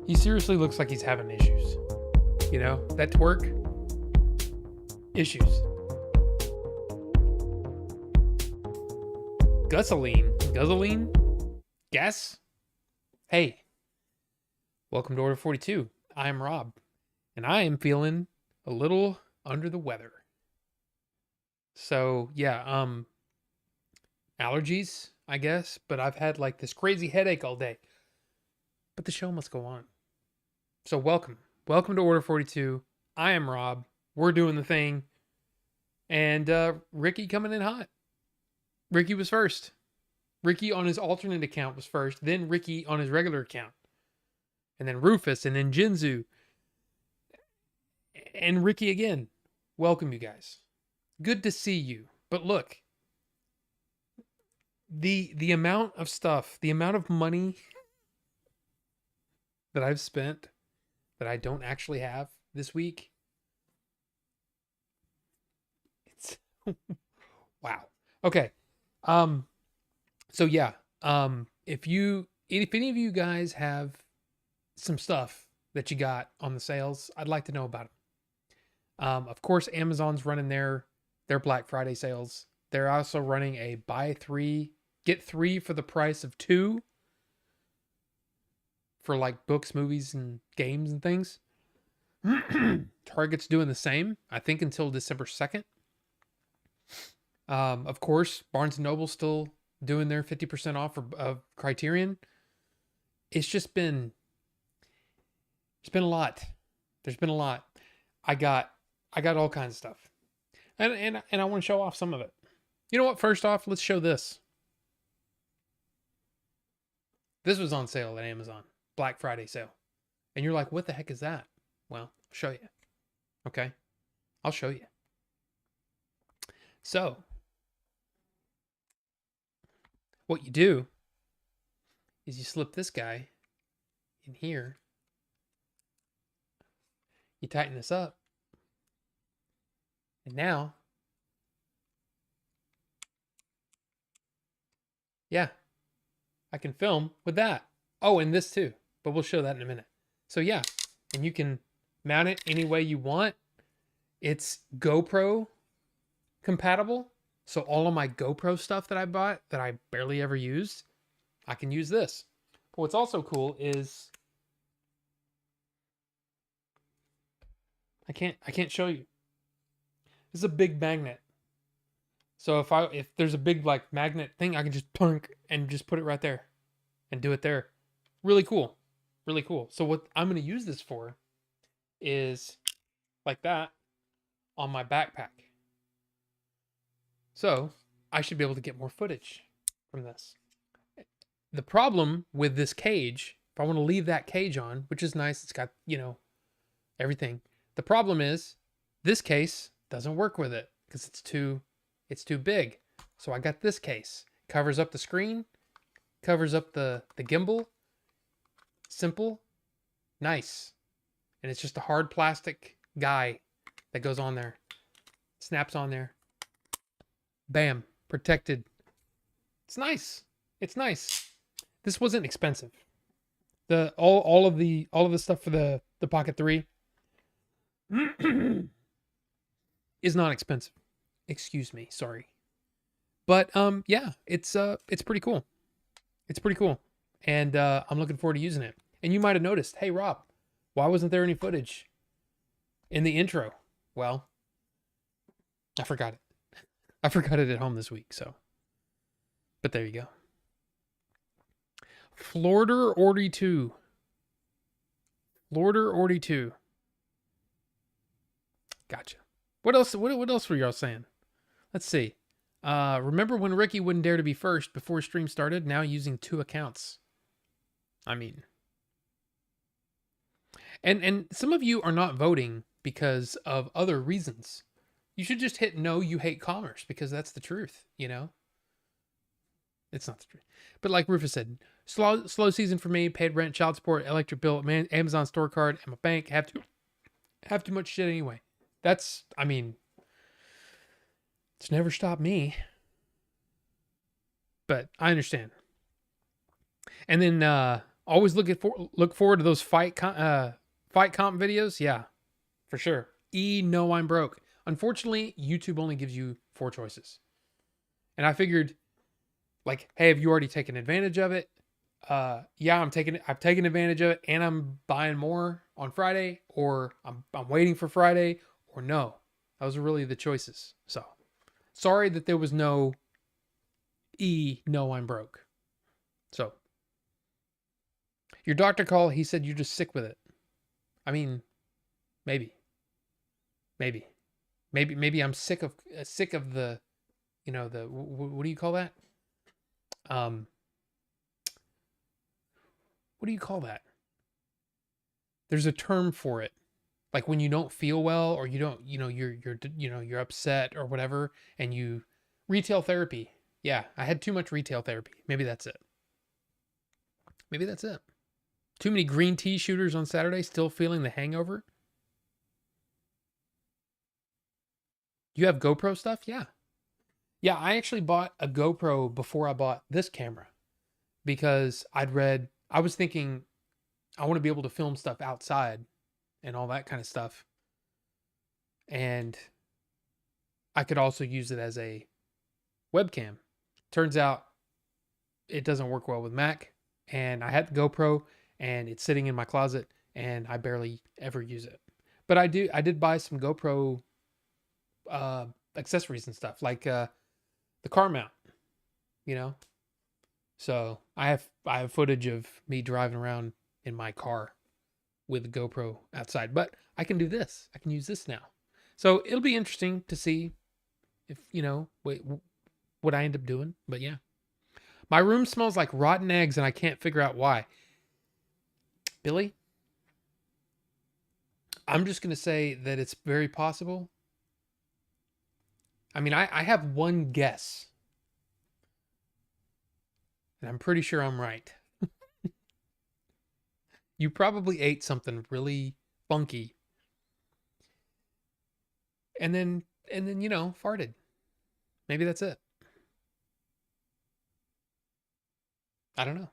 He seriously looks like he's having issues. You know, that twerk, issues. Guzzling, gas. Hey, welcome to Order 42. I'm Rob, and I am feeling a little under the weather. So yeah, allergies, I guess, but I've had like this crazy headache all day. But the show must go on. So welcome to Order 42. I am Rob. We're doing the thing, and Ricky coming in hot. Ricky was first. Ricky on his alternate account was first, then Ricky on his regular account, and then Rufus, and then Jinzu, and Ricky again. Welcome, you guys. Good to see you. But look, the amount of stuff, the amount of money that I've spent that I don't actually have this week, it's wow. Okay. So yeah, if any of you guys have some stuff that you got on the sales, I'd like to know about it. Of course, Amazon's running their Black Friday sales. They're also running a buy 3, get 3 for the price of 2 for like books, movies, and games and things. Target's doing the same, I think, until December 2nd. Of course, Barnes & Noble's still doing their 50% off of Criterion. It's been a lot. There's been a lot. I got all kinds of stuff. And I want to show off some of it. You know what? First off, let's show this. This was on sale at Amazon. Black Friday sale. And you're like, what the heck is that? Well, I'll show you. Okay? I'll show you. So, what you do is you slip this guy in here. You tighten this up. And now, yeah, I can film with that. Oh, and this too, but we'll show that in a minute. So yeah, and you can mount it any way you want. It's GoPro compatible. So all of my GoPro stuff that I bought that I barely ever used, I can use this. But what's also cool is I can't show you. This is a big magnet. So if there's a big like magnet thing, I can just plunk and just put it right there and do it there. Really cool. Really cool. So what I'm going to use this for is like that on my backpack. So I should be able to get more footage from this. The problem with this cage, if I want to leave that cage on, which is nice, it's got, everything. The problem is this case doesn't work with it because it's too big. So I got this case. Covers up the screen, covers up the gimbal. Simple, nice. And it's just a hard plastic guy that goes on there. Snaps on there. Bam, protected. It's nice. It's nice. This wasn't expensive. All of the stuff for the Pocket 3 is not expensive. Excuse me, sorry. But yeah, it's pretty cool. It's pretty cool. And I'm looking forward to using it. And you might have noticed, hey Rob, why wasn't there any footage in the intro? Well, I forgot it. I forgot it at home this week, so. But there you go. Florida 42. Florida 42. Gotcha. What else were y'all saying? Let's see. Remember when Ricky wouldn't dare to be first before stream started? Now using 2 accounts. I mean. And some of you are not voting because of other reasons. You should just hit no, you hate commerce, because that's the truth, It's not the truth. But like Rufus said, slow season for me, paid rent, child support, electric bill, Amazon store card, and my bank have too much shit anyway. It's never stopped me. But I understand. And then Always look forward to those fight comp videos. Yeah, for sure. No, I'm broke. Unfortunately, YouTube only gives you 4 choices. And I figured, like, hey, have you already taken advantage of it? Yeah, I've taken advantage of it, and I'm buying more on Friday, or I'm waiting for Friday, or no. Those are really the choices. So sorry that there was no no, I'm broke. So your doctor called, he said you're just sick with it. I mean, maybe. Maybe. Maybe I'm sick of the, the what do you call that? Um what do you call that? There's a term for it. Like when you don't feel well, or you don't, you're upset or whatever, and you retail therapy. Yeah, I had too much retail therapy. Maybe that's it. Maybe that's it. Too many green tea shooters on Saturday, still feeling the hangover. You have GoPro stuff? Yeah. Yeah, I actually bought a GoPro before I bought this camera because I was thinking I want to be able to film stuff outside and all that kind of stuff. And I could also use it as a webcam. Turns out it doesn't work well with Mac, and I had the GoPro and it's sitting in my closet and I barely ever use it. But I did buy some GoPro uh accessories and stuff, like the car mount, you know. So I have footage of me driving around in my car with the GoPro outside. But I can do this. I can use this now. So it'll be interesting to see if, what I end up doing. But yeah. My room smells like rotten eggs and I can't figure out why. Billy, I'm just going to say that it's very possible. I mean, I have one guess. And I'm pretty sure I'm right. You probably ate something really funky and then farted. Maybe that's it. I don't know.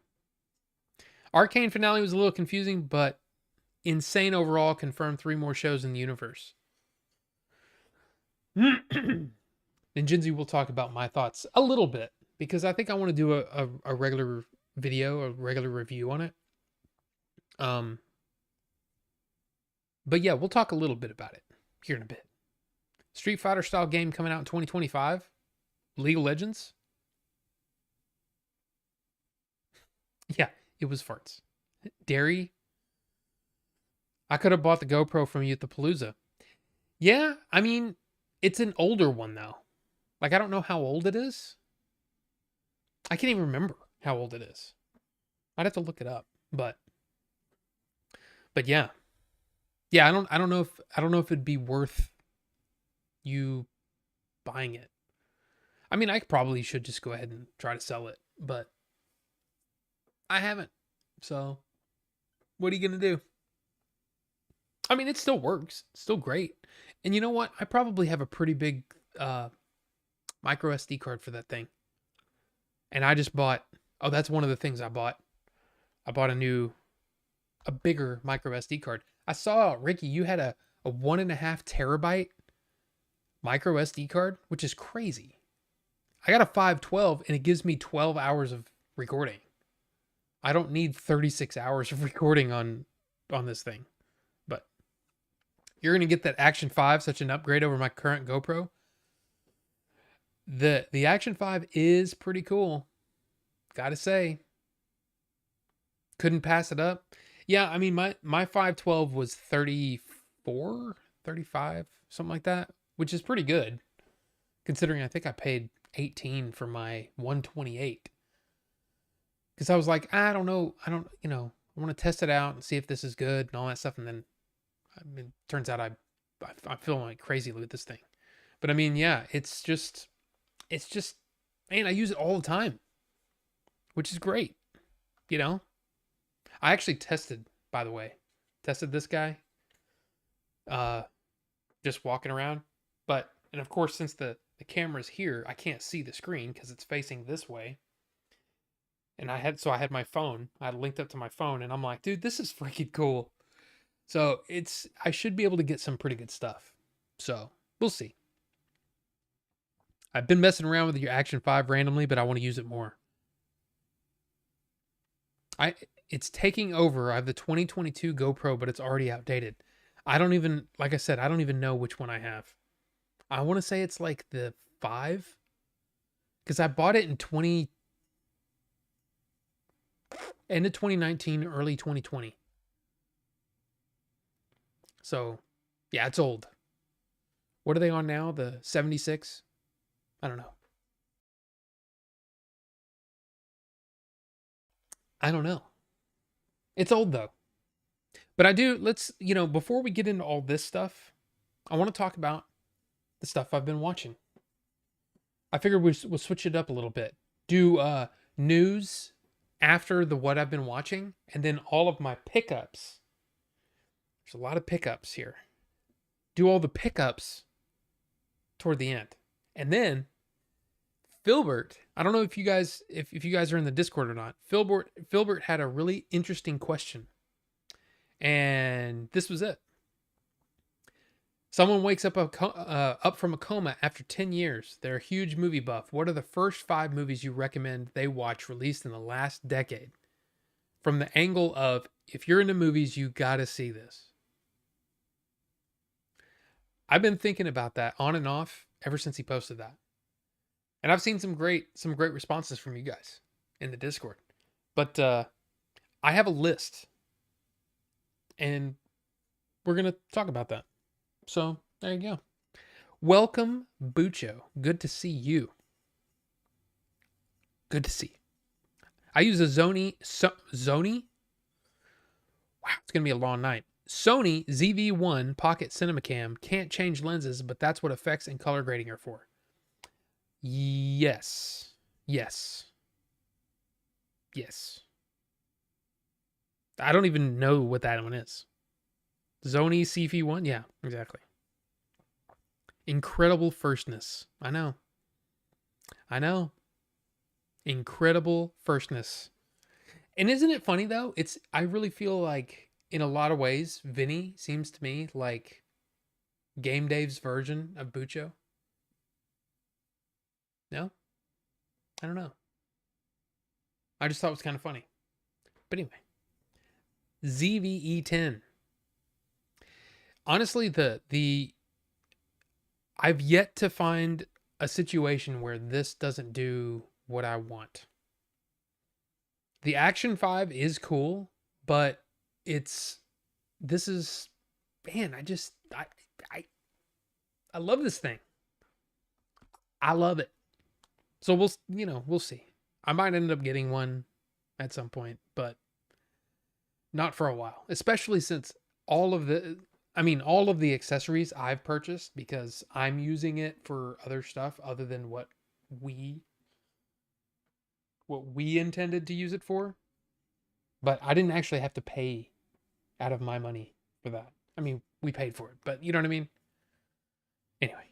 Arcane finale was a little confusing, but insane overall. Confirmed 3 more shows in the universe. And Jinzi will talk about my thoughts a little bit because I think I want to do a regular video, a regular review on it. But yeah, we'll talk a little bit about it here in a bit. Street Fighter style game coming out in 2025. League of Legends. Yeah, it was farts. Dairy. I could have bought the GoPro from you at the Palooza. Yeah, I mean, it's an older one though. Like, I don't know how old it is. I can't even remember how old it is. I'd have to look it up. But yeah. Yeah, I don't know if it'd be worth you buying it. I mean, I probably should just go ahead and try to sell it, but I haven't. So, what are you going to do? I mean, it still works. It's still great. And you know what? I probably have a pretty big micro SD card for that thing. And I just bought, oh, that's one of the things I bought. I bought a bigger micro SD card. I saw, Ricky, you had a 1.5 terabyte micro SD card, which is crazy. I got a 512 and it gives me 12 hours of recording. I don't need 36 hours of recording on this thing. But you're going to get that Action 5, such an upgrade over my current GoPro. The Action 5 is pretty cool. Gotta say. Couldn't pass it up. Yeah, I mean, my 512 was 34, 35, something like that, which is pretty good considering I think I paid 18 for my 128. Because I was like, I don't know, I want to test it out and see if this is good and all that stuff. And then, I mean, turns out I'm feeling like crazy with this thing. But I mean, yeah, it's just, man, I use it all the time, which is great. I actually tested, by the way, this guy, just walking around. And of course, since the camera's here, I can't see the screen because it's facing this way. And I had my phone. I had linked up to my phone, and I'm like, dude, this is freaking cool. So I should be able to get some pretty good stuff. So we'll see. I've been messing around with your Action 5 randomly, but I want to use it more. It's taking over. I have the 2022 GoPro, but it's already outdated. I don't even, like I said, I don't even know which one I have. I want to say it's like the 5, because I bought it in end of 2019, early 2020. So, yeah, it's old. What are they on now? The 76? I don't know. I don't know. It's old though. But let's, before we get into all this stuff, I want to talk about the stuff I've been watching. I figured we'll switch it up a little bit. Do news after the what I've been watching, and then all of my pickups. There's a lot of pickups here. Do all the pickups toward the end. And then Filbert, I don't know if you guys are in the Discord or not. Filbert had a really interesting question. And this was it. Someone wakes up from a coma after 10 years. They're a huge movie buff. What are the first 5 movies you recommend they watch released in the last decade? From the angle of, if you're into movies, you got to see this. I've been thinking about that on and off ever since he posted that. And I've seen some great responses from you guys in the Discord. But I have a list. And we're going to talk about that. So, there you go. Welcome, Bucho. Good to see you. Good to see you. I use a Sony? Wow, it's going to be a long night. Sony ZV-1 Pocket Cinema Cam. Can't change lenses, but that's what effects and color grading are for. Yes. I don't even know what that one is. Sony CV1? Yeah, exactly. Incredible firstness. I know. Incredible firstness. And isn't it funny though? I really feel like in a lot of ways, Vinny seems to me like Game Dave's version of Bucho. No? I don't know. I just thought it was kind of funny. But anyway. ZVE10. Honestly, I've yet to find a situation where this doesn't do what I want. The Action 5 is cool, but I love this thing. I love it. So we'll see. I might end up getting one at some point, but not for a while, especially since all of the accessories I've purchased because I'm using it for other stuff other than what we intended to use it for. But I didn't actually have to pay out of my money for that. I mean, we paid for it, but you know what I mean? Anyway.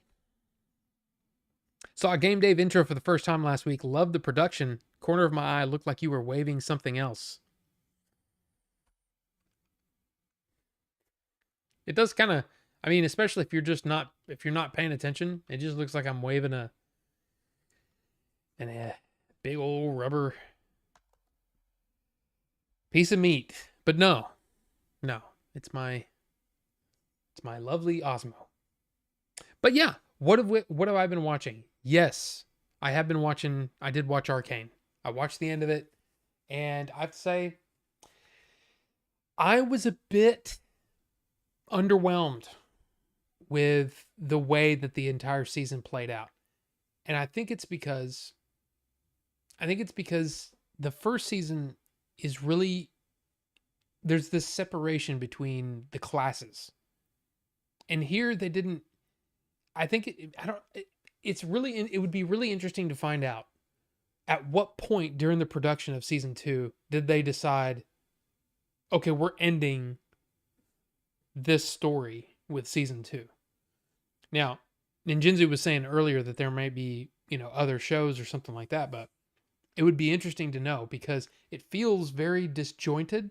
Saw a Game Dave intro for the first time last week. Loved the production. Corner of my eye looked like you were waving something else. It does kind of, especially if you're not paying attention, it just looks like I'm waving a big old rubber piece of meat. But no, it's my lovely Osmo. But yeah, what have I been watching? Yes, I did watch Arcane. I watched the end of it, and I have to say, I was a bit underwhelmed with the way that the entire season played out. And I think it's because the first season is really, there's this separation between the classes. And here they didn't, I think it would be really interesting to find out at what point during the production of season 2 did they decide, okay, we're ending this story with season 2. Now, Ninjinzu was saying earlier that there might be, other shows or something like that, but It would be interesting to know because it feels very disjointed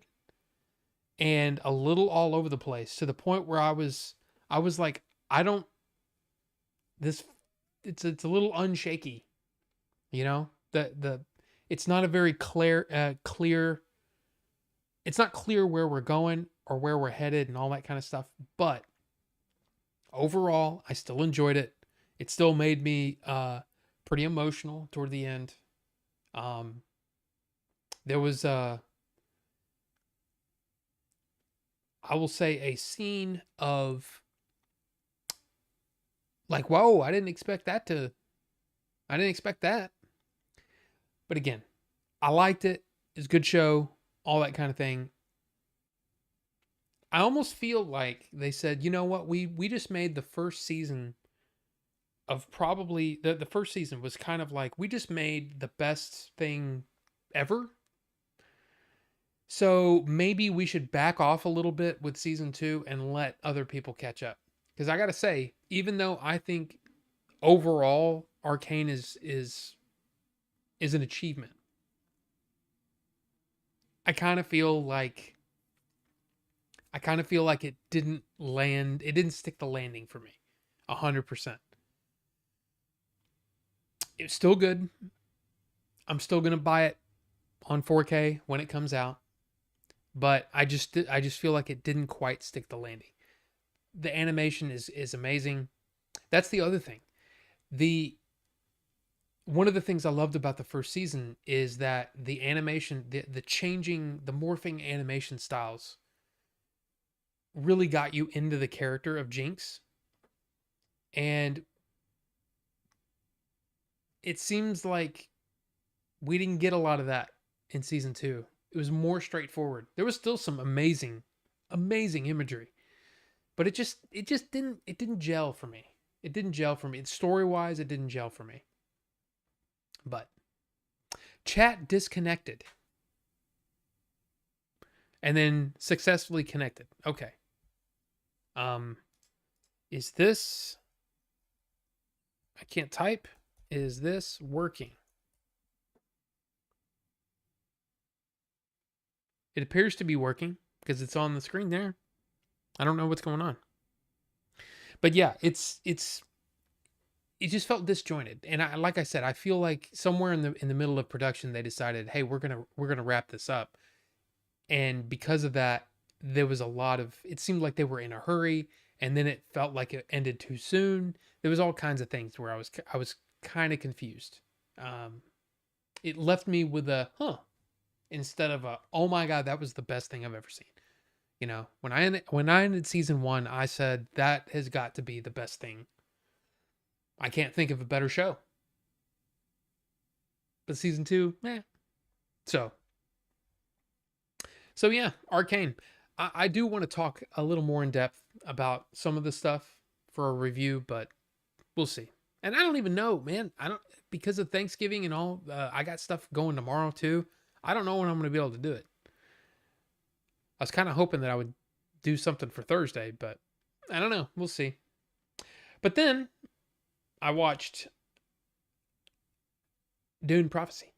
and a little all over the place to the point where I was like, I don't this it's a little unshaky, you know? The it's not a very clear, it's not clear where we're going or where we're headed and all that kind of stuff, but overall, I still enjoyed it. It still made me pretty emotional toward the end. Um there was I will say a scene of like, whoa, I didn't expect that. But again, I liked it. It's a good show, all that kind of thing. I almost feel like they said, you know what, we just made the first season of probably the first season was kind of like we just made the best thing ever. So maybe we should back off a little bit with season 2 and let other people catch up. Because I gotta say, even though I think overall Arcane is an achievement, I kind of feel like it didn't land. It didn't stick the landing for me, 100%. It's still good. I'm still gonna buy it on 4K when it comes out, but I just feel like it didn't quite stick the landing. The animation is amazing. That's the other thing. The One of the things I loved about the first season is that the animation, the changing, the morphing animation styles really got you into the character of Jinx. And it seems like we didn't get a lot of that in season 2. It was more straightforward. There was still some amazing imagery, but it didn't gel for me. It didn't gel for me. Story-wise, it didn't gel for me. But chat disconnected and then successfully connected. Okay. Is this, I can't type. Is this working? It appears to be working because it's on the screen there. I don't know what's going on. But yeah, it just felt disjointed. And like I said, I feel like somewhere in the middle of production they decided, "Hey, we're going to wrap this up." And because of that, there was a lot of, it seemed like they were in a hurry, and then it felt like it ended too soon. There was all kinds of things where I was kind of confused. It left me with a instead of a, oh my god, that was the best thing I've ever seen. You know, when I ended season 1, I said that has got to be the best thing. I can't think of a better show. But season 2, So yeah, Arcane. I do want to talk a little more in depth about some of the stuff for a review, but we'll see. And I don't even know, man. I don't, because of Thanksgiving and all. I got stuff going tomorrow too. I don't know when I'm going to be able to do it. I was kind of hoping that I would do something for Thursday, but I don't know. We'll see. But then I watched Dune Prophecy,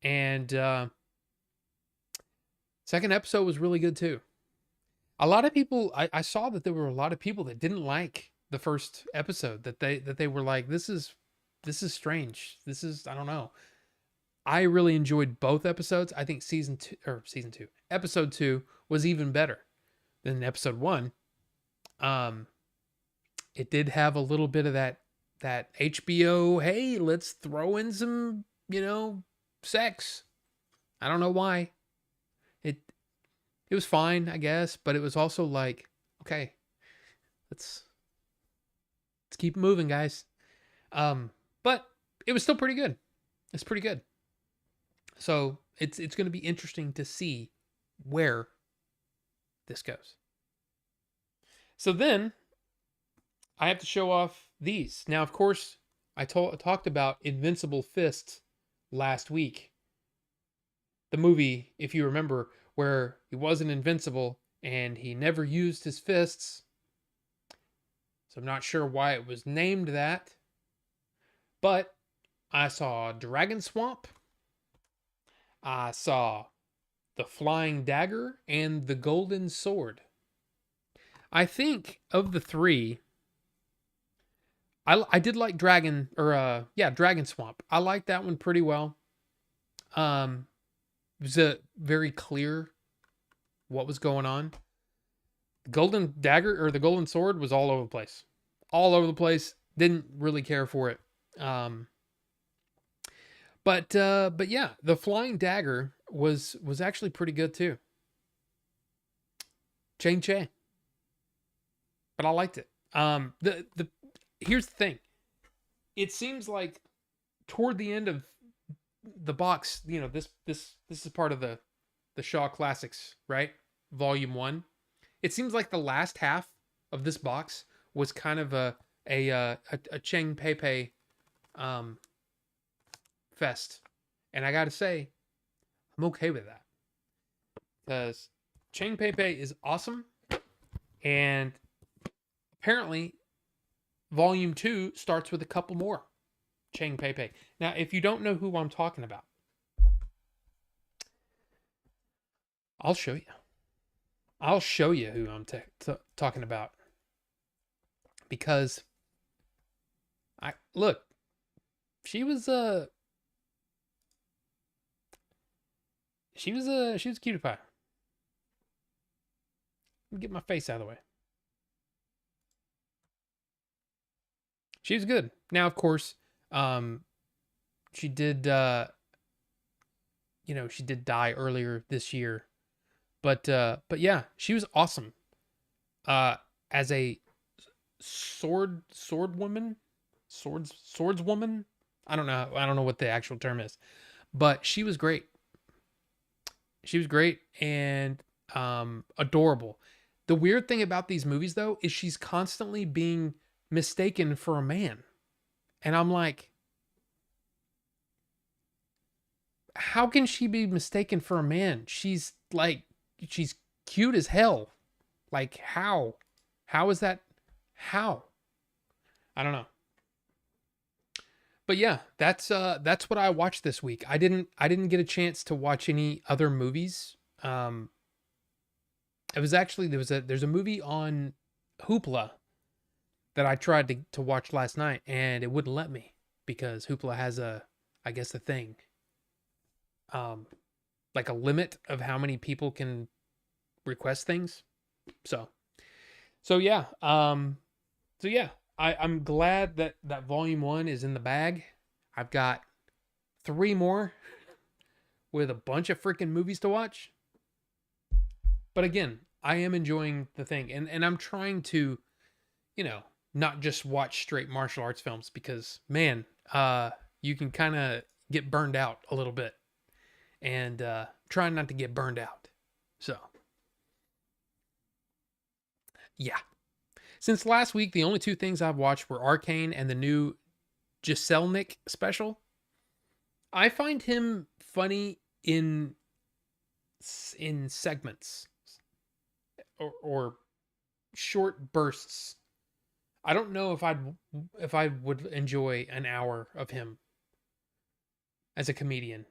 and second episode was really good too. A lot of people, I saw that there were a lot of people that didn't like the first episode. That they were like, this is strange. This is, I don't know. I really enjoyed both episodes. I think episode 2 was even better than episode 1. It did have a little bit of that HBO, hey, let's throw in some, sex. I don't know why. It was fine, I guess, but it was also like, okay, let's keep moving, guys. But it was still pretty good. It's pretty good. So it's going to be interesting to see where this goes. So then I have to show off these. Now, of course, I talked about Invincible Fists last week. The movie, if you remember, where he wasn't invincible and he never used his fists. So I'm not sure why it was named that. But I saw Dragon Swamp. I saw The Flying Dagger and The Golden Sword. I think of the three, I did like Dragon Swamp. I liked that one pretty well. It was a very clear what was going on. The Golden Dagger or the Golden Sword was all over the place. All over the place. Didn't really care for it. But yeah, the Flying Dagger was actually pretty good too. Chang Che. But I liked it. The here's the thing. It seems like toward the end of the box, this is part of the Shaw Classics, right? Volume 1. It seems like the last half of this box was kind of a Cheng Pei fest. And I got to say, I'm okay with that. Cuz Cheng Pei is awesome, and apparently Volume 2 starts with a couple more Cheng Pei. Now, if you don't know who I'm talking about, I'll show you. I'll show you who I'm talking about. Because look, she was a cutie pie. Let me get my face out of the way. She was good. Now, of course, she did she did die earlier this year. But yeah, she was awesome. As a swordswoman. I don't know what the actual term is. But she was great. She was great and adorable. The weird thing about these movies though is she's constantly being mistaken for a man. And I'm like, how can she be mistaken for a man? She's cute as hell. Like, how? How is that? How? I don't know. But yeah, that's what I watched this week. I didn't get a chance to watch any other movies. It was actually there's a movie on Hoopla that I tried to watch last night, and it wouldn't let me because Hoopla has a thing. Like a limit of how many people can request things. So yeah. I'm glad that volume 1 is in the bag. I've got 3 more with a bunch of freaking movies to watch. But again, I am enjoying the thing, and I'm trying to, not just watch straight martial arts films because, man, you can kind of get burned out a little bit, and trying not to get burned out. So, yeah. Since last week, the only 2 things I've watched were Arcane and the new Giselnik special. I find him funny in segments or short bursts. I don't know if I would enjoy an hour of him as a comedian.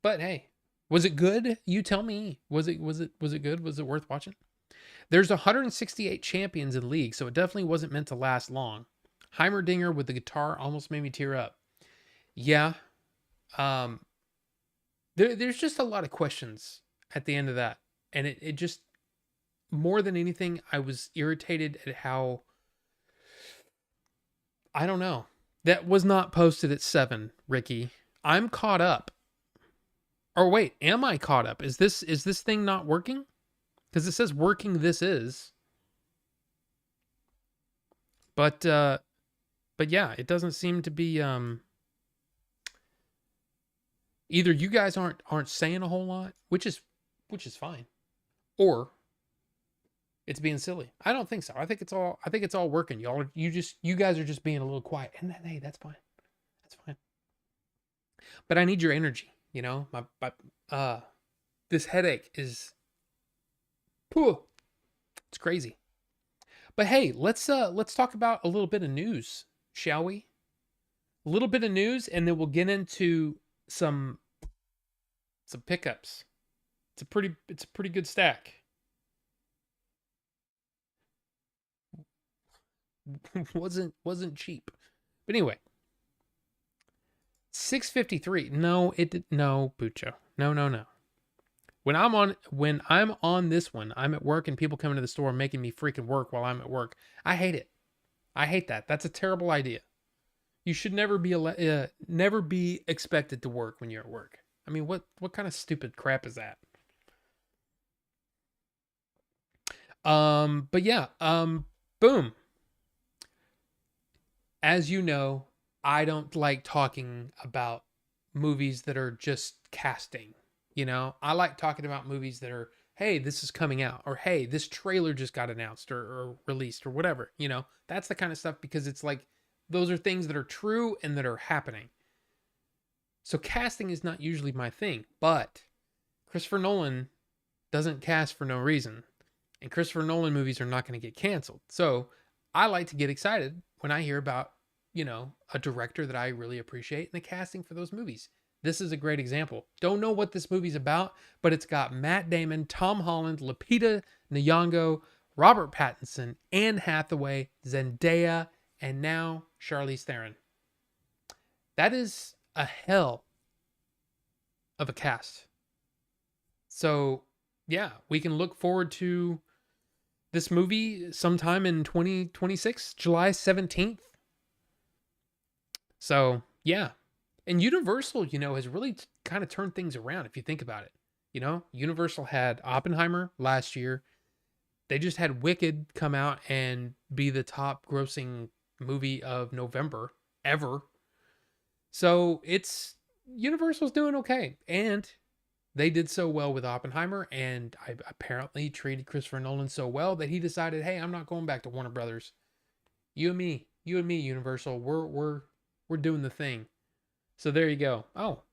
But hey, was it good? You tell me. Was it good? Was it worth watching? There's 168 champions in league, so it definitely wasn't meant to last long. Heimerdinger with the guitar almost made me tear up. Yeah. There's just a lot of questions at the end of that. And it just, more than anything, I was irritated at how, I don't know. That was not posted at 7, Ricky. I'm caught up. Or wait, am I caught up? Is this thing not working? Because it says working this is. But yeah, it doesn't seem to be either you guys aren't saying a whole lot, which is fine. Or it's being silly. I don't think so. I think it's all working. You guys are just being a little quiet. And hey, that's fine. That's fine. But I need your energy, my this headache is it's crazy. But hey, let's talk about a little bit of news, shall we? A little bit of news, and then we'll get into some pickups. It's a pretty good stack. wasn't cheap. But anyway, 653. No, it did no, Bucho. No. When I'm on this one, I'm at work and people come into the store making me freaking work while I'm at work. I hate it. I hate that. That's a terrible idea. You should never be expected to work when you're at work. I mean, what kind of stupid crap is that? But yeah, boom. As you know, I don't like talking about movies that are just casting. You know, I like talking about movies that are, hey, this is coming out, or hey, this trailer just got announced or released or whatever. You know, that's the kind of stuff because it's like those are things that are true and that are happening. So casting is not usually my thing, but Christopher Nolan doesn't cast for no reason. And Christopher Nolan movies are not going to get canceled. So I like to get excited when I hear about, you know, a director that I really appreciate and the casting for those movies. This is a great example. Don't know what this movie's about, but it's got Matt Damon, Tom Holland, Lupita Nyong'o, Robert Pattinson, Anne Hathaway, Zendaya, and now Charlize Theron. That is a hell of a cast. So, yeah, we can look forward to this movie sometime in 2026, July 17th. So, yeah. And Universal, you know, has really kind of turned things around if you think about it. You know, Universal had Oppenheimer last year. They just had Wicked come out and be the top grossing movie of November ever. So it's Universal's doing okay. And they did so well with Oppenheimer, and I apparently treated Christopher Nolan so well that he decided, hey, I'm not going back to Warner Brothers. You and me, Universal, we're doing the thing. So there you go. Oh,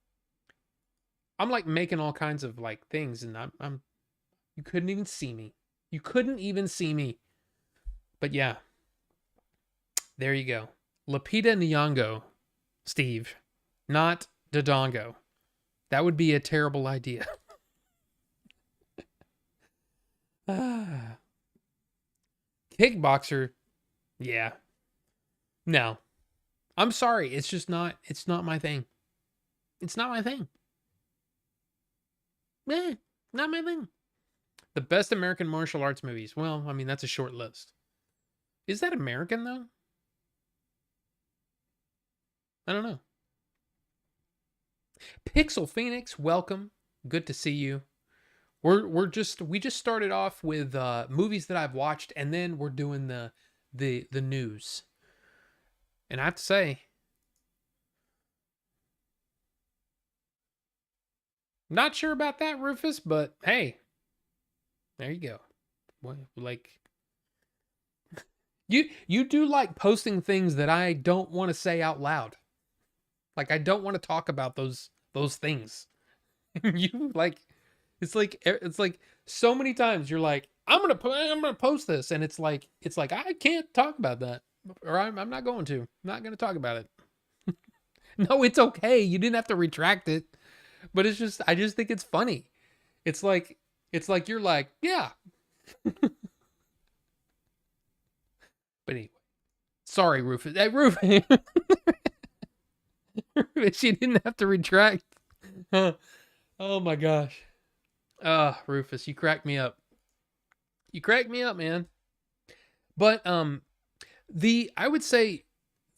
I'm like making all kinds of like things, and I'm you couldn't even see me. You couldn't even see me. But yeah, there you go. Lupita Nyong'o, Steve, not Dodongo. That would be a terrible idea. Kickboxer, yeah. No. I'm sorry, it's not my thing. It's not my thing. Not my thing. The best American martial arts movies. Well, I mean, that's a short list. Is that American though? I don't know. Pixel Phoenix, welcome. Good to see you. We just started off with movies that I've watched, and then we're doing the news. And I have to say, not sure about that, Rufus, but hey, there you go. What, like you do like posting things that I don't want to say out loud. Like I don't want to talk about those things. You like it's like so many times you're like I'm gonna post this, and it's like I can't talk about that, or I'm not going to. I'm not gonna talk about it. No, it's okay. You didn't have to retract it, but it's just I just think it's funny. It's like you're like yeah. But anyway, sorry, Rufus. Hey, Rufus. She didn't have to retract. Oh my gosh. Rufus, you cracked me up. You cracked me up, man. But I would say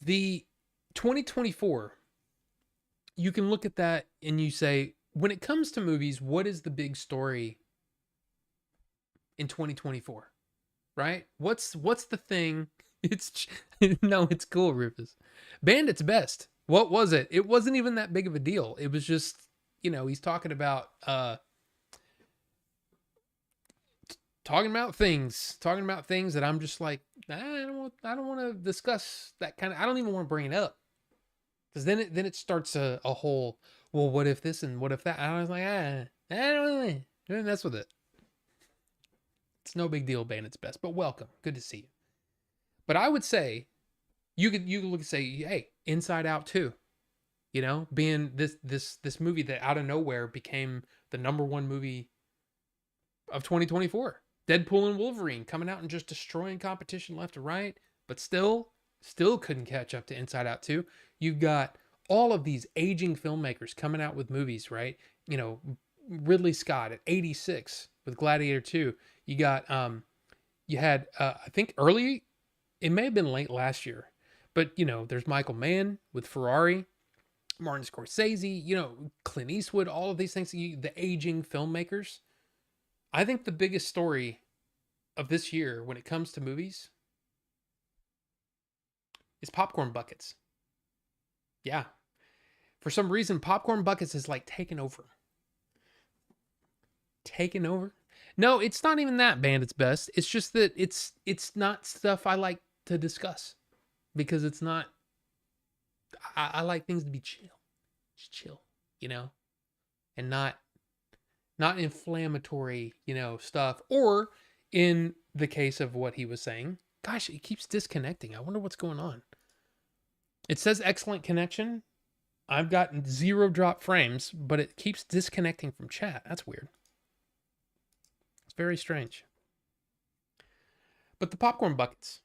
the 2024, you can look at that and you say, when it comes to movies, what is the big story in 2024? Right? What's the thing? It's no, it's cool, Rufus. Bandit's Best. What was it? It wasn't even that big of a deal. It was just, you know, he's talking about things that I'm just like, I don't want to discuss that kind of. I don't even want to bring it up, because then it starts a whole, well, what if this and what if that? I was like, I don't really mess with it. It's no big deal. Bandit's Best, but welcome, good to see you. But I would say you could look and say, hey, Inside Out 2, you know, being this movie that out of nowhere became the number one movie of 2024. Deadpool and Wolverine coming out and just destroying competition left to right, but still couldn't catch up to Inside Out 2. You've got all of these aging filmmakers coming out with movies, right? You know, Ridley Scott at 86 with Gladiator 2. You got you had I think early, it may have been late last year, but you know, there's Michael Mann with Ferrari, Martin Scorsese, you know, Clint Eastwood, all of these things, the aging filmmakers. I think the biggest story of this year when it comes to movies is popcorn buckets. Yeah. For some reason, popcorn buckets is like taken over. Taken over? No, it's not even that Bandit's Best. It's just that it's not stuff I like to discuss because it's not. I like things to be chill, just chill, you know, and not inflammatory, you know, stuff. Or in the case of what he was saying, gosh, it keeps disconnecting. I wonder what's going on. It says excellent connection. I've gotten 0 drop frames, but it keeps disconnecting from chat. That's weird. It's very strange. But the popcorn buckets.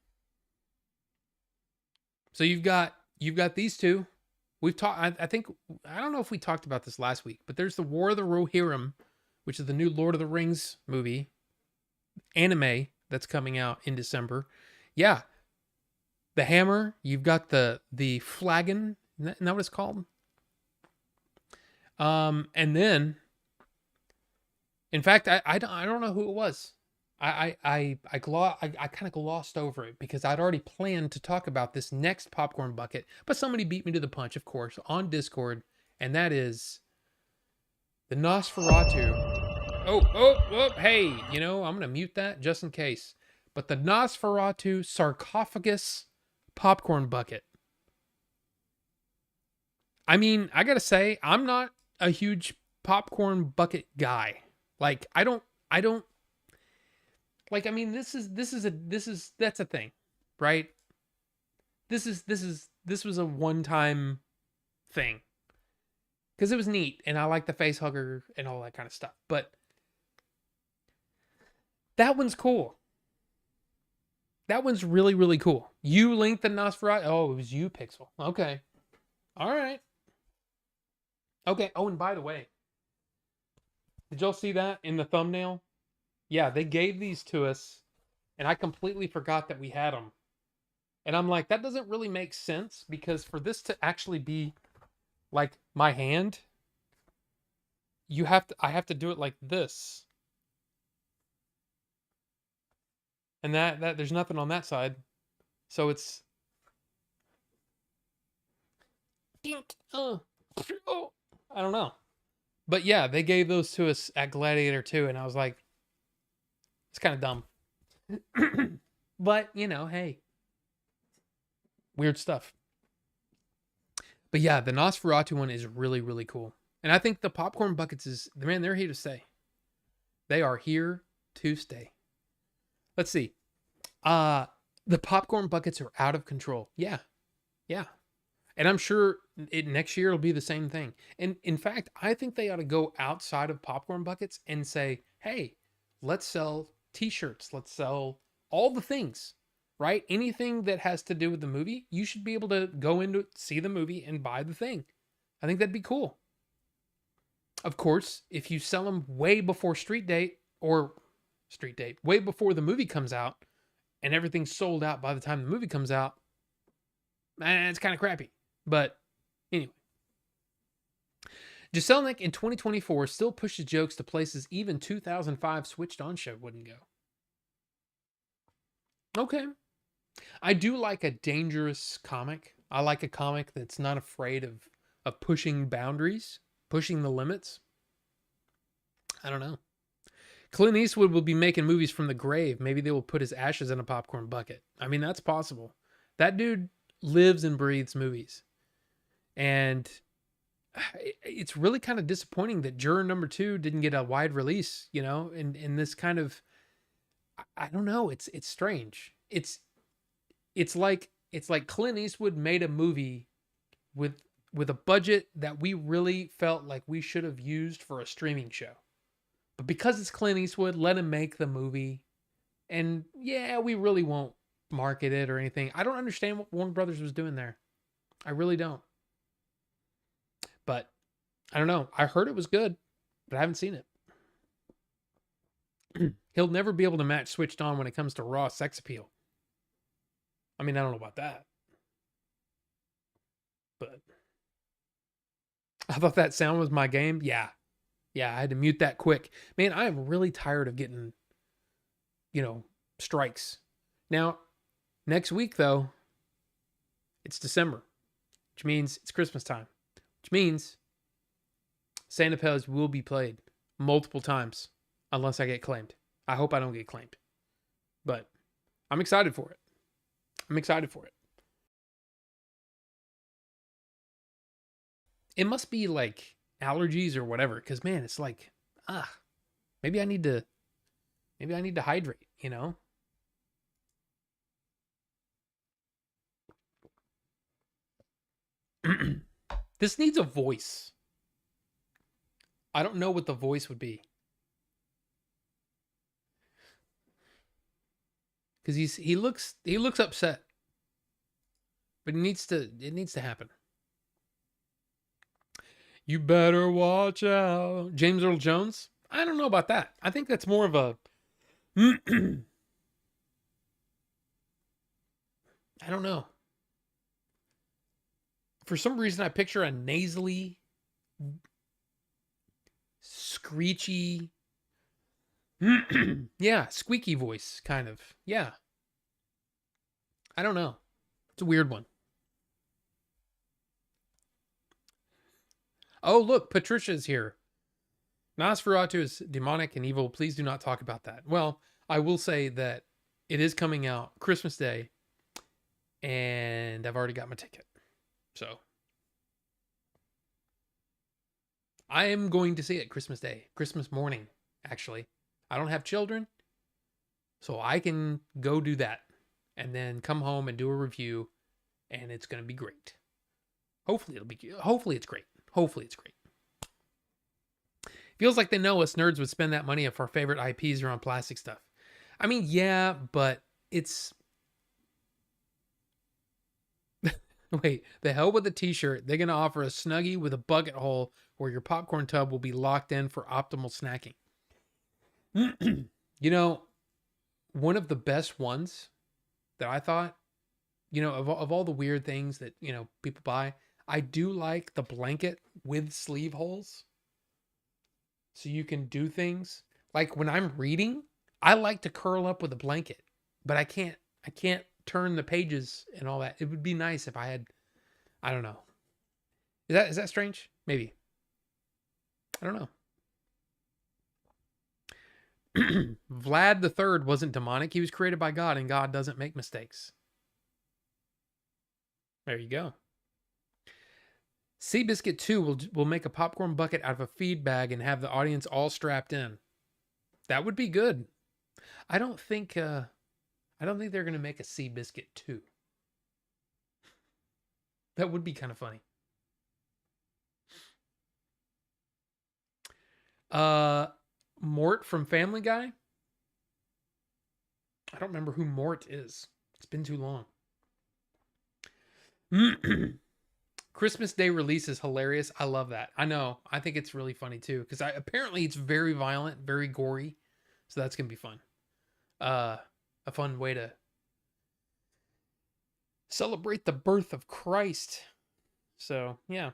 So you've got these two. We've talked. I think I don't know if we talked about this last week, but there's the War of the Rohirrim, which is the new Lord of the Rings movie, anime that's coming out in December. Yeah, the hammer. You've got the flagon. Isn't that what it's called? And then, in fact, I don't know who it was. I kind of glossed over it because I'd already planned to talk about this next popcorn bucket, but somebody beat me to the punch, of course, on Discord, and that is the Nosferatu. Oh, hey, you know, I'm gonna mute that just in case. But the Nosferatu sarcophagus popcorn bucket. I mean, I gotta say, I'm not a huge popcorn bucket guy. Like, I don't like, I mean, that's a thing, right? This was a one-time thing. Because it was neat, and I like the face hugger and all that kind of stuff. But that one's cool. That one's really, really cool. You linked the Nosferatu. Oh, it was you, Pixel. Okay. All right. Okay. Oh, and by the way, did y'all see that in the thumbnail? Yeah, they gave these to us, and I completely forgot that we had them. And I'm like, that doesn't really make sense, because for this to actually be like my hand, I have to do it like this. And that there's nothing on that side. So it's I don't know. But yeah, they gave those to us at Gladiator 2, and I was like, it's kind of dumb. But, you know, hey. Weird stuff. But yeah, the Nosferatu one is really, really cool. And I think the popcorn buckets they're here to stay. They are here to stay. Let's see. The popcorn buckets are out of control. Yeah. Yeah. And I'm sure next year it'll be the same thing. And in fact, I think they ought to go outside of popcorn buckets and say, hey, let's sell t-shirts. Let's sell all the things, right? Anything that has to do with the movie, you should be able to go into see the movie and buy the thing. I think that'd be cool. Of course, if you sell them way before way before the movie comes out, and everything's sold out by the time the movie comes out, it's kind of crappy. But anyway. Jeselnik in 2024 still pushes jokes to places even 2005 Switched On show wouldn't go. Okay. I do like a dangerous comic. I like a comic that's not afraid of pushing boundaries, pushing the limits. I don't know. Clint Eastwood will be making movies from the grave. Maybe they will put his ashes in a popcorn bucket. I mean, that's possible. That dude lives and breathes movies. And it's really kind of disappointing that Juror number 2 didn't get a wide release, you know, in this kind of, I don't know. It's strange. It's like it's like Clint Eastwood made a movie with a budget that we really felt like we should have used for a streaming show. But because it's Clint Eastwood, let him make the movie. And yeah, we really won't market it or anything. I don't understand what Warner Brothers was doing there. I really don't. But I don't know. I heard it was good, but I haven't seen it. He'll never be able to match Switched On when it comes to raw sex appeal. I mean, I don't know about that. But I thought that sound was my game. Yeah. Yeah, I had to mute that quick. Man, I am really tired of getting, strikes. Now, next week, though, it's December, which means it's Christmas time, which means Santa Pez will be played multiple times unless I get claimed. I hope I don't get claimed. But I'm excited for it. It must be like allergies or whatever, because man, it's like, maybe I need to hydrate, This needs a voice. I don't know what the voice would be. Because he looks upset. But it needs to happen. You better watch out. James Earl Jones? I don't know about that. I think that's more of a I don't know. For some reason I picture a nasally, screechy, yeah, squeaky voice kind of. Yeah. I don't know. It's a weird one. Oh, look, Patricia's here. Nosferatu is demonic and evil. Please do not talk about that. Well, I will say that it is coming out Christmas Day, and I've already got my ticket. So I am going to see it Christmas Day, Christmas morning, actually. I don't have children, so I can go do that and then come home and do a review, and it's going to be great. Hopefully it's great. Hopefully it's great. Feels like they know us nerds would spend that money if our favorite IPs are on plastic stuff. I mean, yeah, but it's... Wait, the hell with the t-shirt. They're going to offer a Snuggie with a bucket hole where your popcorn tub will be locked in for optimal snacking. One of the best ones that I thought, of all the weird things that, people buy, I do like the blanket with sleeve holes. So you can do things. Like when I'm reading, I like to curl up with a blanket, but I can't turn the pages and all that. It would be nice if I had, I don't know. Is that strange? Maybe. I don't know. Vlad the Third wasn't demonic. He was created by God, and God doesn't make mistakes. There you go. Seabiscuit 2 will make a popcorn bucket out of a feed bag and have the audience all strapped in. That would be good. I don't think they're going to make a Seabiscuit 2. That would be kind of funny. Mort from Family Guy? I don't remember who Mort is. It's been too long. Christmas Day release is hilarious. I love that. I know. I think it's really funny too, because apparently it's very violent, very gory. So that's gonna be fun. A fun way to celebrate the birth of Christ. So yeah.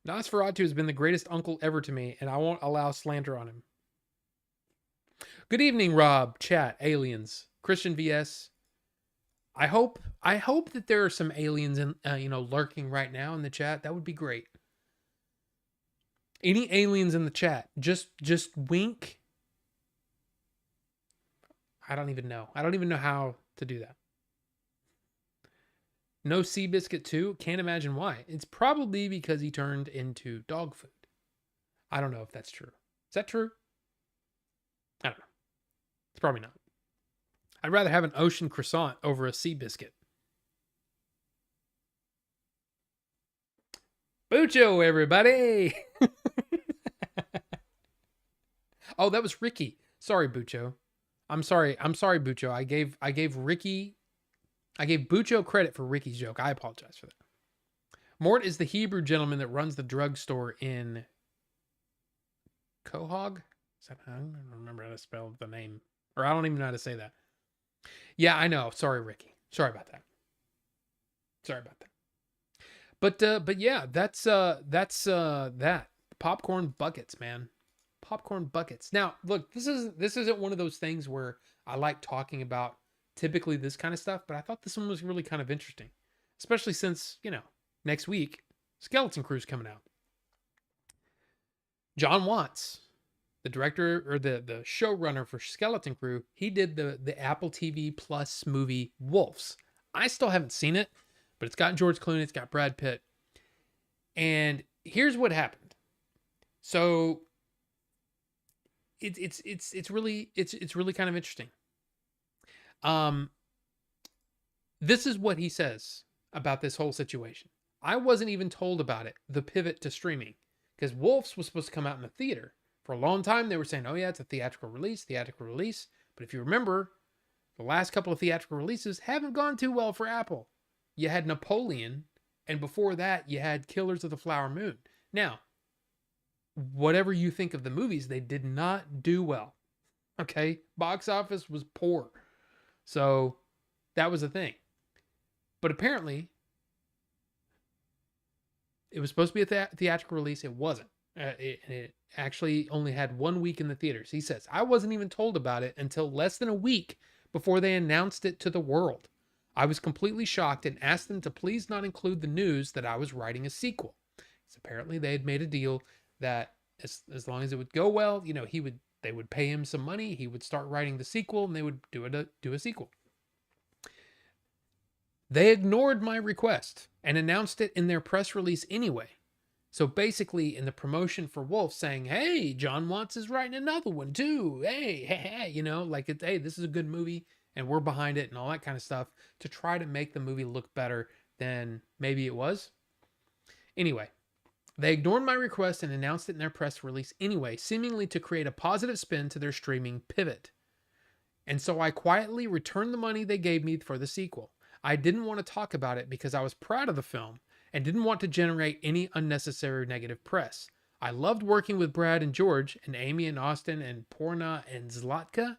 Nosferatu has been the greatest uncle ever to me, and I won't allow slander on him. Good evening, Rob, chat, aliens, Christian VS. I hope that there are some aliens in lurking right now in the chat. That would be great. Any aliens in the chat, just wink. I don't even know how to do that. No Seabiscuit 2? Can't imagine why. It's probably because he turned into dog food. I don't know if that's true. Is that true? I don't know. It's probably not. I'd rather have an ocean croissant over a Seabiscuit. Bucho, everybody. Oh, that was Ricky. Sorry, Bucho. I'm sorry. I'm sorry, Bucho. I gave Bucho credit for Ricky's joke. I apologize for that. Mort is the Hebrew gentleman that runs the drugstore in Quahog. I don't remember how to spell the name, or I don't even know how to say that. Yeah, I know. Sorry, Ricky. Sorry about that. Sorry about that. But yeah, that's that popcorn buckets, man. Popcorn buckets. Now, look, this isn't one of those things where I like talking about typically this kind of stuff, but I thought this one was really kind of interesting, especially since, next week Skeleton Crew's coming out. John Watts, the director or the showrunner for Skeleton Crew, he did the Apple TV Plus movie Wolves. I still haven't seen it, but it's got George Clooney, it's got Brad Pitt. And here's what happened. So it's really kind of interesting. This is what he says about this whole situation. I wasn't even told about it, the pivot to streaming, because Wolves was supposed to come out in the theater. For a long time, they were saying, oh yeah, it's a theatrical release. But if you remember, the last couple of theatrical releases haven't gone too well for Apple. You had Napoleon, and before that, you had Killers of the Flower Moon. Now, whatever you think of the movies, they did not do well. Okay? Box office was poor. So, that was the thing. But apparently, it was supposed to be a theatrical release. It wasn't. It actually only had 1 week in the theaters. He says, I wasn't even told about it until less than a week before they announced it to the world. I was completely shocked and asked them to please not include the news that I was writing a sequel. Because apparently they had made a deal that as long as it would go well, they would pay him some money, he would start writing the sequel, and they would do a sequel. They ignored my request and announced it in their press release anyway. So basically, in the promotion for Wolf, saying, hey, John Watts is writing another one too. Hey, hey, this is a good movie and we're behind it and all that kind of stuff, to try to make the movie look better than maybe it was. Anyway, they ignored my request and announced it in their press release anyway, seemingly to create a positive spin to their streaming pivot. And so I quietly returned the money they gave me for the sequel. I didn't want to talk about it because I was proud of the film and didn't want to generate any unnecessary negative press. I loved working with Brad and George and Amy and Austin and Porna and Zlatko,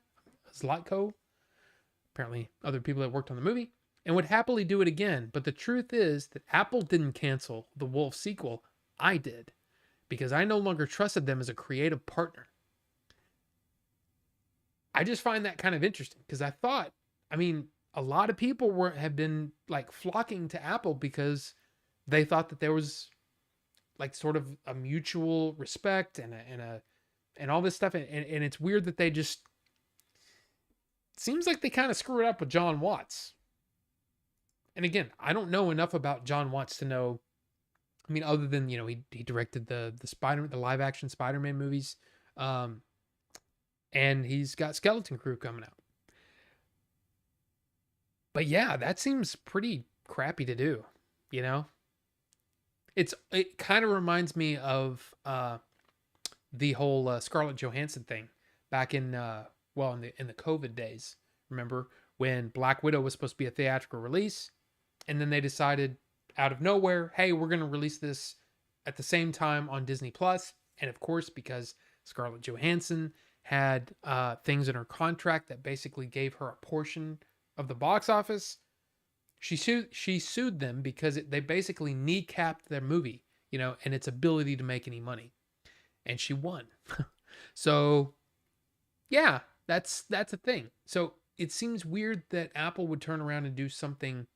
apparently other people that worked on the movie, and would happily do it again. But the truth is that Apple didn't cancel the Wolf sequel. I did, because I no longer trusted them as a creative partner. I just find that kind of interesting, because I thought, a lot of people have been like flocking to Apple because they thought that there was like sort of a mutual respect and all this stuff. And it's weird that they just, seems like they kind of screwed up with John Watts. And again, I don't know enough about John Watts to know, other than, he directed the live action Spider-Man movies. And he's got Skeleton Crew coming out. But yeah, that seems pretty crappy to do, It kind of reminds me of the whole Scarlett Johansson thing back in the COVID days. Remember when Black Widow was supposed to be a theatrical release, and then they decided out of nowhere, hey, we're going to release this at the same time on Disney Plus. And of course, because Scarlett Johansson had things in her contract that basically gave her a portion of the box office, she sued them because they basically kneecapped their movie, and its ability to make any money, and she won. So yeah, that's a thing. So it seems weird that Apple would turn around and do something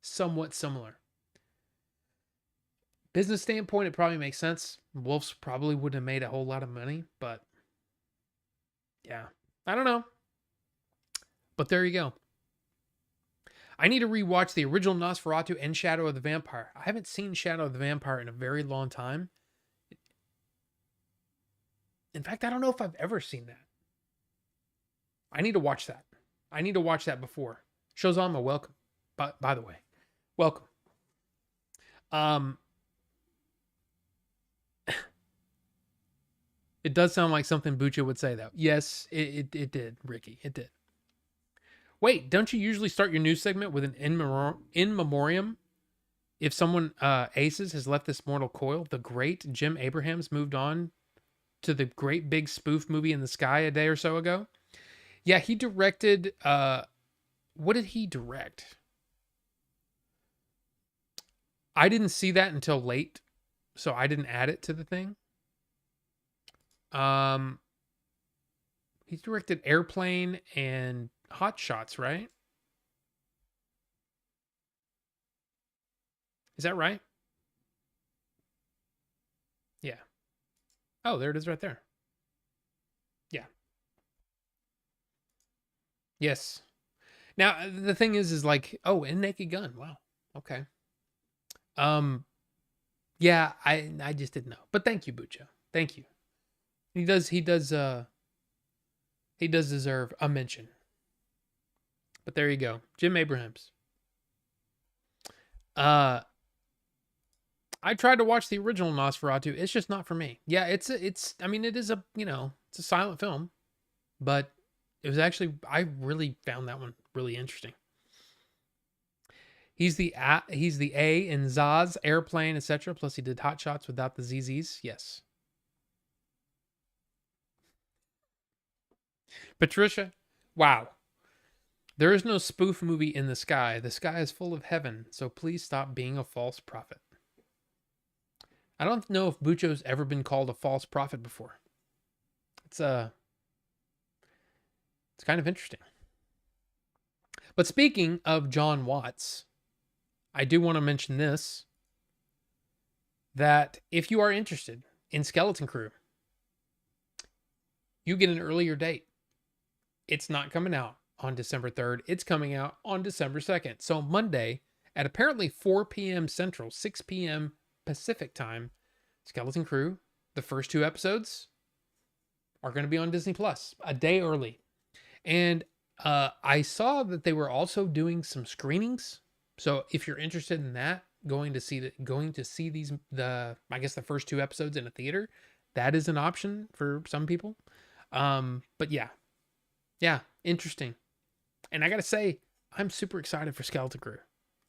somewhat similar. Business standpoint, it probably makes sense. Wolves probably wouldn't have made a whole lot of money, but yeah, I don't know. But there you go. I need to rewatch the original Nosferatu and Shadow of the Vampire. I haven't seen Shadow of the Vampire in a very long time. In fact, I don't know if I've ever seen that. I need to watch that. I need to watch that before. Showzama, welcome. By the way, welcome. It does sound like something Bucha would say, though. Yes, it did, Ricky. It did. Wait, don't you usually start your news segment with an in memoriam? If someone aces has left this mortal coil, the great Jim Abrahams moved on to the great big spoof movie in the sky a day or so ago. Yeah, he directed. What did he direct? I didn't see that until late, so I didn't add it to the thing. Um, he's directed Airplane and Hot Shots, right? Is that right? Yeah. Oh, there it is right there. Yeah. Yes. Now the thing is like, oh, and Naked Gun. Wow. Okay. Um. Yeah. I just didn't know. But thank you, Bucha. Thank you. He does. He does. He does deserve a mention. But there you go, Jim Abrahams. Uh. I tried to watch the original Nosferatu. It's just not for me. Yeah, it's. I mean, it is a it's a silent film, but it was actually I really found that one really interesting. He's the A in Zaz, Airplane, etc. Plus he did Hot Shots without the ZZs. Yes. Patricia, wow. There is no spoof movie in the sky. The sky is full of heaven, so please stop being a false prophet. I don't know if Bucho's ever been called a false prophet before. It's it's kind of interesting. But speaking of John Watts, I do want to mention this, that if you are interested in Skeleton Crew, you get an earlier date. It's not coming out on December 3rd. It's coming out on December 2nd. So Monday at apparently 4 p.m. Central, 6 p.m. Pacific time, Skeleton Crew, the first 2 episodes are going to be on Disney Plus a day early. And I saw that they were also doing some screenings. So if you're interested in that, going to see these I guess the first 2 episodes in a theater, that is an option for some people. But yeah, interesting. And I gotta say, I'm super excited for Skeleton Crew.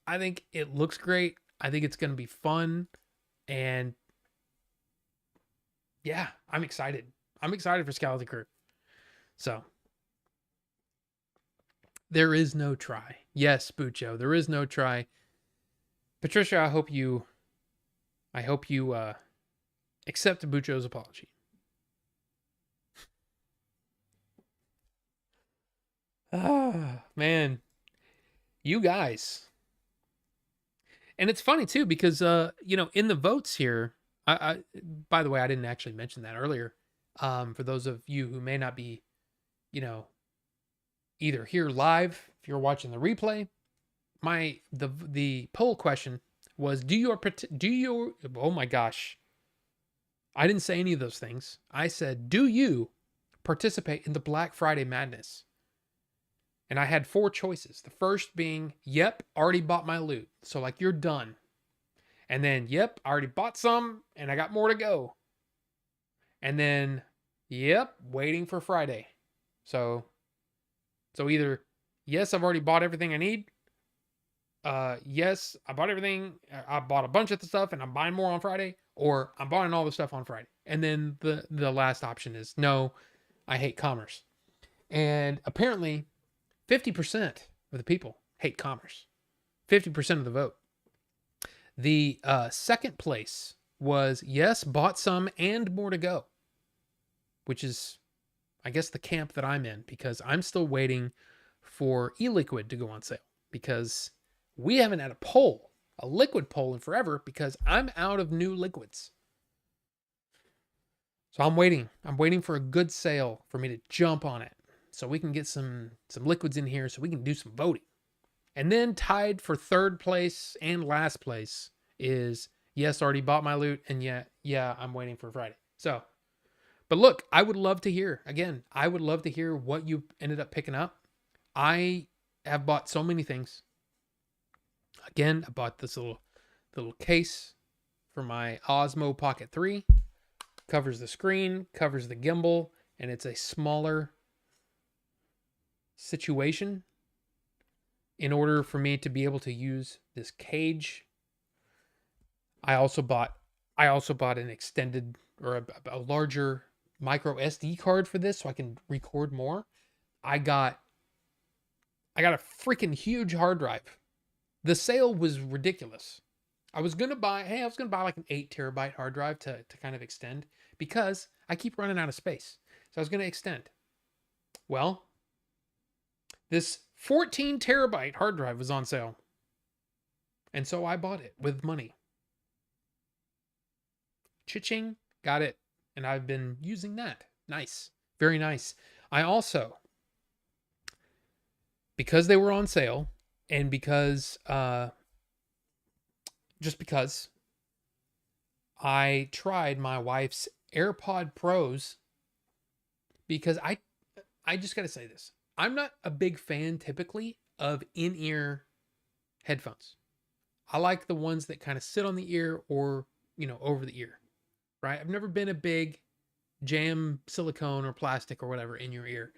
I think it looks great. I think it's gonna be fun, and yeah, I'm excited. I'm excited for Skeleton Crew. So there is no try. Yes, Bucho, there is no try. Patricia, I hope you accept Bucho's apology. Ah, man, you guys. And it's funny too because in the votes here, I by the way, I didn't actually mention that earlier. For those of you who may not be, you know, either here live, if you're watching the replay, the poll question was do you oh my gosh. I didn't say any of those things. I said, do you participate in the Black Friday madness? And I had 4 choices. The first being, yep, already bought my loot. So like you're done. And then, yep, I already bought some and I got more to go. And then, yep, waiting for Friday. So either, yes, I've already bought everything I need. Yes, I bought everything. I bought a bunch of the stuff and I'm buying more on Friday. Or I'm buying all the stuff on Friday. And then the last option is, no, I hate commerce. And apparently 50% of the people hate commerce. 50% of the vote. The second place was yes, bought some and more to go, which is, I guess, the camp that I'm in because I'm still waiting for e-liquid to go on sale because we haven't had a liquid poll in forever because I'm out of new liquids. So I'm waiting. I'm waiting for a good sale for me to jump on it so we can get some liquids in here so we can do some voting. And then tied for third place and last place is yes, already bought my loot, and yeah, I'm waiting for Friday. So, but look, I would love to hear what you ended up picking up. I have bought so many things. Again, I bought this little case for my Osmo Pocket 3. covers the screen, covers the gimbal, and it's a smaller situation in order for me to be able to use this cage. I also bought an extended or a larger micro SD card for this so I can record more. I got a freaking huge hard drive. The sale was ridiculous. I was gonna buy like an 8 terabyte hard drive to kind of extend because I keep running out of space. So I was gonna extend. Well, this 14 terabyte hard drive was on sale. And so I bought it with money. Cha-ching, got it. And I've been using that. Nice. Very nice. I also, because they were on sale and because, just because I tried my wife's AirPod Pros because I just got to say this. I'm not a big fan typically of in-ear headphones. I like the ones that kind of sit on the ear or, over the ear, right? I've never been a big jam silicone or plastic or whatever in your ear.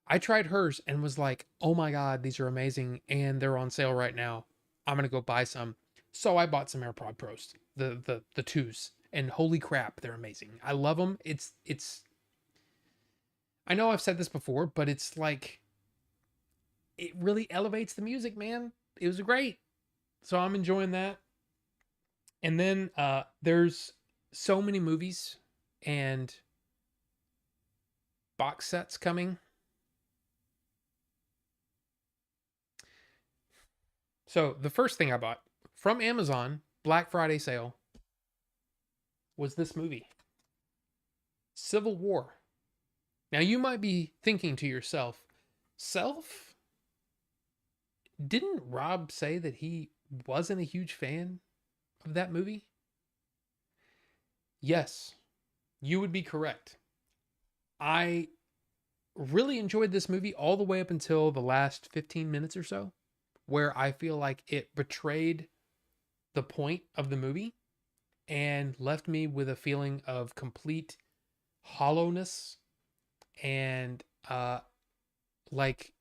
I tried hers and was like, oh my God, these are amazing. And they're on sale right now. I'm going to go buy some. So I bought some AirPod Pros, the twos, and holy crap, they're amazing. I love them. It's, I know I've said this before, but it's like, it really elevates the music, man. It was great. So I'm enjoying that. And then there's so many movies and box sets coming. So the first thing I bought from Amazon, Black Friday sale, was this movie, Civil War. Now you might be thinking to yourself, didn't Rob say that he wasn't a huge fan of that movie? Yes, you would be correct. I really enjoyed this movie all the way up until the last 15 minutes or so, where I feel like it betrayed the point of the movie and left me with a feeling of complete hollowness and like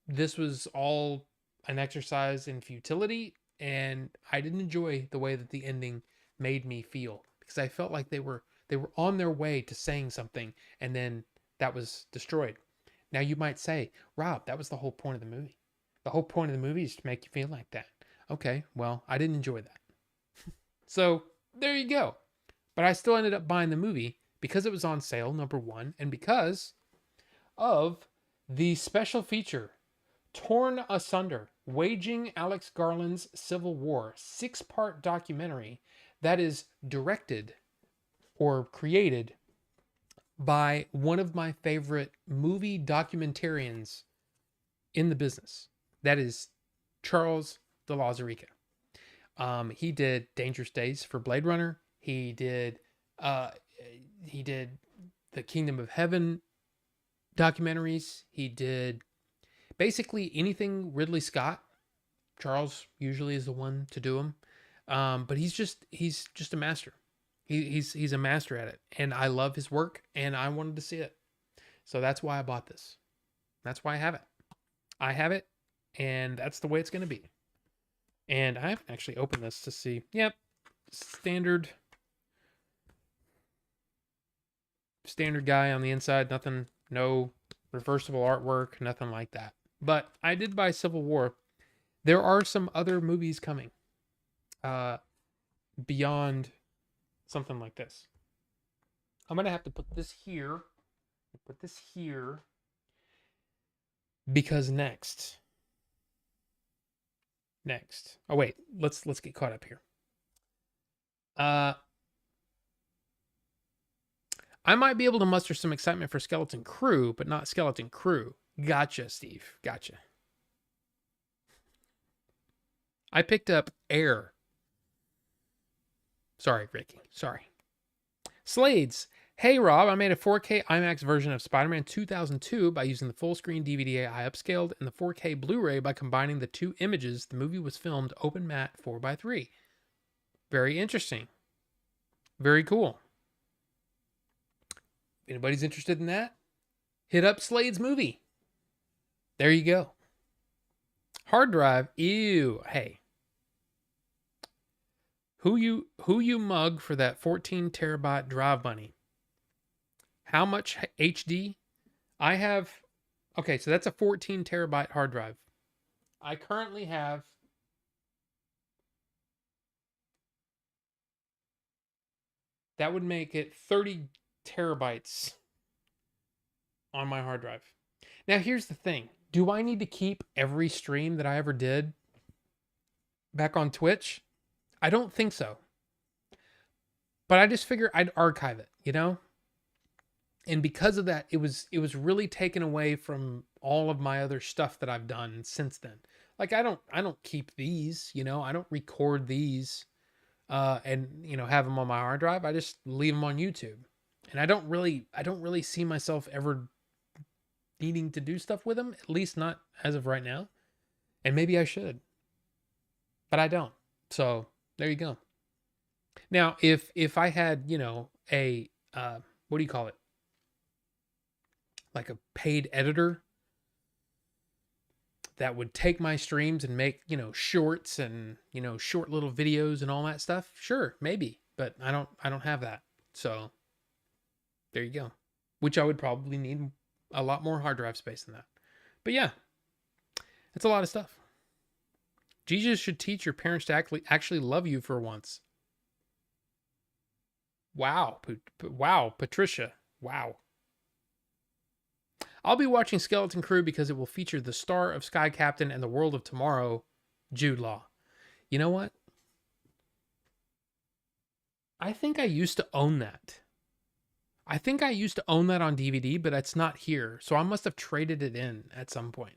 this was all an exercise in futility, and I didn't enjoy the way that the ending made me feel because I felt like they were on their way to saying something and then that was destroyed. Now you might say, Rob, that was the whole point of the movie. The whole point of the movie is to make you feel like that. Okay, well, I didn't enjoy that. So there you go. But I still ended up buying the movie because it was on sale, number one, and because of the special feature, Torn Asunder, Waging Alex Garland's Civil War, 6-part documentary that is directed or created by one of my favorite movie documentarians in the business. That is Charles de Lauzirika. He did Dangerous Days for Blade Runner. He did the Kingdom of Heaven documentaries. He did basically anything Ridley Scott. Charles usually is the one to do them. But he's just a master. He's a master at it. And I love his work and I wanted to see it. So that's why I bought this. That's why I have it. I have it and that's the way it's going to be. And I haven't actually opened this to see. Yep. Standard guy on the inside. Nothing, no reversible artwork, nothing like that. But I did buy Civil War. There are some other movies coming beyond something like this. I'm going to have to put this here. Because next. Oh wait, let's get caught up here. I might be able to muster some excitement for Skeleton Crew, but not Skeleton Crew. Gotcha, Steve. Gotcha. I picked up Air. Sorry, Ricky. Sorry. Slades. Hey, Rob, I made a 4K IMAX version of Spider-Man 2002 by using the full screen DVD I upscaled and the 4K Blu-ray by combining the two images. The movie was filmed open matte 4:3. Very interesting. Very cool. anybody's interested in that, hit up Slade's movie. There you go. Hard drive. Ew. Hey. Who you mug for that 14 terabyte drive bunny? How much HD? I have. Okay, so that's a 14 terabyte hard drive. I currently have. That would make it 30 terabytes on my hard drive. Now, here's the thing. Do I need to keep every stream that I ever did back on Twitch? I don't think so. But I just figure I'd archive it, you know? And because of that, it was really taken away from all of my other stuff that I've done since then. Like I don't keep these, you know? I don't record these and you know, have them on my hard drive. I just leave them on YouTube. And I don't really see myself ever needing to do stuff with them, at least not as of right now. And maybe I should. But I don't. So, there you go. Now, if I had, you know, a what do you call it? Like a paid editor that would take my streams and make, you know, shorts and, you know, short little videos and all that stuff. Sure, maybe, but I don't have that. So, there you go. Which I would probably need a lot more hard drive space than that. But yeah, it's a lot of stuff. Jesus should teach your parents to actually love you for once. Wow. Wow, Patricia. Wow. I'll be watching Skeleton Crew because it will feature the star of Sky Captain and the World of Tomorrow, Jude Law. You know what? I think I used to own that. I think I used to own that on DVD, but it's not here. So I must have traded it in at some point.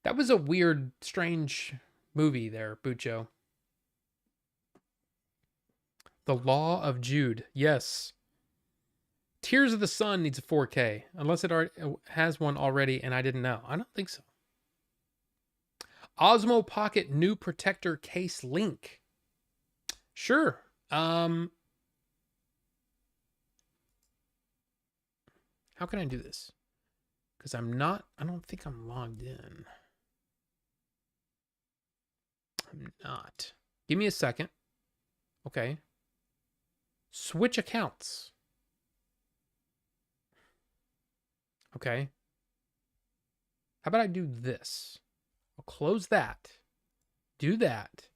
That was a weird, strange movie there, Bucho. The Law of Jude. Yes. Tears of the Sun needs a 4K, unless it already has one already and I didn't know. I don't think so. Osmo Pocket new protector case link. Sure. How can I do this? Because I don't think I'm logged in. I'm not. Give me a second. Okay. Switch accounts. Okay. How about I do this? I'll close that. Do that.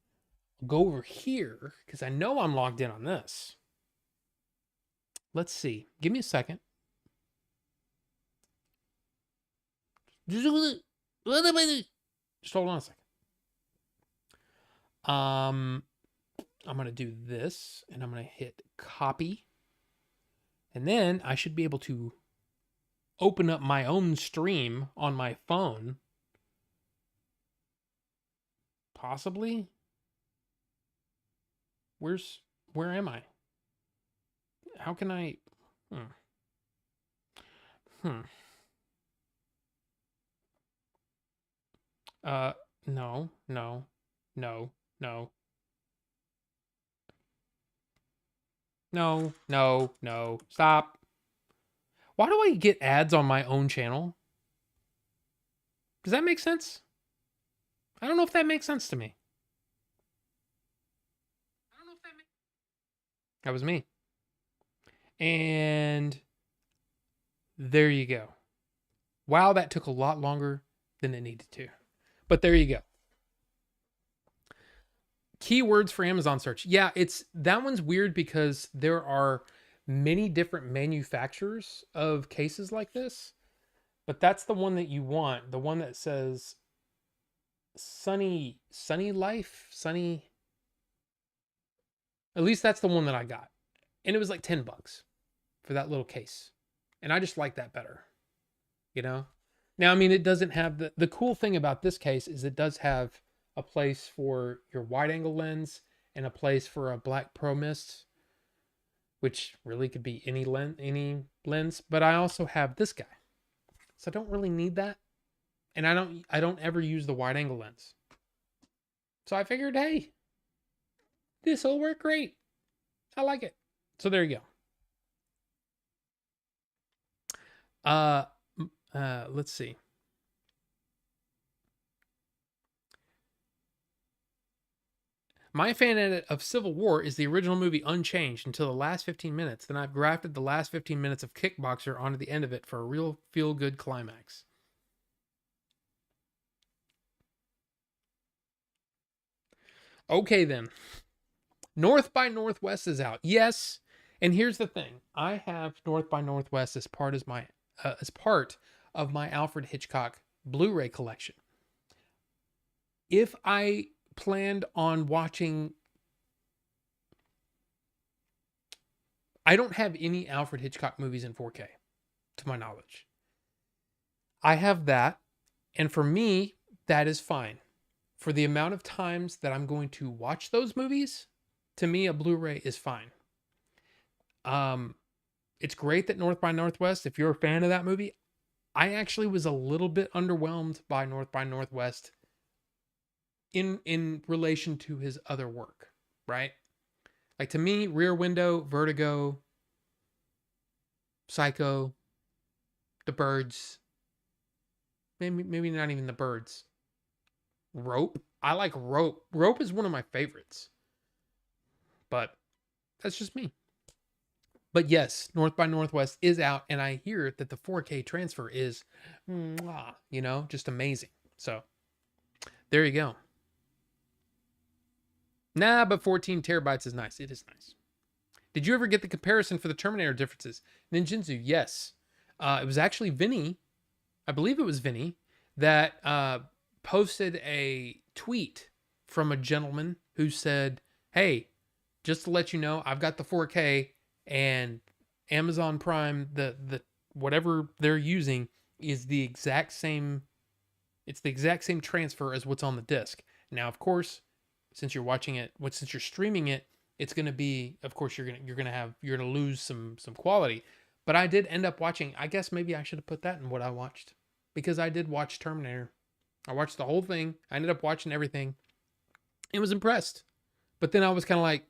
I'll go over here because I know I'm logged in on this. Let's see. Give me a second. Just hold on a second. I'm going to do this and I'm going to hit copy. And then I should be able to open up my own stream on my phone. Possibly. Where am I? How can I? No. No. Stop. Why do I get ads on my own channel? Does that make sense? I don't know if that makes sense to me. That was me. And there you go. Wow, that took a lot longer than it needed to. But there you go. Keywords for Amazon search. Yeah, that one's weird because there are many different manufacturers of cases like this. But that's the one that you want. The one that says Sunny Life, Sunny. At least that's the one that I got. And it was like $10 for that little case. And I just like that better. You know? Now, I mean, it doesn't have the cool thing about this case is it does have a place for your wide angle lens and a place for a black pro mist, which really could be any lens. But I also have this guy. So I don't really need that. And I don't ever use the wide angle lens. So I figured, hey, this will work great. I like it. So there you go. Uh, let's see. My fan edit of Civil War is the original movie unchanged until the last 15 minutes. Then I've grafted the last 15 minutes of Kickboxer onto the end of it for a real feel good climax. Okay, then. North by Northwest is out. Yes. And here's the thing. I have North by Northwest as part of my Alfred Hitchcock Blu-ray collection. If I planned on watching, I don't have any Alfred Hitchcock movies in 4K to my knowledge. I have that, and for me that is fine. For the amount of times that I'm going to watch those movies, to me a Blu-ray is fine. It's great that North by Northwest, if you're a fan of that movie, I actually was a little bit underwhelmed by North by Northwest in relation to his other work, right? Like to me, Rear Window, Vertigo, Psycho, The Birds, maybe not even The Birds. Rope. I like Rope. Rope is one of my favorites. But that's just me. But yes, North by Northwest is out, and I hear that the 4K transfer is, just amazing. So there you go. Nah, but 14 terabytes is nice. It is nice. Did you ever get the comparison for the Terminator differences? Ninjinzu, yes. It was actually Vinny, I believe it was Vinny, that posted a tweet from a gentleman who said, hey, just to let you know, I've got the 4K and Amazon Prime, the whatever they're using is the exact same. It's the exact same transfer as what's on the disc. Now, of course, since you're watching it, since you're streaming it, it's going to be, of course, you're gonna lose some quality. But I did end up watching. I guess maybe I should have put that in what I watched, because I did watch Terminator. I watched the whole thing. I ended up watching everything. I was impressed. But then I was kind of like,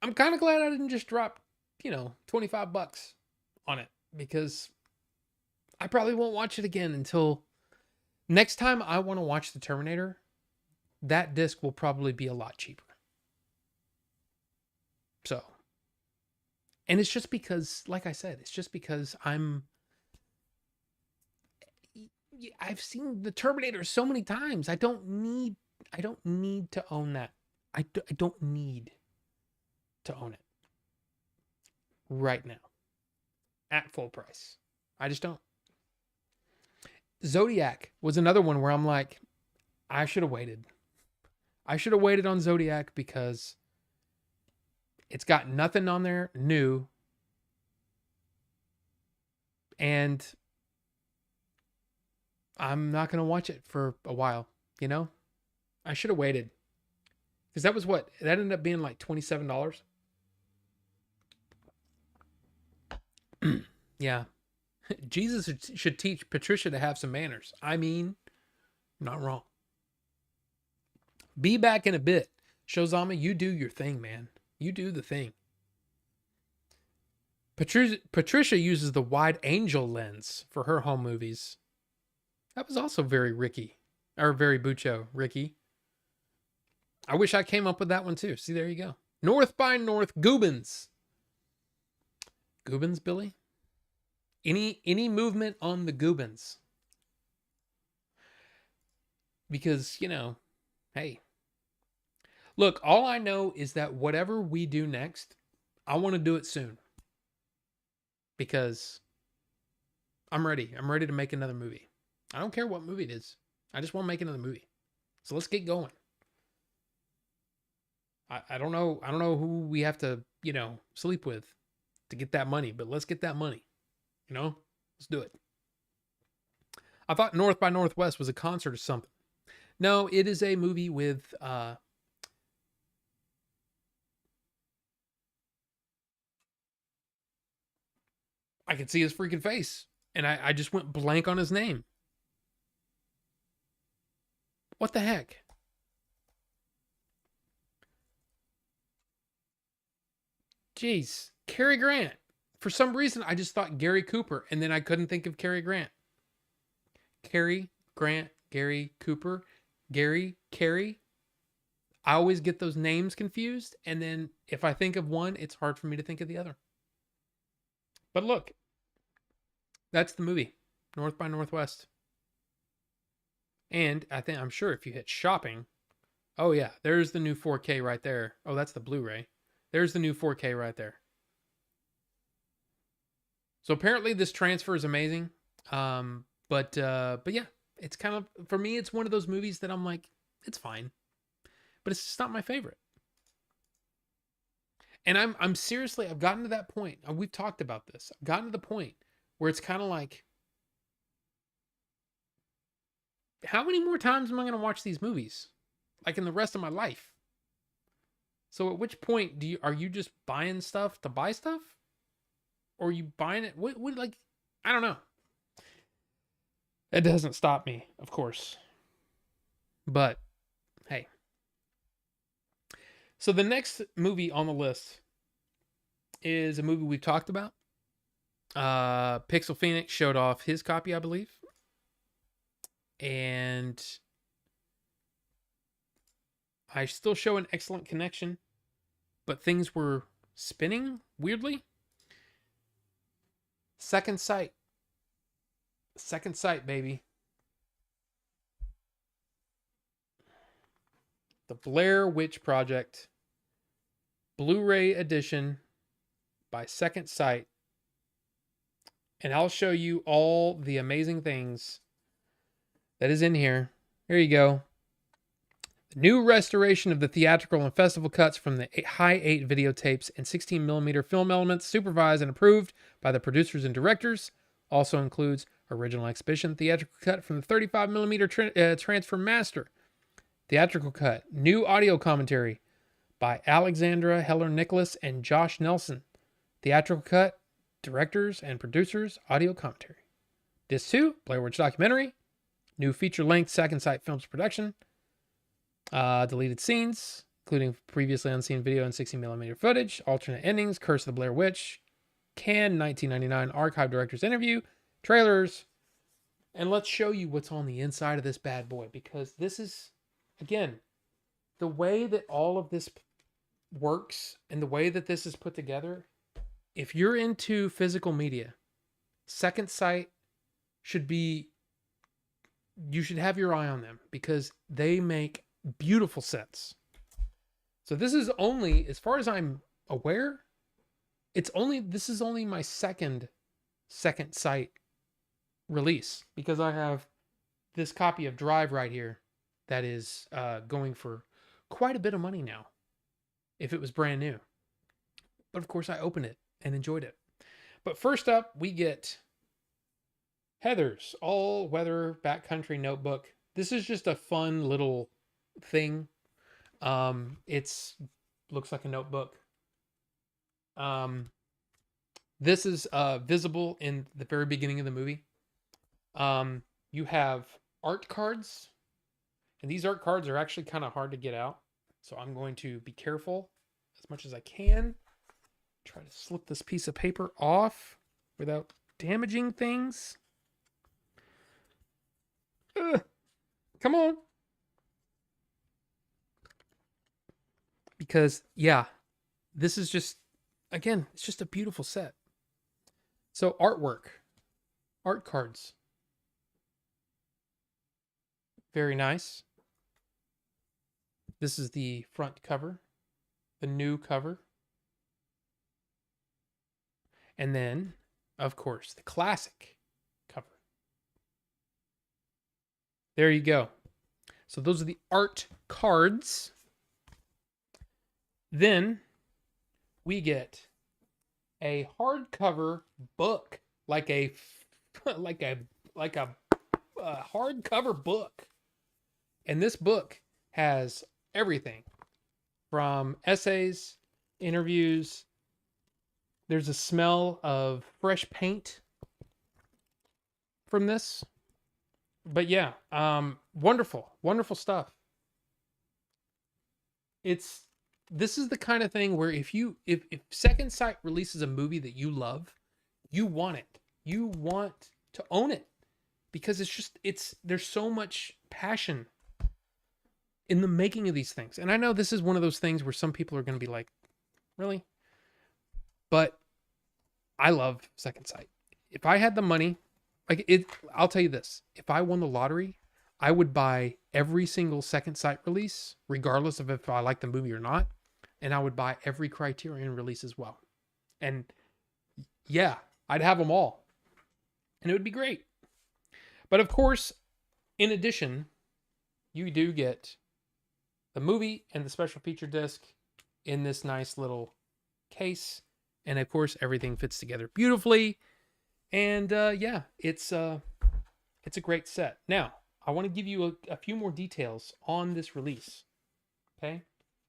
I'm kind of glad I didn't just drop, $25 on it, because I probably won't watch it again until next time I want to watch the Terminator. That disc will probably be a lot cheaper. So, and it's just because, like I said, it's just because I've seen the Terminator so many times. I don't need to own that. I don't need to own it right now at full price. I just don't. Zodiac was another one where I'm like, I should have waited. I should have waited on Zodiac because it's got nothing on there new. And I'm not going to watch it for a while, I should have waited. Because that was that ended up being like $27. Yeah. Jesus should teach Patricia to have some manners. I mean, not wrong. Be back in a bit. Shozama, you do your thing, man. You do the thing. Patricia uses the wide angel lens for her home movies. That was also very Ricky. Or very Bucho, Ricky. I wish I came up with that one too. See, there you go. North by North Goobins. Goobins, Billy? Any movement on the Goobins? Because, hey. Look, all I know is that whatever we do next, I want to do it soon. Because I'm ready. I'm ready to make another movie. I don't care what movie it is. I just want to make another movie. So let's get going. I don't know who we have to, sleep with to get that money, but let's get that money. Let's do it. I thought North by Northwest was a concert or something. No, it is a movie with I could see his freaking face, and I just went blank on his name. What the heck? Jeez, Cary Grant. for some reason, I just thought Gary Cooper, and then I couldn't think of Cary Grant. Cary Grant, Gary Cooper, Cary. I always get those names confused, and then if I think of one, it's hard for me to think of the other. But look, that's the movie, North by Northwest. And I'm sure if you hit shopping, oh yeah, there's the new 4K right there. Oh, that's the Blu-ray. There's the new 4K right there. So apparently this transfer is amazing. But yeah, it's kind of, for me, it's one of those movies that I'm like, it's fine, but it's just not my favorite. And I'm seriously, I've gotten to that point. We've talked about this. I've gotten to the point where it's kind of like, how many more times am I going to watch these movies? Like in the rest of my life? So at which point are you just buying stuff to buy stuff? Or are you buying it? What like, I don't know. It doesn't stop me, of course. But hey. So the next movie on the list is a movie we've talked about. Pixel Phoenix showed off his copy, I believe. And I still show an excellent connection, but things were spinning weirdly. Second Sight. Second Sight, baby. The Blair Witch Project Blu-ray edition by Second Sight. And I'll show you all the amazing things that is in here. Here you go. The new restoration of the theatrical and festival cuts from the High 8 videotapes and 16mm film elements, supervised and approved by the producers and directors. Also includes original exhibition theatrical cut from the 35mm transfer master. Theatrical cut. New audio commentary by Alexandra Heller-Nicholas and Josh Nelson. Theatrical cut. Directors and producers. Audio commentary. Disc 2. Blair Witch documentary. New feature-length Second Sight Films production. Deleted scenes, including previously unseen video and 16mm footage. Alternate endings. Curse of the Blair Witch. Cannes 1999 archive director's interview. Trailers. And let's show you what's on the inside of this bad boy, because this is, again, the way that all of this works and the way that this is put together. If you're into physical media, Second Sight you should have your eye on them, because they make beautiful sets. So this is only, as far as I'm aware, this is only my second Sight release, because I have this copy of Drive right here that is going for quite a bit of money now if it was brand new. But of course I opened it and enjoyed it. But first up, we get Heather's all-weather backcountry notebook. This is just a fun little thing. It's looks like a notebook. This is visible in the very beginning of the movie. You have art cards, and these art cards are actually kind of hard to get out. So I'm going to be careful as much as I can. Try to slip this piece of paper off without damaging things. Come on. Because, yeah, this is just, again, it's just a beautiful set. So artwork, art cards. Very nice. This is the front cover, the new cover. And then, of course, the classic cover. There you go. So those are the art cards. Then we get a hardcover book, like a hardcover book. And this book has everything from essays, interviews. There's a smell of fresh paint from this. But yeah, wonderful, wonderful stuff. It's this is the kind of thing where if Second Sight releases a movie that you love, you want it. You want to own it because there's so much passion in the making of these things. And I know this is one of those things where some people are going to be like, really? But I love Second Sight. If I had the money, I'll tell you this. If I won the lottery, I would buy every single Second Sight release, regardless of if I like the movie or not. And I would buy every Criterion release as well. And yeah, I'd have them all. And it would be great. But of course, in addition, you do get the movie and the special feature disc in this nice little case. And of course, everything fits together beautifully. And yeah, it's a great set. Now, I want to give you a few more details on this release. Okay?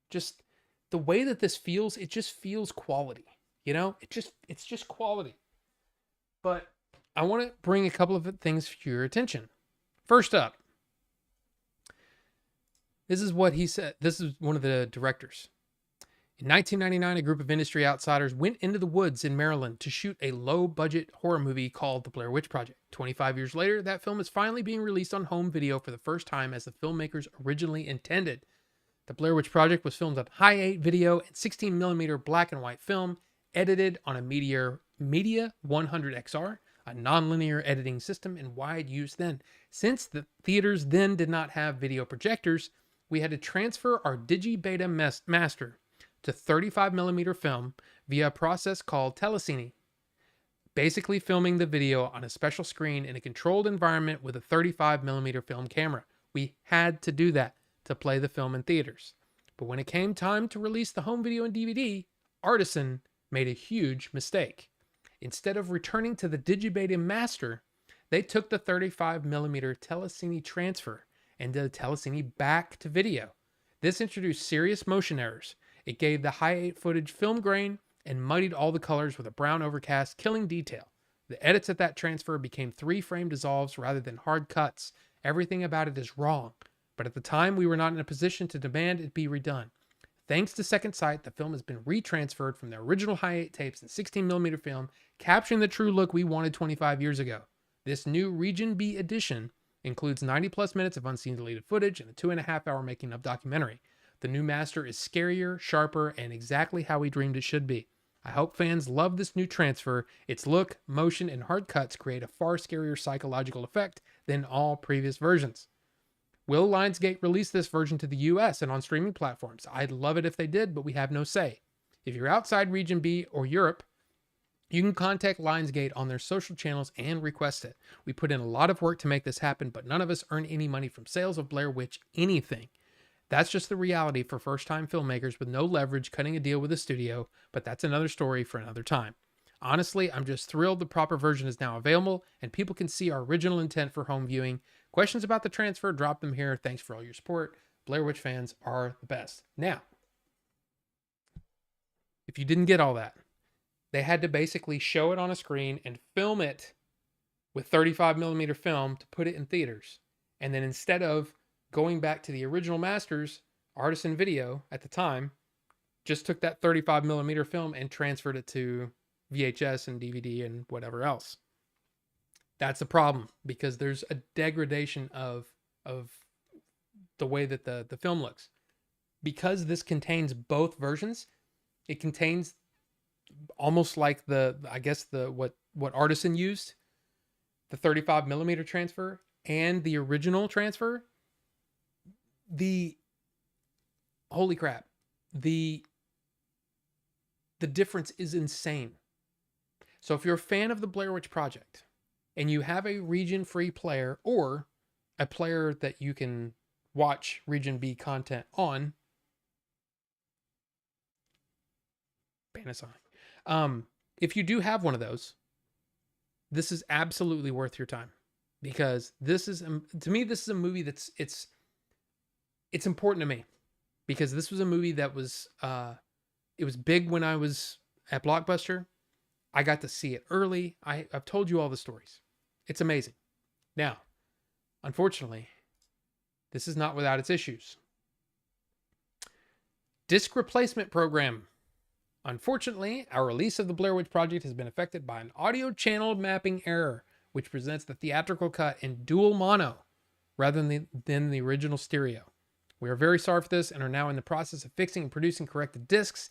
Just the way that this feels, it just feels quality. You know, it's just quality. But I want to bring a couple of things for your attention. First up, this is what he said. This is one of the directors. In 1999, a group of industry outsiders went into the woods in Maryland to shoot a low-budget horror movie called The Blair Witch Project. 25 years later, that film is finally being released on home video for the first time as the filmmakers originally intended. The Blair Witch Project was filmed on Hi-8 video and 16mm black and white film, edited on a Media 100XR, a non-linear editing system in wide use then. Since the theaters then did not have video projectors, we had to transfer our Digibeta master to 35mm film via a process called telecine, basically filming the video on a special screen in a controlled environment with a 35mm film camera. We had to do that to play the film in theaters. But when it came time to release the home video and DVD, Artisan made a huge mistake. Instead of returning to the Digibeta master, they took the 35mm telecine transfer and did a telecine back to video. This introduced serious motion errors. It gave the Hi-8 footage film grain and muddied all the colors with a brown overcast, killing detail. The edits at that transfer became 3-frame dissolves rather than hard cuts. Everything about it is wrong. But at the time, we were not in a position to demand it be redone. Thanks to Second Sight, the film has been retransferred from the original Hi-8 tapes and 16mm film, capturing the true look we wanted 25 years ago. This new Region B edition includes 90+ minutes of unseen deleted footage and a 2.5-hour making of documentary. The new master is scarier, sharper, and exactly how we dreamed it should be. I hope fans love this new transfer. Its look, motion, and hard cuts create a far scarier psychological effect than all previous versions. Will Lionsgate release this version to the US and on streaming platforms? I'd love it if they did, but we have no say. If you're outside Region B or Europe, you can contact Lionsgate on their social channels and request it. We put in a lot of work to make this happen, but none of us earn any money from sales of Blair Witch anything. That's just the reality for first-time filmmakers with no leverage cutting a deal with a studio, but that's another story for another time. Honestly, I'm just thrilled the proper version is now available and people can see our original intent for home viewing. Questions about the transfer, drop them here. Thanks for all your support. Blair Witch fans are the best. Now, if you didn't get all that, they had to basically show it on a screen and film it with 35mm film to put it in theaters. And then instead of going back to the original masters, Artisan Video at the time just took that 35mm film and transferred it to VHS and DVD and whatever else. That's a problem because there's a degradation of the way that the film looks. Because this contains both versions, it contains almost like what Artisan used, the 35mm transfer and the original transfer. Holy crap. The difference is insane. So if you're a fan of the Blair Witch Project and you have a region-free player or a player that you can watch Region B content on, Panasonic. If you do have one of those, this is absolutely worth your time because this is, to me, this is a movie that's it's important to me because this was a movie that was it was big when I was at Blockbuster. I got to see it early. I've told you all the stories. It's amazing. Now, unfortunately, this is not without its issues. Disc replacement program. Unfortunately, our release of the Blair Witch Project has been affected by an audio channel mapping error, which presents the theatrical cut in dual mono rather than the original stereo. We are very sorry for this and are now in the process of fixing and producing corrected discs,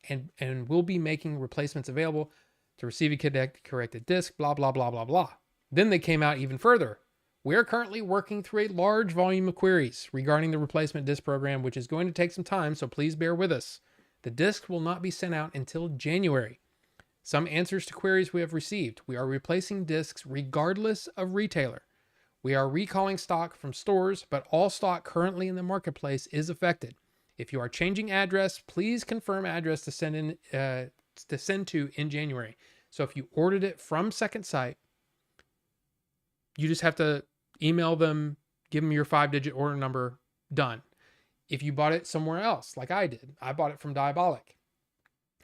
and will be making replacements available to receive a corrected disc, blah, blah, blah, blah, blah. Then they came out even further. We are currently working through a large volume of queries regarding the replacement disc program, which is going to take some time, so please bear with us. The disc will not be sent out until January. Some answers to queries we have received. We are replacing discs regardless of retailer. We are recalling stock from stores, but all stock currently in the marketplace is affected. If you are changing address, please confirm address to send to in January. So if you ordered it from Second Sight, you just have to email them, give them your 5-digit order number, done. If you bought it somewhere else, like I did, I bought it from Diabolic.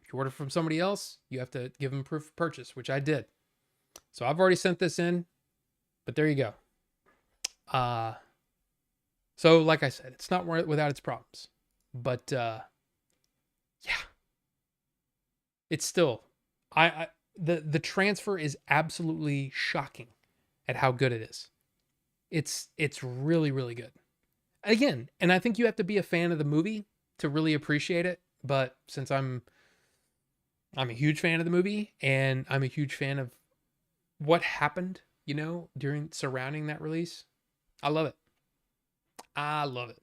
If you order from somebody else, you have to give them proof of purchase, which I did. So I've already sent this in, but there you go. So like I said, it's not without its problems, but yeah, it's still, the transfer is absolutely shocking at how good it is. It's really, really good. Again, and I think you have to be a fan of the movie to really appreciate it. But since I'm a huge fan of the movie, and I'm a huge fan of what happened, surrounding that release, I love it. I love it.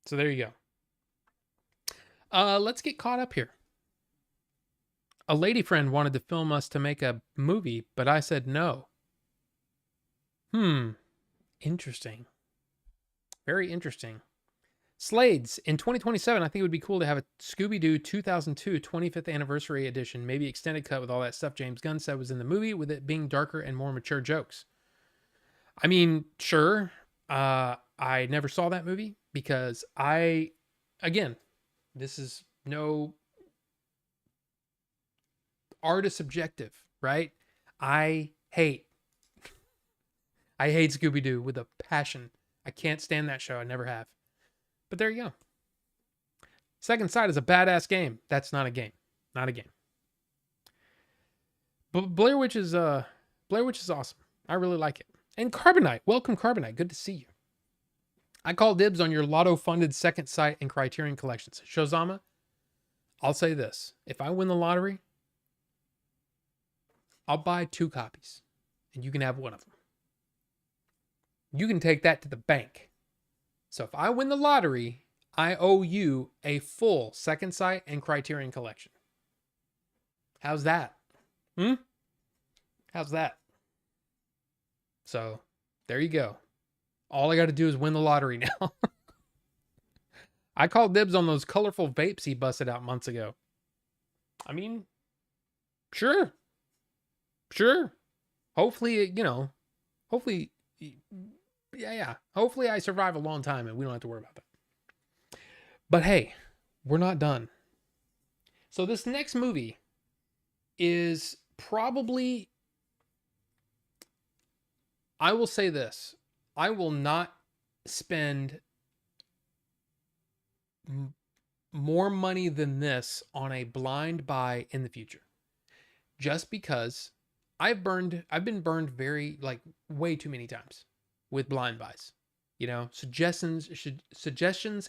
So there you go. Let's get caught up here. A lady friend wanted to film us to make a movie, but I said no. Interesting. Very interesting. Slades, in 2027, I think it would be cool to have a Scooby-Doo 2002 25th anniversary edition, maybe extended cut with all that stuff James Gunn said was in the movie, with it being darker and more mature jokes. I mean, sure. I never saw that movie because again, this is no art is subjective, right? I hate Scooby-Doo with a passion. I can't stand that show. I never have. But there you go. Second Sight is a badass game. That's not a game. Not a game. But Blair Witch is awesome. I really like it. And Carbonite. Welcome, Carbonite. Good to see you. I call dibs on your lotto-funded Second Sight and Criterion collections. Shozama, I'll say this. If I win the lottery, I'll buy 2 copies. And you can have one of them. You can take that to the bank. So if I win the lottery, I owe you a full Second Sight and Criterion collection. How's that? How's that? So there you go. All I got to do is win the lottery now. I called dibs on those colorful vapes he busted out months ago. I mean, sure. Hopefully, hopefully I survive a long time and we don't have to worry about that. But hey, we're not done. So this next movie is probably, I will say this, I will not spend more money than this on a blind buy in the future. Just because I've been burned way too many times with blind buys. Suggestions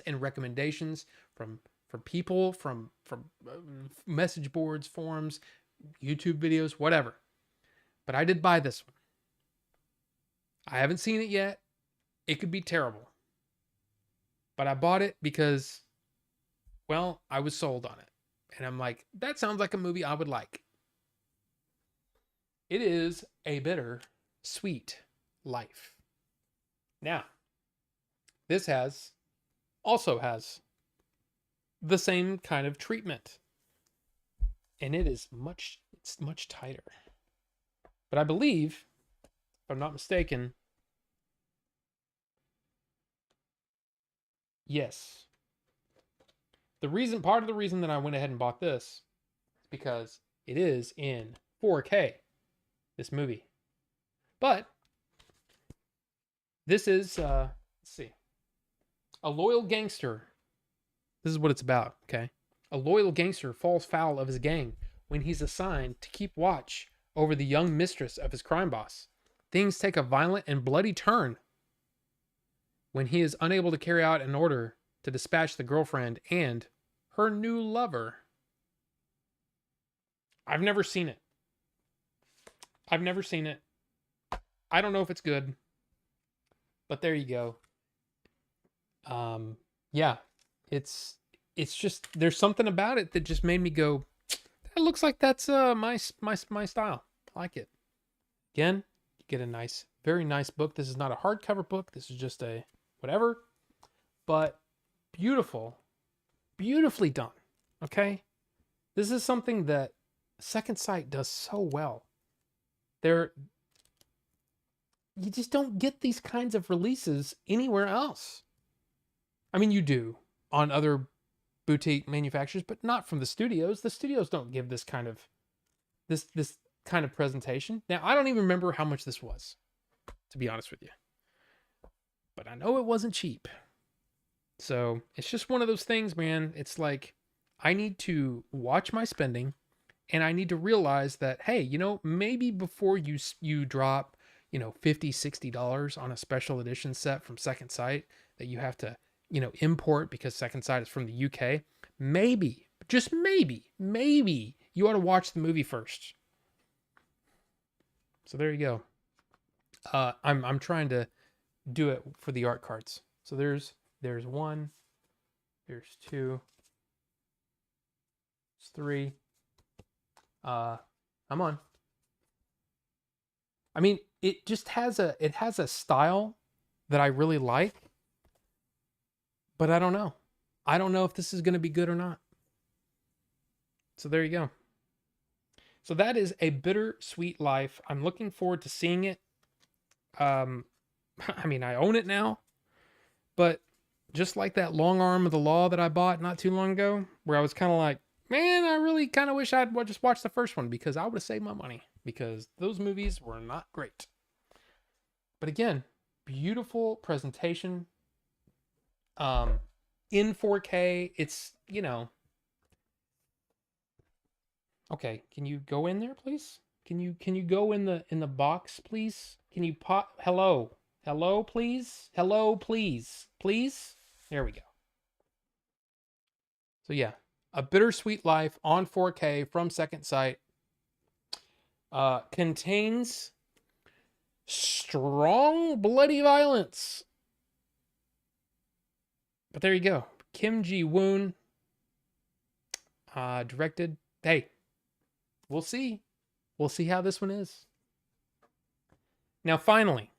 and recommendations from people, from message boards, forums, YouTube videos, whatever. But I did buy this one. I haven't seen it yet. It could be terrible. But I bought it because, well, I was sold on it. And I'm like, that sounds like a movie I would like. It is A Bitter, Sweet Life. Now, this also has the same kind of treatment. And it's much tighter. But I believe, if I'm not mistaken, yes. Part of the reason that I went ahead and bought this is because it is in 4K, this movie. But this is, let's see, A Loyal Gangster. This is what it's about, okay? A loyal gangster falls foul of his gang when he's assigned to keep watch over the young mistress of his crime boss. Things take a violent and bloody turn when he is unable to carry out an order to dispatch the girlfriend and her new lover. I've never seen it. I've never seen it. I don't know if it's good, but there you go. Yeah, it's just, there's something about it that just made me go, that looks like that's my style. I like it. Again, you get a nice, very nice book. This is not a hardcover book. This is just a whatever, but beautiful, beautifully done. Okay, this is something that Second Sight does so well. You just don't get these kinds of releases anywhere else. I mean, you do on other boutique manufacturers, but not from the studios. The studios don't give this kind of presentation. Now, I don't even remember how much this was, to be honest with you, but I know it wasn't cheap. So it's just one of those things, man. It's like, I need to watch my spending, and I need to realize that, hey, maybe before you drop, $50, $60 on a special edition set from Second Sight that you have to, import because Second Sight is from the UK, maybe, just maybe you ought to watch the movie first. So there you go. I'm trying to do it for the art cards. So there's one, there's two, there's three. I'm on. I mean, it just has a style that I really like, but I don't know. I don't know if this is going to be good or not. So there you go. So that is A Bittersweet Life. I'm looking forward to seeing it. I mean, I own it now, but just like that Long Arm of the Law that I bought not too long ago, where I was kind of like, man, I really kind of wish I'd just watched the first one because I would have saved my money, because those movies were not great. But again, beautiful presentation. In 4K, it's, okay, can you go in there, please? Can you go in the box, please? Can you pop? Hello, please. Please. There we go. So yeah, A Bittersweet Life on 4K from Second Sight. Contains strong bloody violence. But there you go. Kim Ji-woon directed. Hey, we'll see. We'll see how this one is. Now, finally.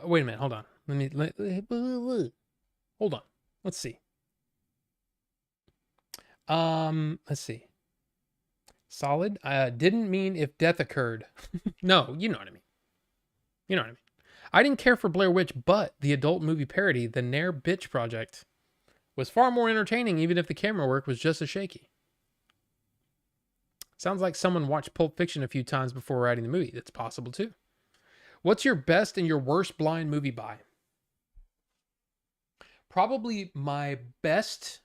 Wait a minute. Hold on. Hold on. Let's see. Let's see. Solid. Didn't mean if death occurred. No, you know what I mean. I didn't care for Blair Witch, but the adult movie parody, The Nair Bitch Project, was far more entertaining, even if the camera work was just as shaky. Sounds like someone watched Pulp Fiction a few times before writing the movie. That's possible too. What's your best and your worst blind movie buy? Probably my best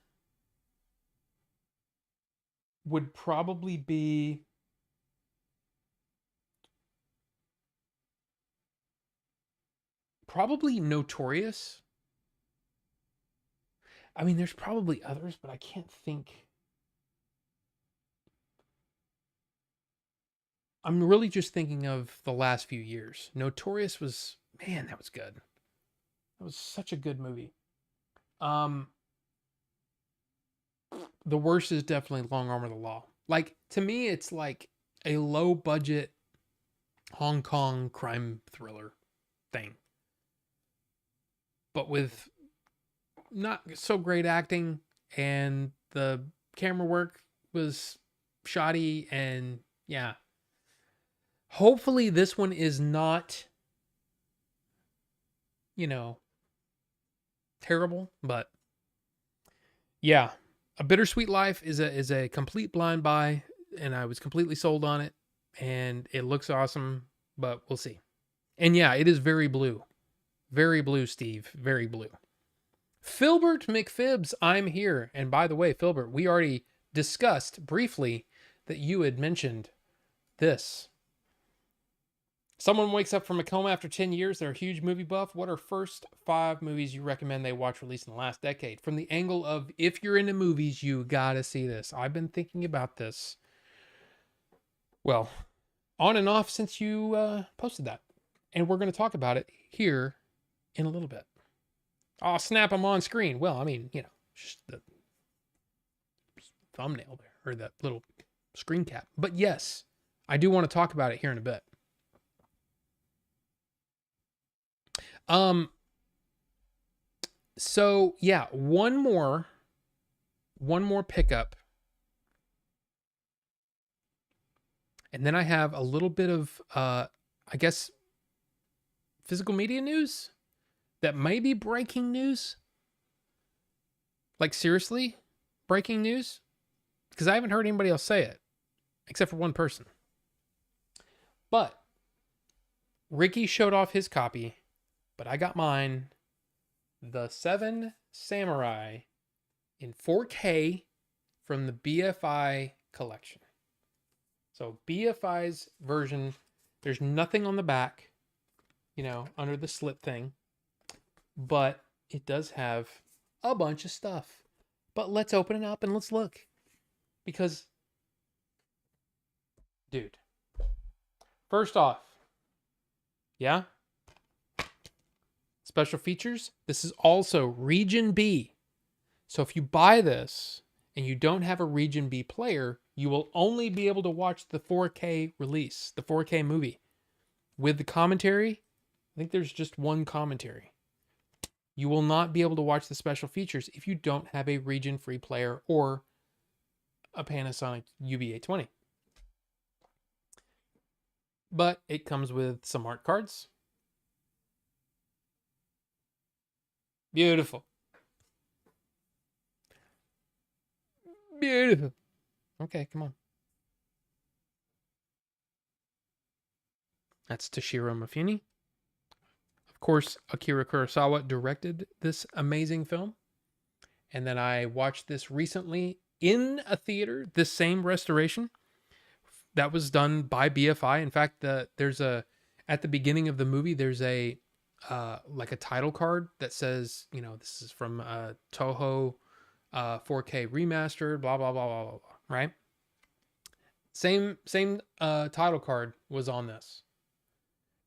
would probably be Notorious. I mean, there's probably others, but I can't think. I'm really just thinking of the last few years. Notorious was, man, that was good. That was such a good movie. The worst is definitely Long Arm of the Law. Like, to me, it's like a low budget Hong Kong crime thriller thing, but with not so great acting, and the camera work was shoddy, and yeah. Hopefully this one is not, terrible, but yeah. A Bittersweet Life is a complete blind buy, and I was completely sold on it, and it looks awesome, but we'll see. And yeah, it is very blue. Very blue, Steve. Very blue. Filbert McFibs, I'm here. And by the way, Filbert, we already discussed briefly that you had mentioned this. Someone wakes up from a coma after 10 years. They're a huge movie buff. What are first 5 movies you recommend they watch released in the last decade? From the angle of, if you're into movies, you gotta see this. I've been thinking about this, well, on and off since you posted that. And we're going to talk about it here in a little bit. I'll snap them on screen. Well, I mean, just the thumbnail there, or that little screen cap. But yes, I do want to talk about it here in a bit. So yeah, one more pickup. And then I have a little bit of, I guess, physical media news that may be breaking news. Like, seriously, breaking news? Because I haven't heard anybody else say it, except for one person. But Ricky showed off his copy, but I got mine, The 7 Samurai in 4K from the BFI collection. So BFI's version, there's nothing on the back, under the slit thing, but it does have a bunch of stuff. But let's open it up and let's look. Because, dude, first off, yeah, special features. This is also Region B. So if you buy this and you don't have a Region B player, you will only be able to watch the 4K release, the 4K movie. With the commentary, I think there's just one commentary. You will not be able to watch the special features if you don't have a region-free player or a Panasonic UB820. But it comes with some art cards. Beautiful. Beautiful. Okay, come on. That's Toshiro Mifune. Of course, Akira Kurosawa directed this amazing film. And then I watched this recently in a theater, this same restoration that was done by BFI. In fact, at the beginning of the movie, there's a like a title card that says, this is from Toho 4K remastered, blah, blah, blah, blah, blah, blah, right? Same title card was on this.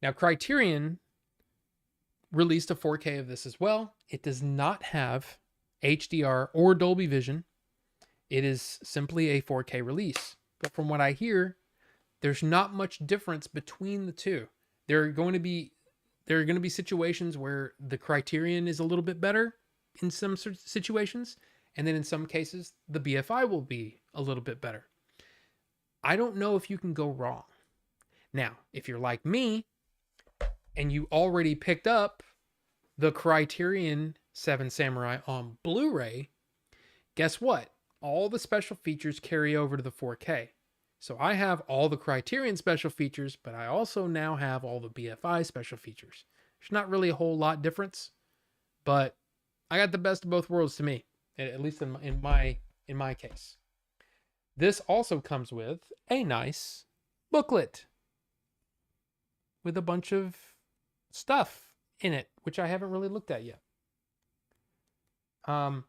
Now, Criterion released a 4K of this as well. It does not have HDR or Dolby Vision. It is simply a 4K release. But from what I hear, there's not much difference between the two. There are going to be situations where the Criterion is a little bit better in some situations, and then in some cases, the BFI will be a little bit better. I don't know if you can go wrong. Now, if you're like me, and you already picked up the Criterion 7 Samurai on Blu-ray, guess what? All the special features carry over to the 4K. So I have all the Criterion special features, but I also now have all the BFI special features. There's not really a whole lot difference, but I got the best of both worlds to me, at least in my case. This also comes with a nice booklet with a bunch of stuff in it, which I haven't really looked at yet. It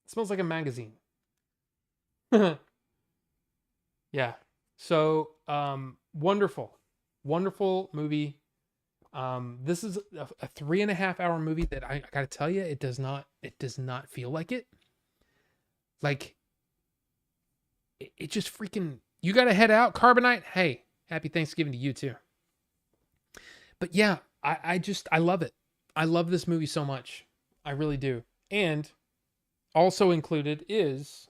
smells like a magazine. Yeah. So, wonderful movie. This is a 3.5 hour movie that I gotta tell you, it does not feel like it. Like, it just freaking, you gotta head out, Carbonite. Hey, happy Thanksgiving to you too. But yeah, I love it. I love this movie so much. I really do. And also included is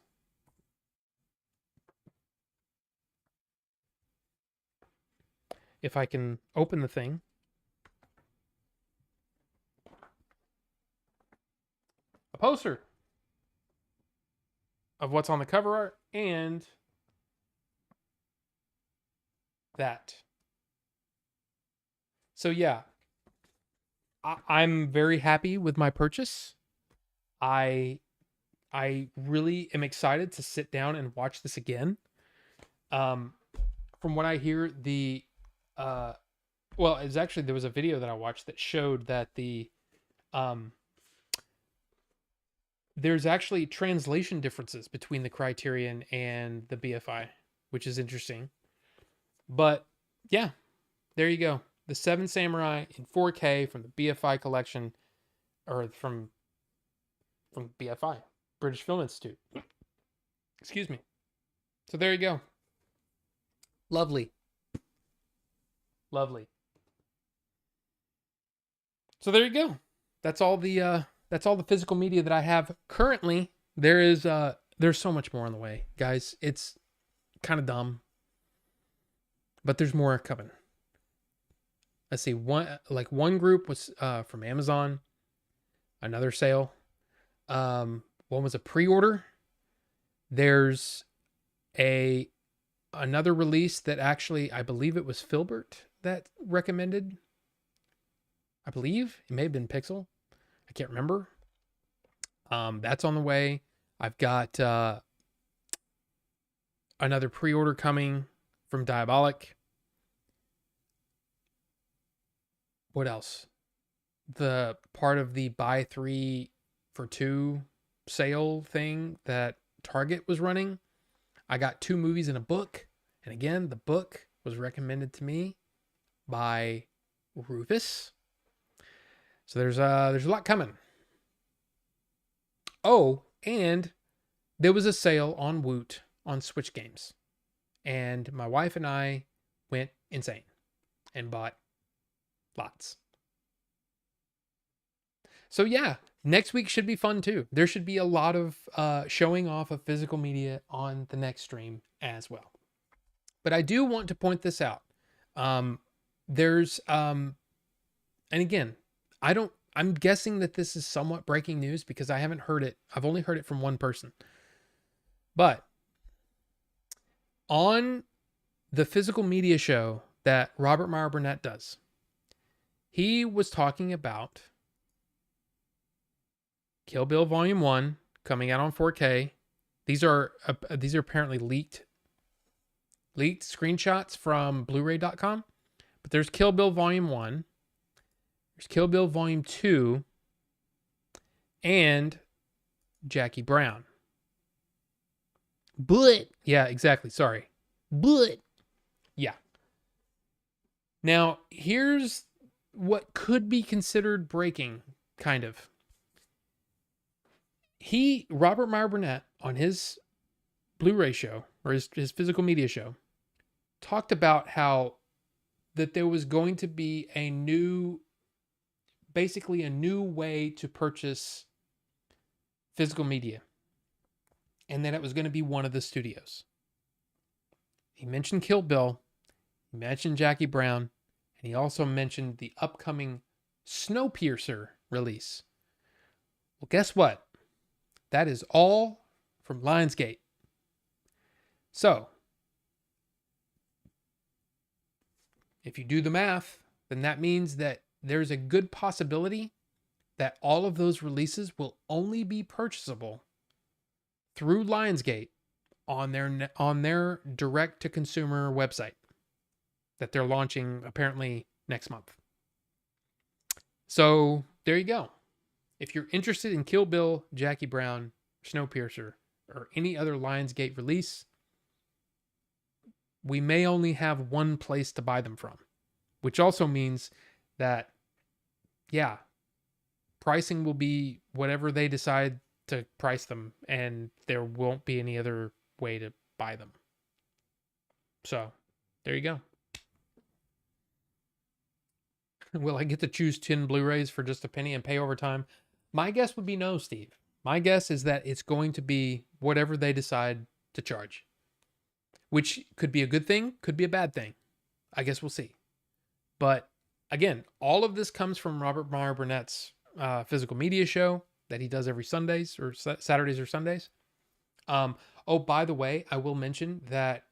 if I can open the thing, a poster of what's on the cover art and that. So yeah, I'm very happy with my purchase. I I really am excited to sit down and watch this again. Um, from what I hear, uh, well, it was actually there was a video that I watched that showed that um, there's actually translation differences between the Criterion and the BFI, which is interesting. But yeah, there you go. The Seven Samurai in 4K from the BFI collection, or from BFI, British Film Institute. Excuse me. So there you go. Lovely. Lovely. So there you go. That's all the physical media that I have currently. There's so much more on the way, guys. It's kind of dumb, but there's more coming. Let's see. One group was from Amazon, another sale. One was a pre-order. There's another release that actually I believe it was Filbert that recommended. I believe it may have been Pixel. I can't remember. That's on the way. I've got another pre-order coming from Diabolic. What else? The part of the buy 3 for 2 sale thing that Target was running. I got 2 movies and a book. And again, the book was recommended to me by Rufus. So there's a lot coming. Oh, and there was a sale on Woot on Switch games. And my wife and I went insane and bought lots. So yeah, next week should be fun too. There should be a lot of showing off of physical media on the next stream as well. But I do want to point this out. And again, I'm guessing that this is somewhat breaking news because I haven't heard it. I've only heard it from one person. But on the physical media show that Robert Meyer Burnett does, he was talking about Kill Bill Volume 1 coming out on 4K. These are apparently leaked screenshots from Blu-ray.com. But there's Kill Bill Volume 1. There's Kill Bill Volume 2. And Jackie Brown. But, yeah, exactly. Sorry. But, yeah. Now, here's what could be considered breaking, kind of. Robert Meyer Burnett, on his Blu-ray show, or his physical media show, talked about how that there was going to be basically a new way to purchase physical media. And that it was going to be one of the studios. He mentioned Kill Bill, he mentioned Jackie Brown, and he also mentioned the upcoming Snowpiercer release. Well, guess what? That is all from Lionsgate. So, if you do the math, then that means that there's a good possibility that all of those releases will only be purchasable through Lionsgate on their direct-to-consumer website that they're launching apparently next month. So there you go. If you're interested in Kill Bill, Jackie Brown, Snowpiercer, or any other Lionsgate release, we may only have one place to buy them from, which also means that, yeah, pricing will be whatever they decide to price them, and there won't be any other way to buy them. So there you go. Will I get to choose 10 Blu-rays for just a penny and pay over time? My guess would be no, Steve. My guess is that it's going to be whatever they decide to charge, which could be a good thing, could be a bad thing. I guess we'll see. But again, all of this comes from Robert Meyer Burnett's physical media show that he does every Sundays or Saturdays or Sundays. Oh, by the way, I will mention that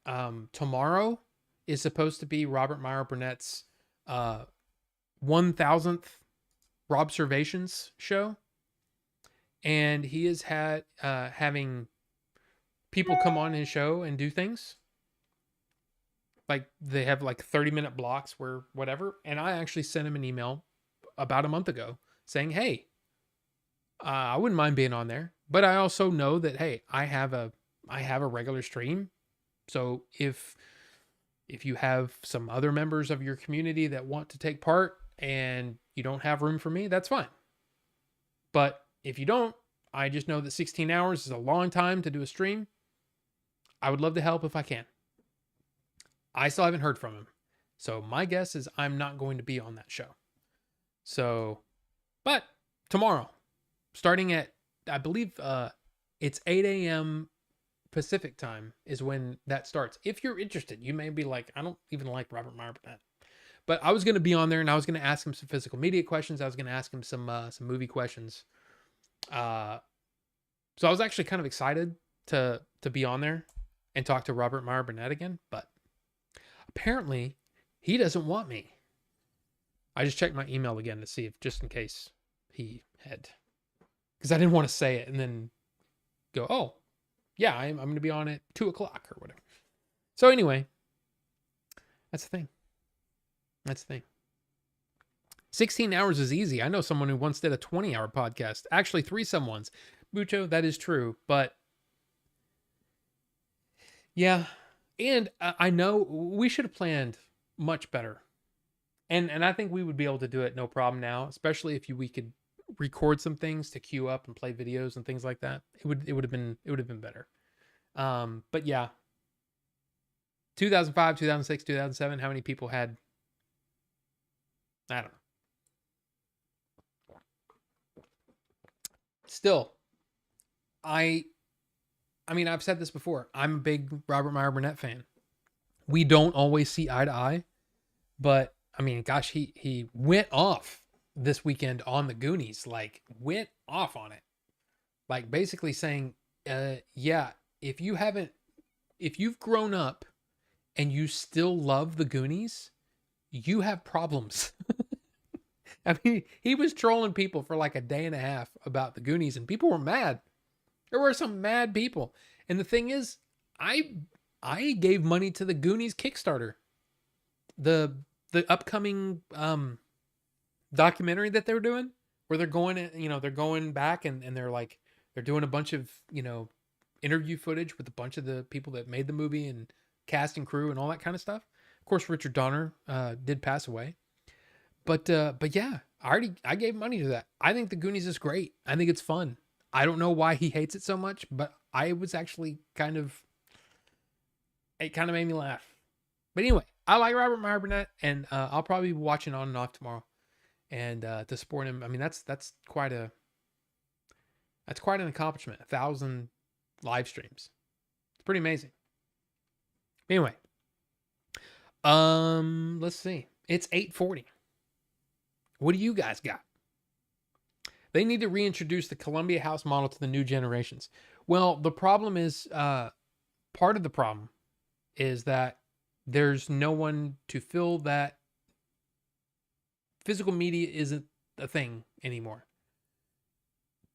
tomorrow is supposed to be Robert Meyer Burnett's 1000th Rob Servation's show, and he is having people come on his show and do things. Like they have like 30-minute blocks where whatever. And I actually sent him an email about a month ago saying, hey, I wouldn't mind being on there, but I also know that, hey, I have a regular stream. So if you have some other members of your community that want to take part and you don't have room for me, that's fine. But if you don't, I just know that 16 hours is a long time to do a stream. I would love to help if I can. I still haven't heard from him. So my guess is I'm not going to be on that show. So, but tomorrow, starting at, I believe it's 8 a.m. Pacific time is when that starts. If you're interested, you may be like, I don't even like Robert Meyer Burnett. But I was going to be on there and I was going to ask him some physical media questions. I was going to ask him some movie questions. So I was actually kind of excited to be on there and talk to Robert Meyer Burnett again. But apparently he doesn't want me. I just checked my email again to see if, just in case he had, because I didn't want to say it and then go, oh, yeah, I'm going to be on at 2:00 or whatever. So anyway, that's the thing. 16 hours is easy. I know someone who once did a 20-hour podcast. Actually, 3 someones. Mucho, that is true. But yeah. And I know we should have planned much better. And I think we would be able to do it no problem now, especially if we could record some things to queue up and play videos and things like that. It would have been better. But yeah. 2005, 2006, 2007, how many people had, I don't know. Still, I mean, I've said this before. I'm a big Robert Meyer Burnett fan. We don't always see eye to eye, but I mean, gosh, he went off this weekend on the Goonies, like went off on it. Like basically saying, yeah, if you've grown up and you still love the Goonies, you have problems. I mean, he was trolling people for like a day and a half about the Goonies, and people were mad. There were some mad people. And the thing is, I gave money to the Goonies Kickstarter. The upcoming documentary that they were doing, where they're going back and they're doing a bunch of, interview footage with a bunch of the people that made the movie and cast and crew and all that kind of stuff. Of course, Richard Donner did pass away. But yeah, I gave money to that. I think the Goonies is great. I think it's fun. I don't know why he hates it so much, but I was actually it kind of made me laugh. But anyway, I like Robert Meyer Burnett, and I'll probably be watching on and off tomorrow, and to support him. I mean, that's quite an accomplishment. 1,000 live streams. It's pretty amazing. Anyway, let's see. It's 8:40. What do you guys got? They need to reintroduce the Columbia House model to the new generations. Well, the problem is, part of the problem is that there's no one to fill that. Physical media isn't a thing anymore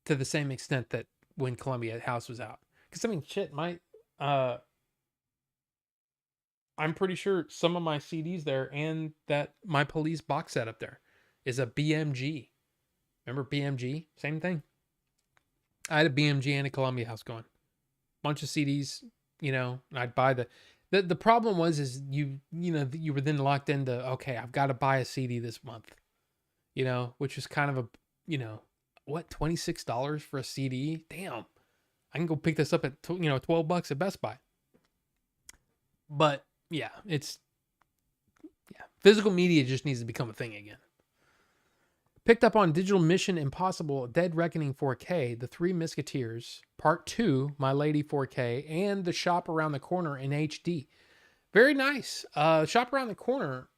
to the same extent that when Columbia House was out. Because I mean, shit, I'm pretty sure some of my CDs there and that My Police box set up there is a BMG. Remember BMG? Same thing. I had a BMG and a Columbia House going. Bunch of CDs, and I'd buy the problem was you were then locked into, okay, I've got to buy a CD this month. Which is kind of a, what, $26 for a CD? Damn. I can go pick this up at $12 at Best Buy. But yeah, physical media just needs to become a thing again. Picked up on digital Mission Impossible Dead Reckoning 4K, The Three Musketeers, Part 2, My Lady 4K, and The Shop Around the Corner in HD. Very nice. Shop Around the Corner,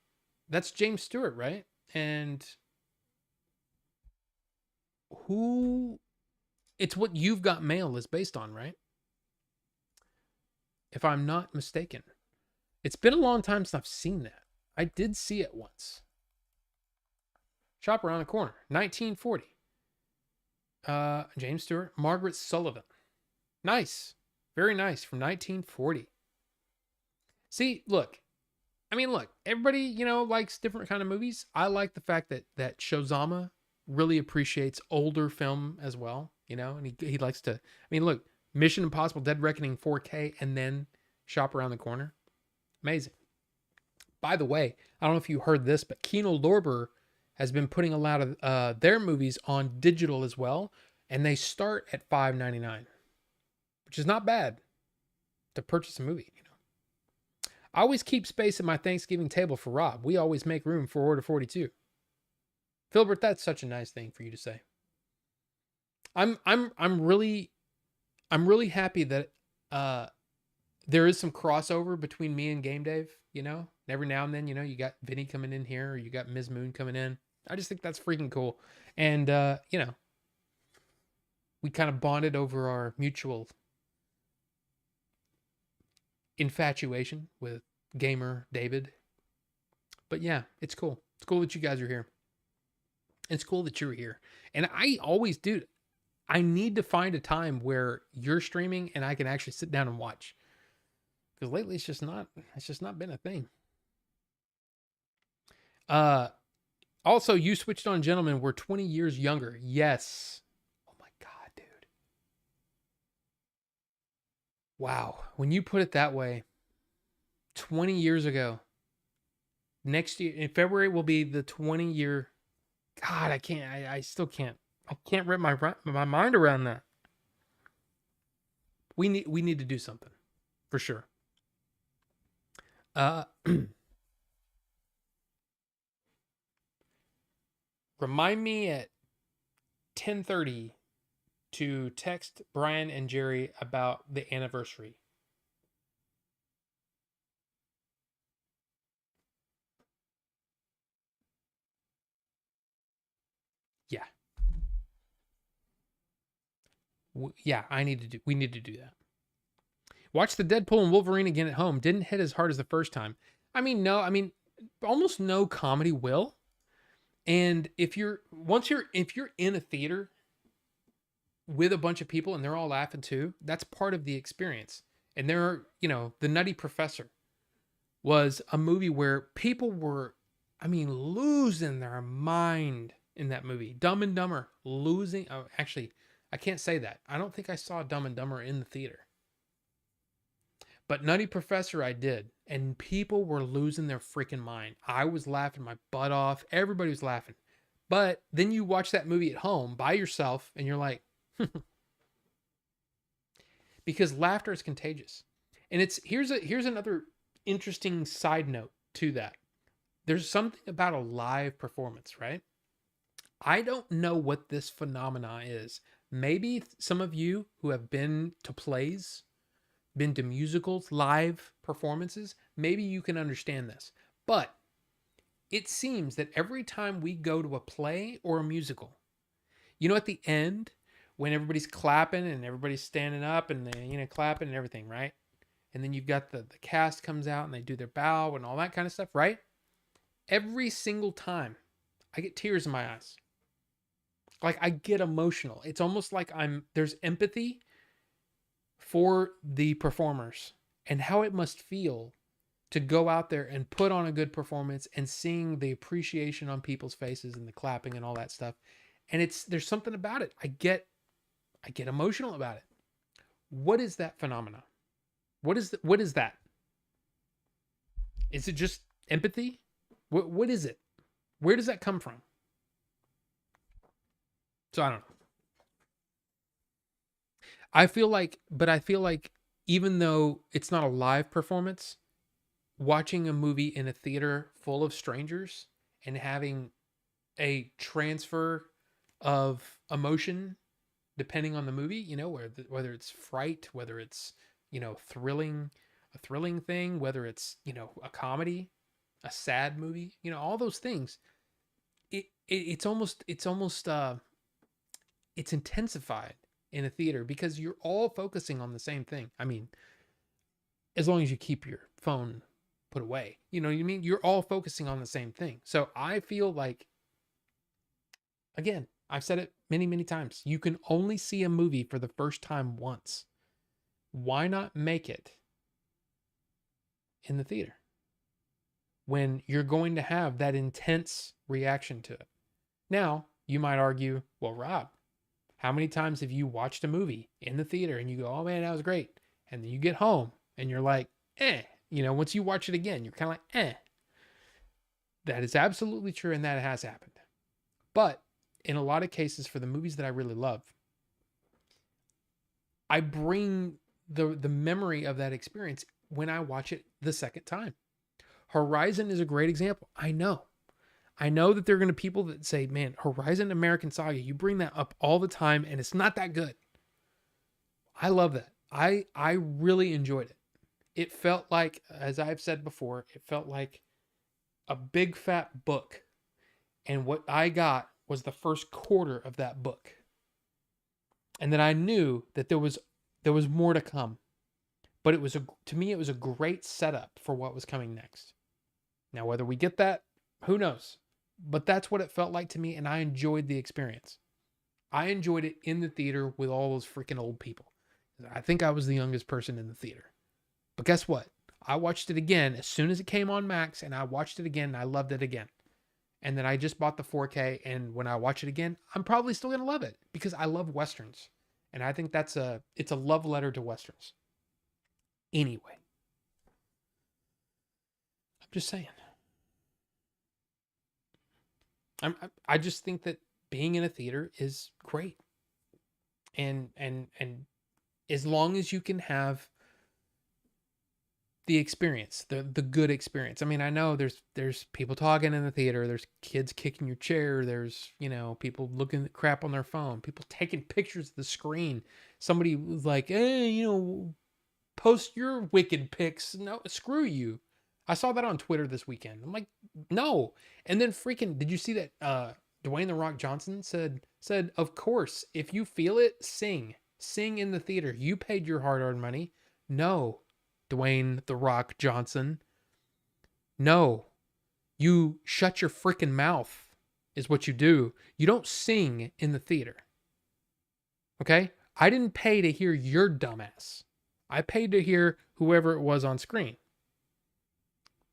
that's James Stewart, right? And it's what You've Got Mail is based on, right? If I'm not mistaken. It's been a long time since I've seen that. I did see it once. Shop Around the Corner, 1940. James Stewart, Margaret Sullivan. Nice. Very nice, from 1940. See, look. I mean, look, everybody, likes different kind of movies. I like the fact that Shozama really appreciates older film as well, and he likes to, I mean, look, Mission Impossible Dead Reckoning 4K and then Shop Around the Corner. Amazing. By the way, I don't know if you heard this, but Kino Lorber has been putting a lot of their movies on digital as well, and they start at $5.99, which is not bad to purchase a movie. I always keep space at my Thanksgiving table for Rob. We always make room for Order 42. Filbert, that's such a nice thing for you to say. I'm really happy that there is some crossover between me and Game Dave, Every now and then, you got Vinny coming in here, or you got Ms. Moon coming in. I just think that's freaking cool. And we kind of bonded over our mutual infatuation with gamer David. But yeah, it's cool. It's cool that you guys are here. It's cool that you're here. And I always do. I need to find a time where you're streaming and I can actually sit down and watch. Because lately it's just not been a thing. Also, You Switched On Gentlemen were 20 years younger. Yes. Oh my God, dude. Wow. When you put it that way, 20 years ago, next year, in February, will be the 20-year. God, I still can't. I can't wrap my mind around that. We need to do something, for sure. Remind me at 10:30 to text Brian and Jerry about the anniversary. Yeah. Yeah, we need to do that. Watch the Deadpool and Wolverine again at home. Didn't hit as hard as the first time. I mean, almost no comedy will. And if you're in a theater with a bunch of people and they're all laughing too, that's part of the experience. And there are, The Nutty Professor was a movie where people were, losing their mind in that movie. Dumb and Dumber, losing. Oh, actually, I can't say that. I don't think I saw Dumb and Dumber in the theater. But Nutty Professor I did, and people were losing their freaking mind. I was laughing my butt off. Everybody was laughing. But then you watch that movie at home by yourself, and you're like, because laughter is contagious. And here's another interesting side note to that. There's something about a live performance, right? I don't know what this phenomena is. Maybe some of you who have been to plays, been to musicals, live performances, maybe you can understand this. But it seems that every time we go to a play or a musical, at the end, when everybody's clapping and everybody's standing up and they, clapping and everything, right? And then you've got the cast comes out and they do their bow and all that kind of stuff, right? Every single time, I get tears in my eyes. Like, I get emotional. It's almost like there's empathy for the performers and how it must feel to go out there and put on a good performance and seeing the appreciation on people's faces and the clapping and all that stuff. And there's something about it. I get emotional about it. What is that phenomena? What is that? Is it just empathy? What is it? Where does that come from? So I don't know. I feel like even though it's not a live performance, watching a movie in a theater full of strangers and having a transfer of emotion depending on the movie, whether it's fright, whether it's, a thrilling thing, whether it's, a comedy, a sad movie, all those things. It's intensified in a theater because you're all focusing on the same thing. I mean, as long as you keep your phone put away, you know what I mean? You're all focusing on the same thing. So I feel like Again, I've said it many, many times. You can only see a movie for the first time once. Why not make it in the theater when you're going to have that intense reaction to it? Now, you might argue, well, Rob, how many times have you watched a movie in the theater and you go, oh man, that was great. And then you get home and you're like, eh. Once you watch it again, you're kind of like, eh. That is absolutely true, and that has happened. But in a lot of cases, for the movies that I really love, I bring the memory of that experience when I watch it the second time. Horizon is a great example. I know that there are going to be people that say, man, Horizon American Saga, you bring that up all the time and it's not that good. I love that. I really enjoyed it. It felt like, as I've said before, it felt like a big fat book. And what I got was the first quarter of that book. And then I knew that there was more to come. But to me, it was a great setup for what was coming next. Now, whether we get that, who knows? But that's what it felt like to me, and I enjoyed the experience. I enjoyed it in the theater with all those freaking old people. I think I was the youngest person in the theater. But guess what? I watched it again as soon as it came on Max, and I watched it again, and I loved it again. And then I just bought the 4K, and when I watch it again, I'm probably still going to love it because I love Westerns. And I think it's a love letter to Westerns. Anyway. I'm just saying. I just think that being in a theater is great. And as long as you can have the experience, the good experience. I mean, I know there's people talking in the theater, there's kids kicking your chair, there's, people looking at crap on their phone, people taking pictures of the screen. Somebody was like, hey, post your wicked pics. No, screw you. I saw that on Twitter this weekend. I'm like, no. And then freaking, did you see that Dwayne "The Rock" Johnson said, of course, if you feel it, sing in the theater. You paid your hard-earned money. No, Dwayne "The Rock" Johnson. No, you shut your freaking mouth is what you do. You don't sing in the theater. Okay? I didn't pay to hear your dumbass. I paid to hear whoever it was on screen.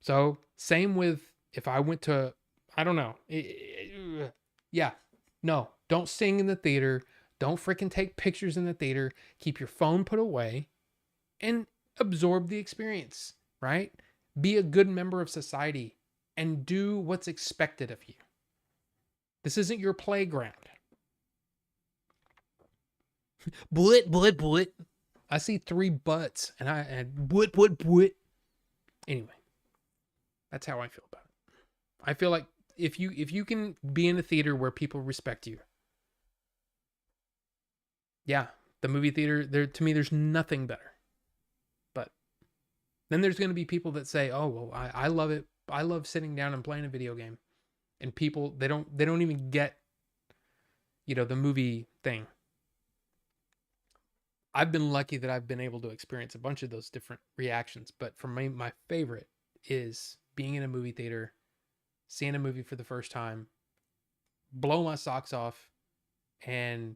So, same with if I went to, I don't know. Yeah, no, don't sing in the theater. Don't freaking take pictures in the theater. Keep your phone put away and absorb the experience, right? Be a good member of society and do what's expected of you. This isn't your playground. Bullet. I see 3 butts and bullet. Anyway. That's how I feel about it. I feel like if you can be in a theater where people respect you, yeah, the movie theater, to me, there's nothing better. But then there's going to be people that say, oh, well, I love it. I love sitting down and playing a video game. And people, they don't even get, the movie thing. I've been lucky that I've been able to experience a bunch of those different reactions. But for me, my favorite is being in a movie theater, seeing a movie for the first time, blow my socks off, and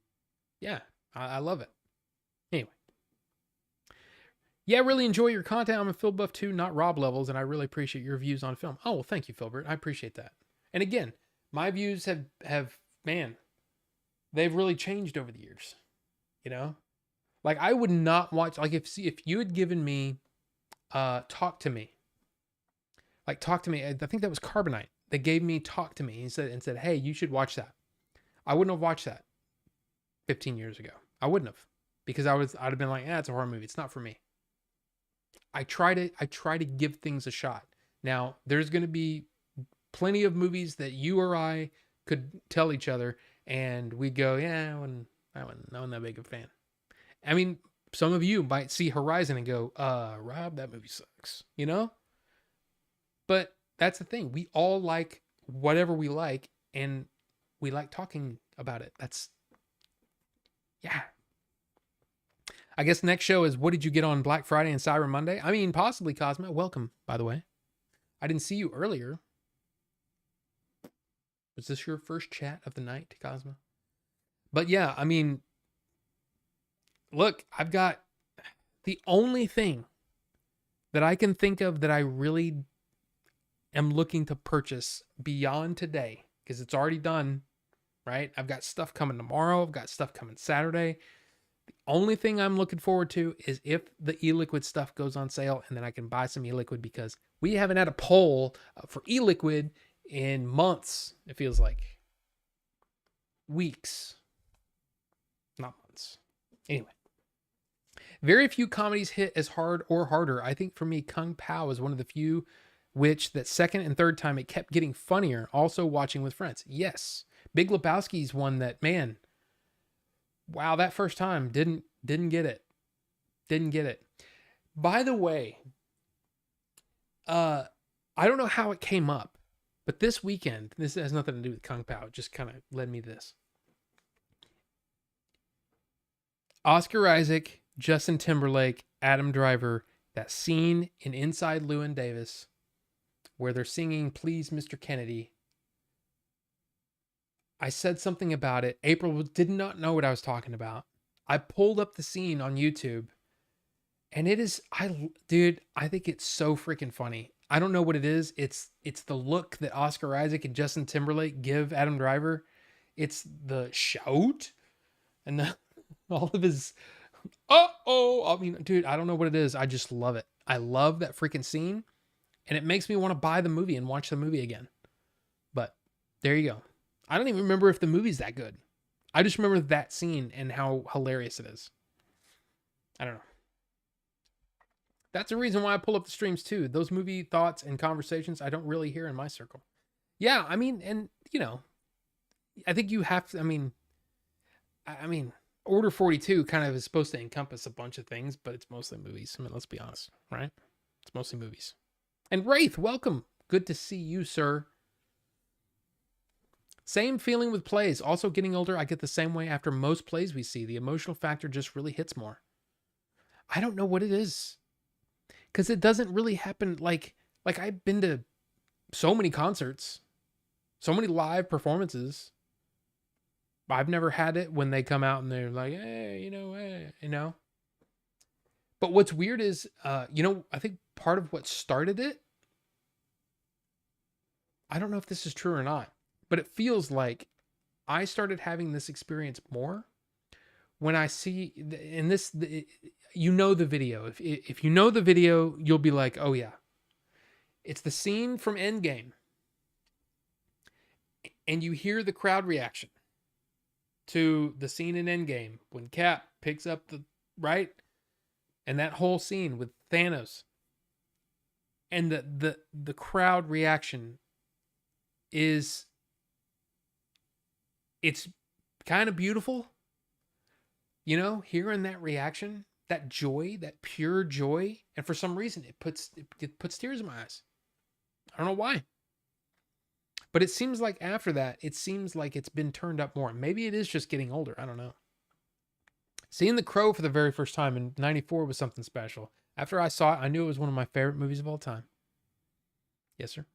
yeah, I love it. Anyway. Yeah, I really enjoy your content. I'm a Phil Buff 2, not Rob Levels, and I really appreciate your views on film. Oh, well, thank you, Philbert. I appreciate that. And again, my views have man, they've really changed over the years. Like I would not watch, like if you had given me Talk to Me. Like Talk to Me, I think that was Carbonite. They gave me Talk to Me and said, hey, you should watch that. I wouldn't have watched that 15 years ago. I wouldn't have. Because I'd have been like, it's a horror movie. It's not for me. I try to give things a shot. Now, there's going to be plenty of movies that you or I could tell each other and we'd go, yeah, I wasn't that big of a fan. I mean, some of you might see Horizon and go, Rob, that movie sucks, But that's the thing. We all like whatever we like, and we like talking about it. Yeah. I guess next show is, what did you get on Black Friday and Cyber Monday? I mean, possibly Cosmo. Welcome, by the way. I didn't see you earlier. Was this your first chat of the night, Cosmo? But yeah, I mean, look, I've got the only thing that I can think of that I really am looking to purchase beyond today, because it's already done, right? I've got stuff coming tomorrow. I've got stuff coming Saturday. The only thing I'm looking forward to is if the e-liquid stuff goes on sale, and then I can buy some e-liquid, because we haven't had a poll for e-liquid in months. It feels like weeks, not months. Anyway, very few comedies hit as hard or harder. I think for me, Kung Pao is one of the few which that second and third time it kept getting funnier. Also watching with friends. Yes. Big Lebowski's one that, man, wow, that first time didn't get it. Didn't get it. By the way, I don't know how it came up, but this weekend, this has nothing to do with Kung Pao. It just kind of led me to this. Oscar Isaac, Justin Timberlake, Adam Driver, that scene in Inside Llewyn Davis where they're singing Please Mr. Kennedy. I said something about it. April did not know what I was talking about. I pulled up the scene on YouTube, and it is, dude, I think it's so freaking funny. I don't know what it is. It's the look that Oscar Isaac and Justin Timberlake give Adam Driver. It's the shout and all of his, I mean, dude, I don't know what it is. I just love it. I love that freaking scene, and it makes me want to buy the movie and watch the movie again. But there you go. I don't even remember if the movie's that good. I just remember that scene and how hilarious it is. I don't know. That's the reason why I pull up the streams too. Those movie thoughts and conversations I don't really hear in my circle. Yeah, I mean, and you know, I think you have to, I mean, Order 42 kind of is supposed to encompass a bunch of things, but it's mostly movies. I mean, let's be honest, right? It's mostly movies. And Wraith, welcome. Good to see you, sir. Same feeling with plays. Also getting older, I get the same way after most plays we see. The emotional factor just really hits more. I don't know what it is. Because it doesn't really happen like I've been to so many concerts, so many live performances. I've never had it when they come out and they're like, hey, you know. But what's weird is, I think part of what started it, I don't know if this is true or not, but it feels like I started having this experience more when I see, in this, you know the video. If you know the video, you'll be like, oh yeah. It's the scene from Endgame. And you hear the crowd reaction to the scene in Endgame when Cap picks up right? And that whole scene with Thanos. And the crowd reaction is, it's kind of beautiful. You know, hearing that reaction, that joy, that pure joy, and for some reason it puts tears in my eyes. I don't know why. But it seems like after that, it seems like it's been turned up more. Maybe it is just getting older. I don't know. Seeing The Crow for the very first time in '94 was something special. After I saw it, I knew it was one of my favorite movies of all time. Yes, sir.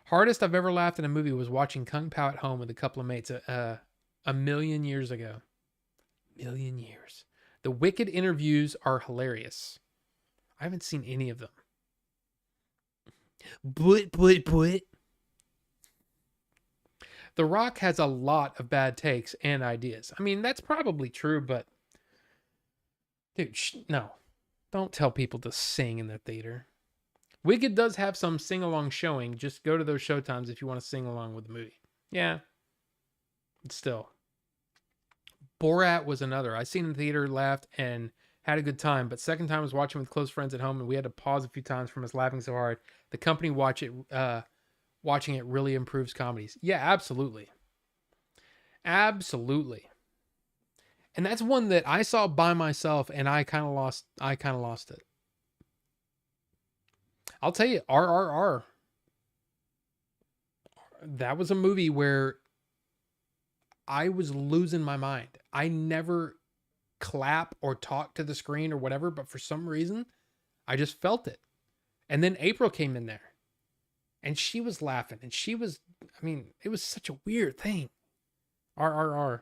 Hardest I've ever laughed in a movie was watching Kung Pao at home with a couple of mates a million years ago. Million years. The Wicked interviews are hilarious. I haven't seen any of them. But. The Rock has a lot of bad takes and ideas. I mean, that's probably true, but dude, no. Don't tell people to sing in the theater. Wicked does have some sing-along showing. Just go to those showtimes if you want to sing along with the movie. Yeah. But still. Borat was another. I seen in the theater, laughed, and had a good time. But second time I was watching with close friends at home, and we had to pause a few times from us laughing so hard. The company watching it really improves comedies. Yeah, absolutely. Absolutely. And that's one that I saw by myself, and I kind of lost it. I'll tell you, RRR. That was a movie where I was losing my mind. I never clap or talk to the screen or whatever, but for some reason, I just felt it. And then April came in there, and she was laughing, and she was, I mean, it was such a weird thing. RRR.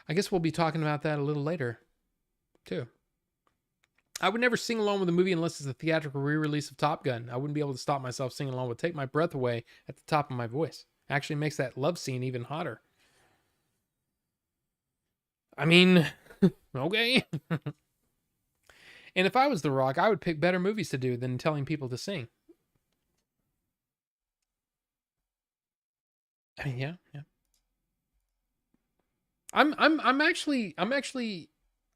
I guess we'll be talking about that a little later, too. I would never sing along with a movie unless it's a theatrical re-release of Top Gun. I wouldn't be able to stop myself singing along. It would take my breath away at the top of my voice. Actually makes that love scene even hotter. I mean, okay. And if I was The Rock, I would pick better movies to do than telling people to sing. I mean, yeah. I'm actually. I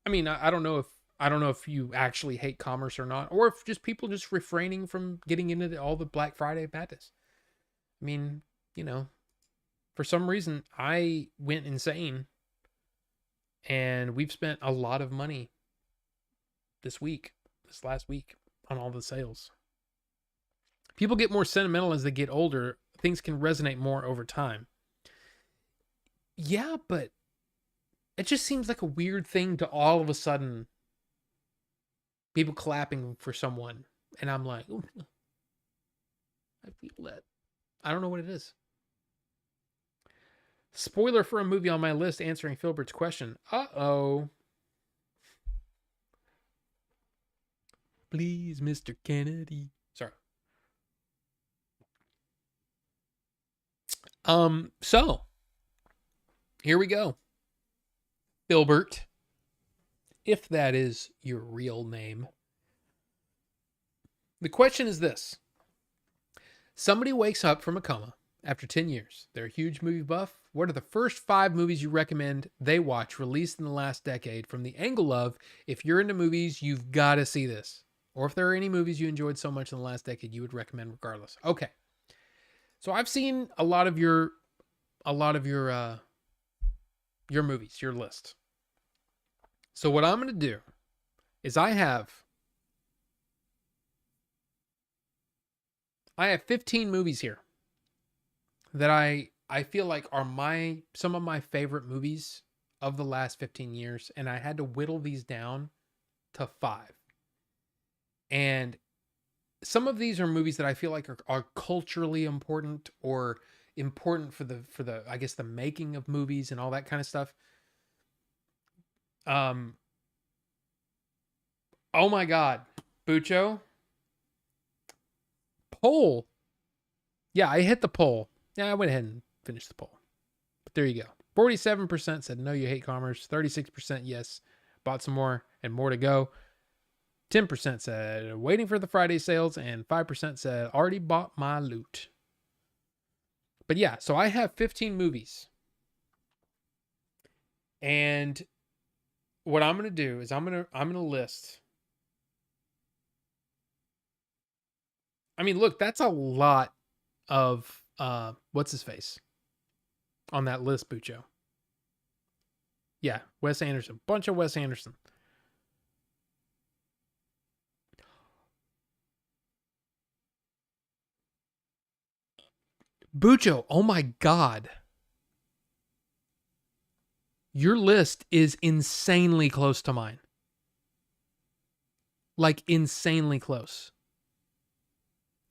mean, I don't know if you actually hate commerce or not, or if just people just refraining from getting into all the Black Friday madness. I mean, for some reason I went insane, and we've spent a lot of money this last week, on all the sales. People get more sentimental as they get older. Things can resonate more over time. Yeah, but it just seems like a weird thing to all of a sudden people clapping for someone. And I'm like, ooh, I feel that. I don't know what it is. Spoiler for a movie on my list answering Filbert's question. Uh-oh. Please, Mr. Kennedy. Sorry. So here we go. Filbert, if that is your real name. The question is this. Somebody wakes up from a coma after 10 years. They're a huge movie buff. What are the first 5 movies you recommend they watch released in the last decade from the angle of, if you're into movies, you've got to see this? Or if there are any movies you enjoyed so much in the last decade, you would recommend regardless. Okay. So I've seen a lot of your movies, your list. So what I'm going to do is I have 15 movies here that I feel like are some of my favorite movies of the last 15 years, and I had to whittle these down to 5. And some of these are movies that I feel like are culturally important, or important for the I guess the making of movies and all that kind of stuff. Oh my God, Bucho. Poll. Yeah, I hit the poll. Yeah, I went ahead and finished the poll. But there you go. 47% said no, you hate commerce. 36% yes, bought some more and more to go. 10% said waiting for the Friday sales, and 5% said already bought my loot. But yeah, so I have 15 movies. And what I'm going to do is I'm going to list. I mean, look, that's a lot of what's his face on that list, Bucho. Yeah, Wes Anderson. Bunch of Wes Anderson. Bucho, oh my God. Your list is insanely close to mine. Like, insanely close.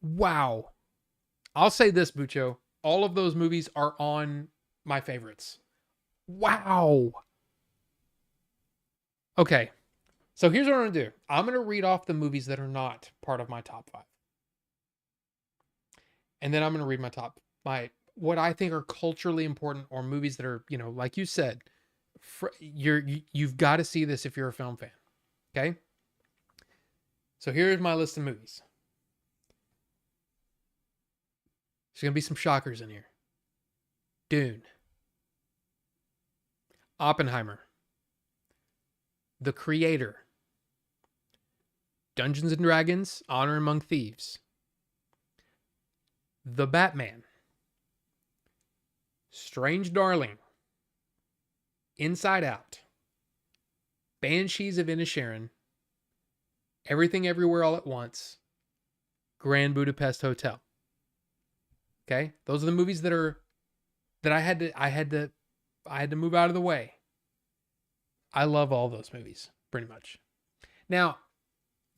Wow. I'll say this, Bucho. All of those movies are on my favorites. Wow. Okay. So here's what I'm going to do. I'm going to read off the movies that are not part of my top 5. And then I'm going to read what I think are culturally important, or movies that are, like you said, you've got to see this if you're a film fan. Okay? So here's my list of movies. There's going to be some shockers in here. Dune. Oppenheimer. The Creator. Dungeons and Dragons: Honor Among Thieves. The Batman. Strange Darling. Inside Out. Banshees of Inisherin. Everything Everywhere All at Once. Grand Budapest Hotel. Okay? Those are the movies that I had to move out of the way. I love all those movies, pretty much. Now,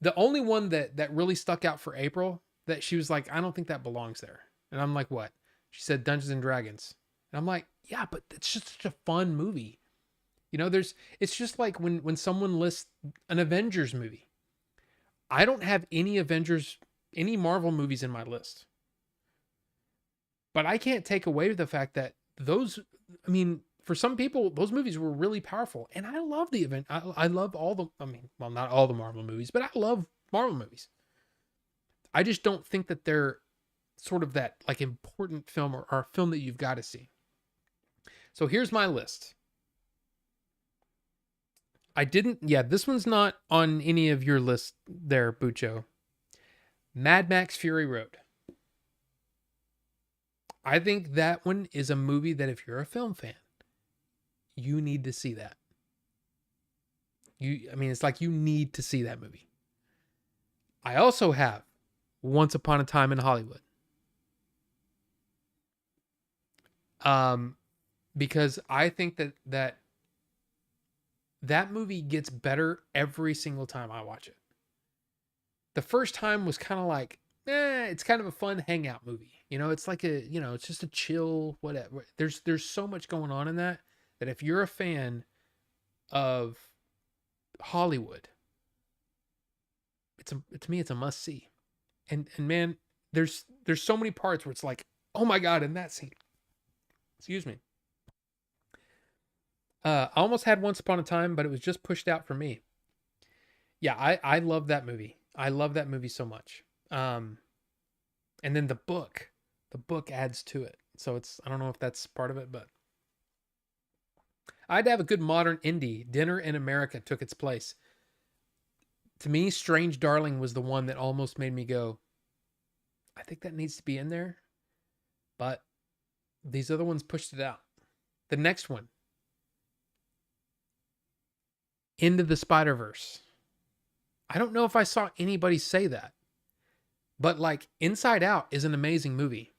the only one that really stuck out for April, that she was like, I don't think that belongs there. And I'm like, what? She said Dungeons and Dragons. And I'm like, yeah, but it's just such a fun movie. You know, it's just like when someone lists an Avengers movie. I don't have any Marvel movies in my list. But I can't take away the fact that those, I mean, for some people, those movies were really powerful. And I love the event. I love all the, I mean, well, not all the Marvel movies, but I love Marvel movies. I just don't think that they're sort of that like important film or a film that you've got to see. So here's my list. This one's not on any of your lists there, Bucho. Mad Max Fury Road. I think that one is a movie that if you're a film fan, you need to see that. It's like you need to see that movie. I also have Once Upon a Time in Hollywood. Because I think that movie gets better every single time I watch it. The first time was kind of like, it's kind of a fun hangout movie. It's like it's just a chill, whatever. There's so much going on in that if you're a fan of Hollywood, to me, it's a must see. And man, there's so many parts where it's like, oh my God, in that scene. Excuse me. I almost had Once Upon a Time, but it was just pushed out for me. Yeah, I love that movie. I love that movie so much. And then the book adds to it. So I don't know if that's part of it, but I'd have a good modern indie. Dinner in America took its place. To me, Strange Darling was the one that almost made me go, I think that needs to be in there. But these other ones pushed it out. The next one, Into the Spider-Verse. I don't know if I saw anybody say that. But like Inside Out is an amazing movie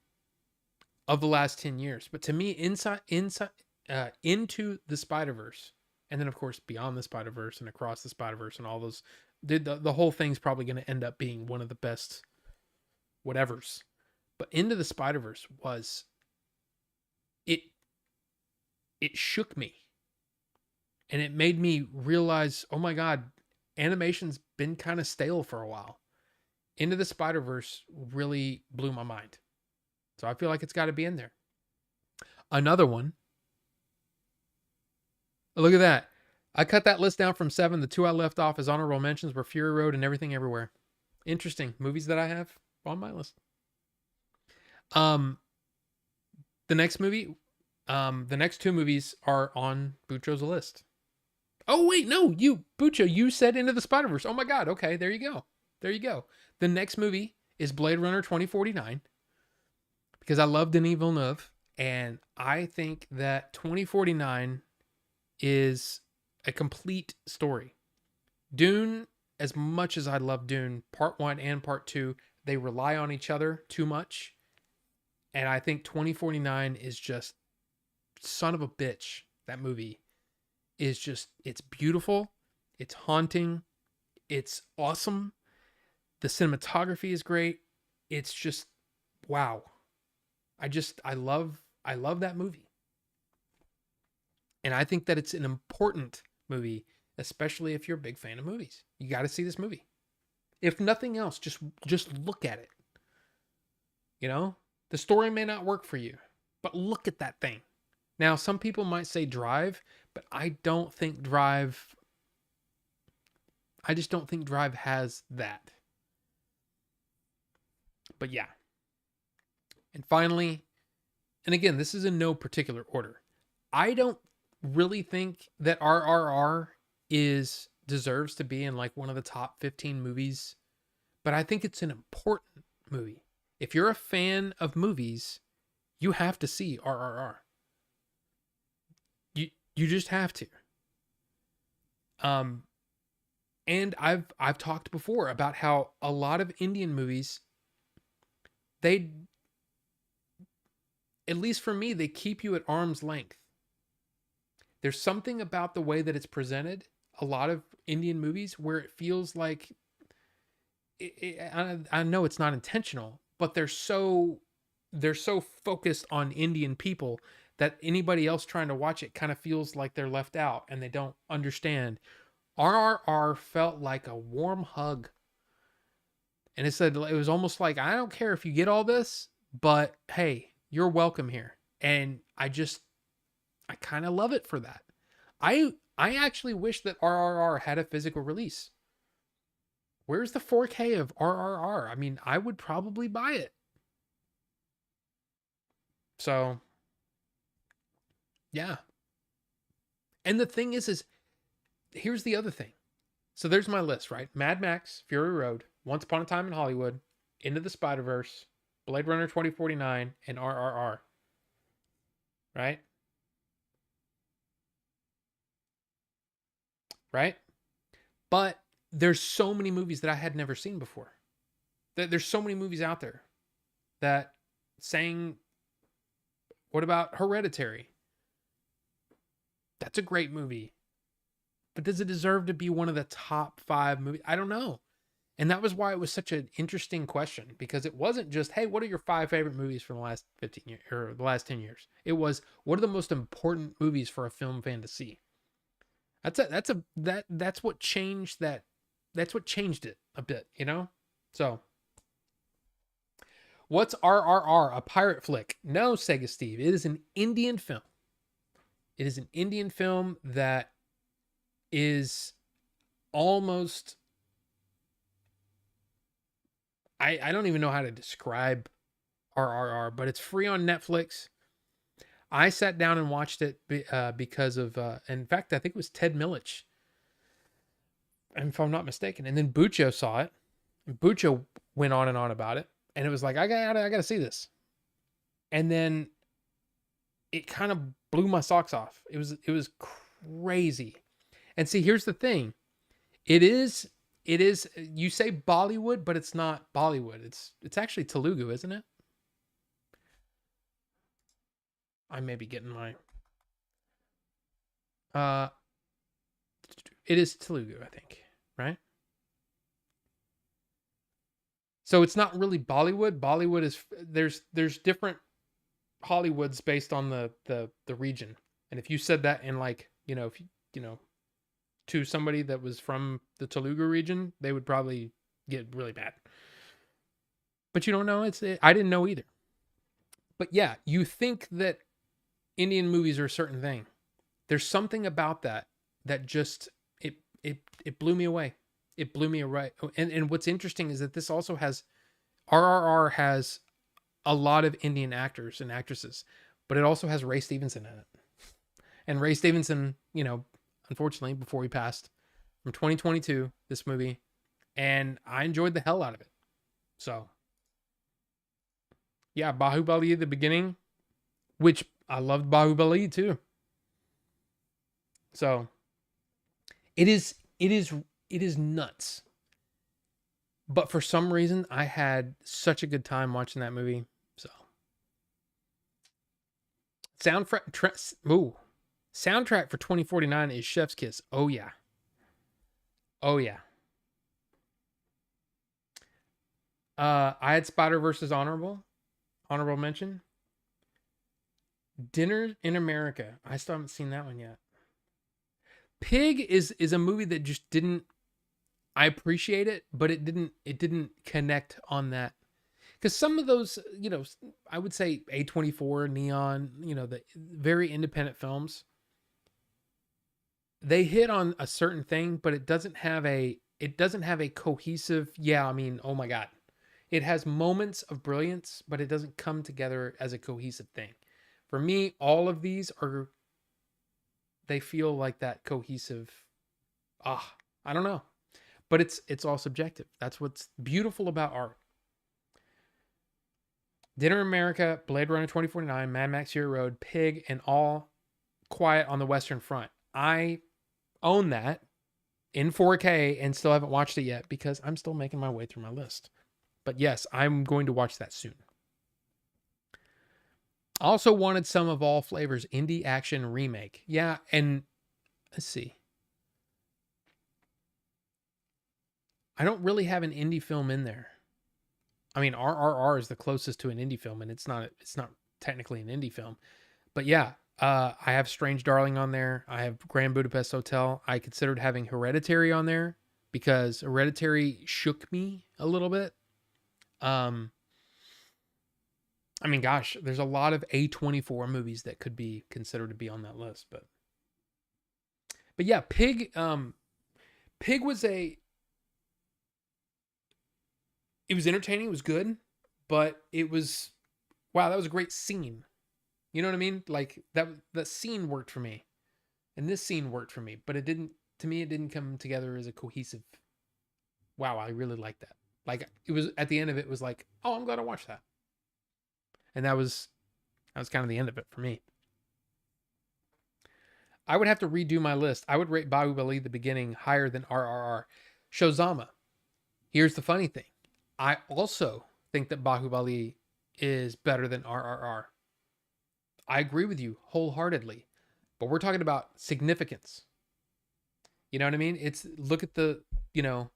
of the last 10 years. But to me, Into the Spider-Verse, and then of course Beyond the Spider-Verse and Across the Spider-Verse and all those, the whole thing's probably going to end up being one of the best whatevers. But Into the Spider-Verse it shook me. And it made me realize, oh my God, animation's been kind of stale for a while. Into the Spider-Verse really blew my mind. So I feel like it's got to be in there. Another one. Look at that. I cut that list down from 7. The 2 I left off as honorable mentions were Fury Road and Everything Everywhere. Interesting. Movies that I have on my list. The next movie, the next 2 movies are on Bucho's list. Oh, wait, no, Bucho, you said Into the Spider-Verse. Oh my God. Okay, there you go. There you go. The next movie is Blade Runner 2049 because I love Denis Villeneuve, and I think that 2049 is a complete story. Dune, as much as I love Dune, part 1 and part 2, they rely on each other too much, and I think 2049 is just son of a bitch. That movie is just, it's beautiful, it's haunting, it's awesome. The cinematography is great. It's just, wow. I love that movie. And I think that it's an important movie, especially if you're a big fan of movies. You got to see this movie. If nothing else, just look at it. The story may not work for you, but look at that thing. Now, some people might say Drive, but I just don't think Drive has that. But yeah. And finally, and again, this is in no particular order. I don't really think that RRR deserves to be in like one of the top 15 movies, but I think it's an important movie. If you're a fan of movies, you have to see RRR. You just have to. And I've talked before about how a lot of Indian movies, they, at least for me, they keep you at arm's length. There's something about the way that it's presented, a lot of Indian movies, where it feels like, I know it's not intentional, but they're so they're so focused on Indian people that anybody else trying to watch it kind of feels like they're left out and they don't understand. RRR felt like a warm hug. And it said it was almost like, I don't care if you get all this, but hey, you're welcome here. And I kind of love it for that. I actually wish that RRR had a physical release. Where's the 4K of RRR? I mean, I would probably buy it. So, yeah. And the thing is here's the other thing. So there's my list, right? Mad Max, Fury Road, Once Upon a Time in Hollywood, Into the Spider-Verse, Blade Runner 2049, and RRR. Right? Right? But there's so many movies that I had never seen before. There's so many movies out there that saying, what about Hereditary? That's a great movie. But does it deserve to be one of the top 5 movies? I don't know. And that was why it was such an interesting question, because it wasn't just, hey, what are your 5 favorite movies from the last 15 years or the last 10 years? It was, what are the most important movies for a film fan to see? That's what changed that. That's what changed it a bit, you know? So, what's RRR? A pirate flick? No, Sega Steve. It is an Indian film. It is an Indian film that is almost, I don't even know how to describe RRR, but it's free on Netflix. I sat down and watched it because of, in fact, I think it was Ted Milich, if I'm not mistaken. And then Bucho saw it. And Bucho went on and on about it. And it was like, I gotta see this. And then it kind of blew my socks off. It was crazy. And see, here's the thing. It is, you say Bollywood, but it's not Bollywood. It's actually Telugu, isn't it? I may be getting my, it is Telugu, I think, right? So it's not really Bollywood. Bollywood is, there's different Hollywoods based on the region. And if you said that in like, if to somebody that was from the Telugu region, they would probably get really bad. But you don't know. I didn't know either. But yeah, you think that Indian movies are a certain thing. There's something about that just it blew me away. It blew me away. And what's interesting is that this also has, RRR has a lot of Indian actors and actresses, but it also has Ray Stevenson in it. And Ray Stevenson, unfortunately, before he passed, from 2022, this movie, and I enjoyed the hell out of it. So, yeah, Bahubali at the beginning, which I loved Bahubali too. So, it is nuts. But for some reason, I had such a good time watching that movie. So, soundtrack for 2049 is Chef's Kiss. Oh yeah. Oh yeah. I had Spider-Verse as honorable mention. Dinner in America. I still haven't seen that one yet. Pig is a movie that just didn't, I appreciate it, but it didn't connect on that. Because some of those, I would say A24, Neon, the very independent films, they hit on a certain thing, but it doesn't have a cohesive, oh my God. It has moments of brilliance, but it doesn't come together as a cohesive thing. For me, all of these they feel like that cohesive, I don't know. But it's all subjective. That's what's beautiful about art. Dinner in America, Blade Runner 2049, Mad Max Fury Road, Pig, and All Quiet on the Western Front. I own that in 4K and still haven't watched it yet because I'm still making my way through my list. But yes, I'm going to watch that soon. Also wanted some of All Flavors indie action remake. Yeah, and let's see. I don't really have an indie film in there. I mean, RRR is the closest to an indie film, and it's not technically an indie film. But yeah, I have Strange Darling on there. I have Grand Budapest Hotel. I considered having Hereditary on there because Hereditary shook me a little bit. Um, I mean, gosh, there's a lot of A24 movies that could be considered to be on that list, but yeah, Pig. Pig was it was entertaining. It was good, but it was wow. That was a great scene. You know what I mean? Like that scene worked for me, and this scene worked for me, but it didn't. To me, it didn't come together as a cohesive. Wow, I really like that. Like it was at the end of it was like, oh, I'm glad to watch that, and that was kind of the end of it for me. I would have to redo my list. I would rate Bahubali the beginning higher than RRR. Shozama. Here's the funny thing. I also think that Bahubali is better than RRR. I agree with you wholeheartedly, but we're talking about significance. You know what I mean? It's look at the, you know,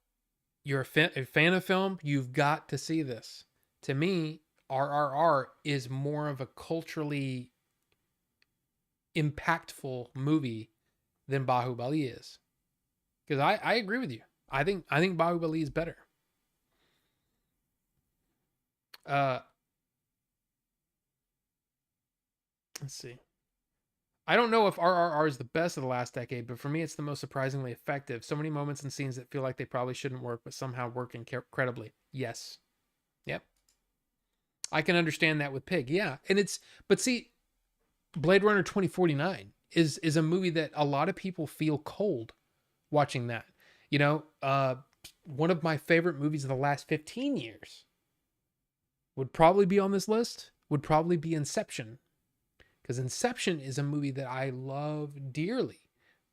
you're a fan of film, you've got to see this. To me, RRR is more of a culturally impactful movie than Bahubali is. Because I agree with you. I think Bahubali is better. Uh let's see. I don't know if RRR is the best of the last decade, but for me, it's the most surprisingly effective. So many moments and scenes that feel like they probably shouldn't work, but somehow work incredibly. Yes. Yep. I can understand that with Pig. Yeah. But see, Blade Runner 2049 is a movie that a lot of people feel cold watching that. You know, one of my favorite movies of the last 15 years would probably be on this list, would probably be Inception. Because Inception is a movie that I love dearly.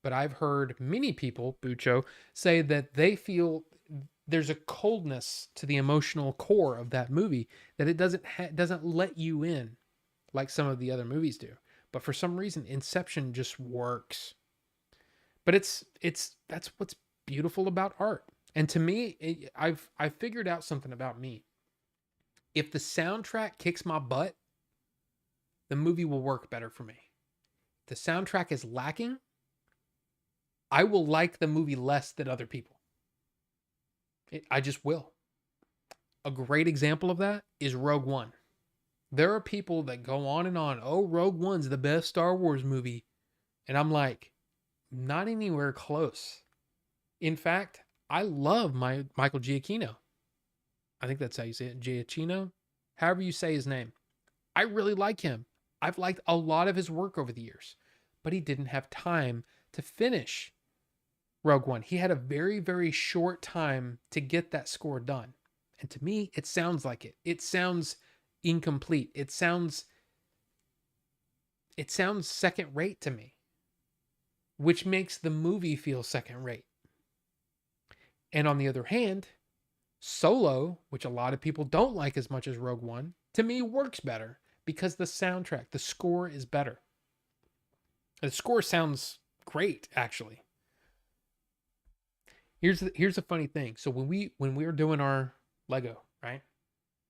But I've heard many people, Bucho, say that they feel there's a coldness to the emotional core of that movie that it doesn't let you in like some of the other movies do. But for some reason, Inception just works. But that's what's beautiful about art. And to me, I've figured out something about me. If the soundtrack kicks my butt, the movie will work better for me. If the soundtrack is lacking, I will like the movie less than other people. I just will. A great example of that is Rogue One. There are people that go on and on, oh, Rogue One's the best Star Wars movie. And I'm like, not anywhere close. In fact, I love Michael Giacchino. I think that's how you say it, Giacchino. However you say his name. I really like him. I've liked a lot of his work over the years, but he didn't have time to finish Rogue One. He had a very, very short time to get that score done. And to me, it sounds like it. It sounds incomplete. It sounds second rate to me, which makes the movie feel second rate. And on the other hand, Solo, which a lot of people don't like as much as Rogue One, to me works better because the soundtrack, the score is better. The score sounds great, actually. Here's the funny thing. So when we were doing our Lego, right?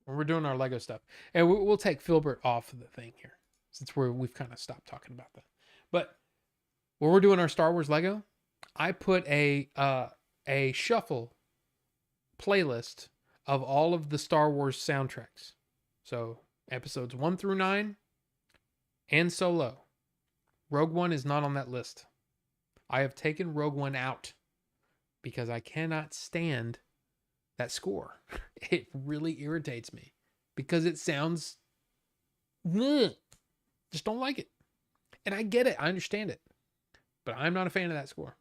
When we're doing our Lego stuff, and we'll take Filbert off of the thing here, since we've kind of stopped talking about that. But when we're doing our Star Wars Lego, I put a shuffle playlist of all of the Star Wars soundtracks. So episodes 1 through 9 and Solo. Rogue One is not on that list. I have taken Rogue One out because I cannot stand that score. It really irritates me because it sounds just don't like it. And I get it. I understand it. But I'm not a fan of that score.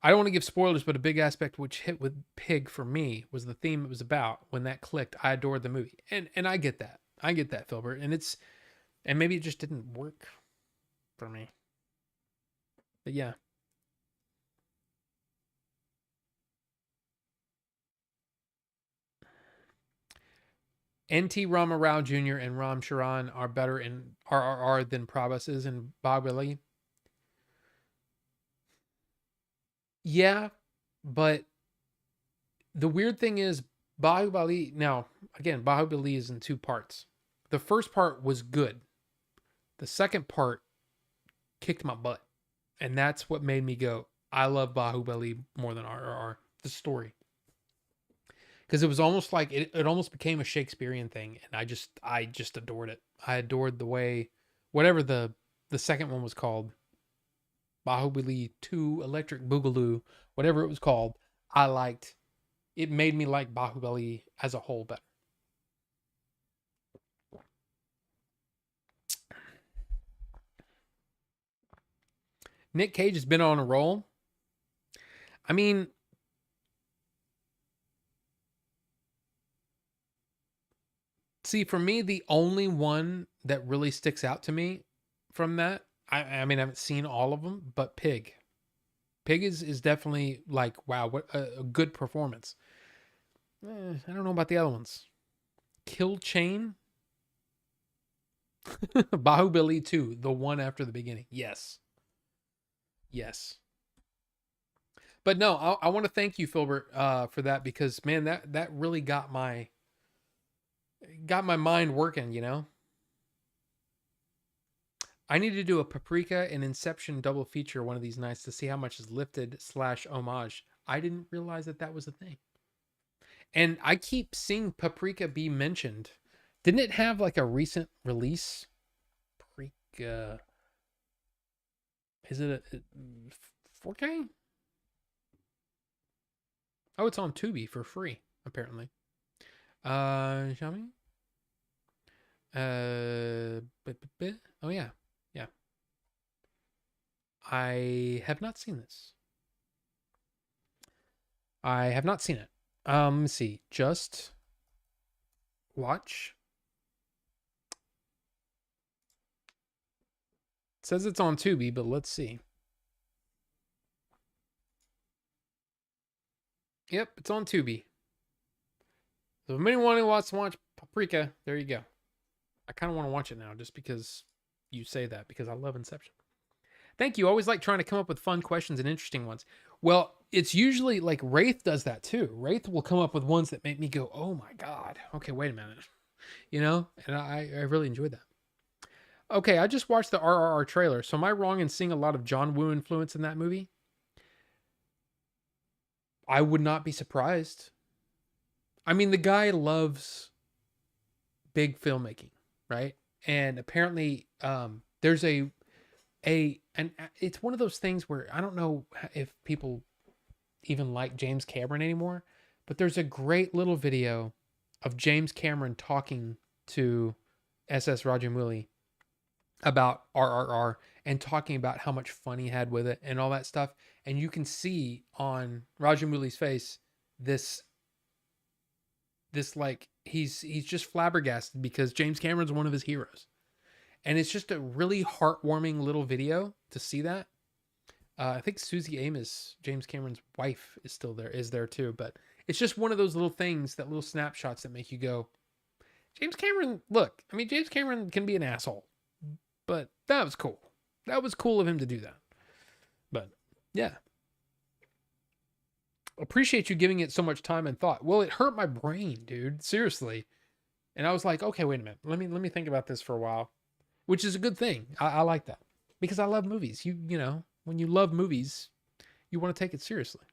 I don't want to give spoilers, but a big aspect which hit with Pig for me was the theme it was about. When that clicked, I adored the movie. And I get that. I get that, Filbert. And maybe it just didn't work for me. But yeah. N.T. Rama Rao Jr. and Ram Charan are better in RRR than Prabhas is in Bahubali. Yeah, but The weird thing is, Bahubali. Now, again, Bahubali is in two parts. The first part was good. The second part kicked my butt, and that's what made me go, I love Bahubali more than RRR. The story, because it was almost like it almost became a Shakespearean thing, and I just adored it. I adored the way, whatever the second one was called, Bahubali 2 Electric Boogaloo, whatever it was called. I liked it. Made me like Bahubali as a whole better. Nick Cage has been on a roll. I mean, see, for me, the only one that really sticks out to me from that, I mean, I haven't seen all of them, but Pig. Pig is definitely like, wow, what a good performance. I don't know about the other ones. Kill Chain, Bahubali 2, the one after the beginning. Yes. Yes. But no, I want to thank you, Filbert, for that, because man, that really got my mind working. I need to do a Paprika and Inception double feature one of these nights to see how much is lifted slash homage. I didn't realize that was a thing. And I keep seeing Paprika be mentioned. Didn't it have like a recent release? Paprika. Is it a 4K? Oh, it's on Tubi for free, apparently. Xiaomi? Oh yeah. Yeah. I have not seen this. I have not seen it. Let me see. Just watch. It says it's on Tubi, but let's see. Yep, it's on Tubi. So if anyone wants to watch Paprika, there you go. I kind of want to watch it now just because you say that, because I love Inception. Thank you. Always like trying to come up with fun questions and interesting ones. Well, it's usually like Wraith does that too. Wraith will come up with ones that make me go, oh my God. Okay, wait a minute. And I really enjoyed that. Okay, I just watched the RRR trailer. So am I wrong in seeing a lot of John Woo influence in that movie? I would not be surprised. I mean, the guy loves big filmmaking, right? And apparently, there's and it's one of those things where I don't know if people even like James Cameron anymore, but there's a great little video of James Cameron talking to SS Rajamouli about RRR and talking about how much fun he had with it and all that stuff. And you can see on Rajamouli's face this like he's just flabbergasted because James Cameron's one of his heroes. And it's just a really heartwarming little video to see that. I think Susie Amos, James Cameron's wife, is there too. But it's just one of those little things, that little snapshots that make you go, James Cameron, look, I mean, James Cameron can be an asshole, but that was cool. That was cool of him to do that. But yeah. Appreciate you giving it so much time and thought. Well, it hurt my brain, dude. Seriously. And I was like, okay, wait a minute. Let me think about this for a while. Which is a good thing. I like that. Because I love movies. When you love movies, you want to take it seriously.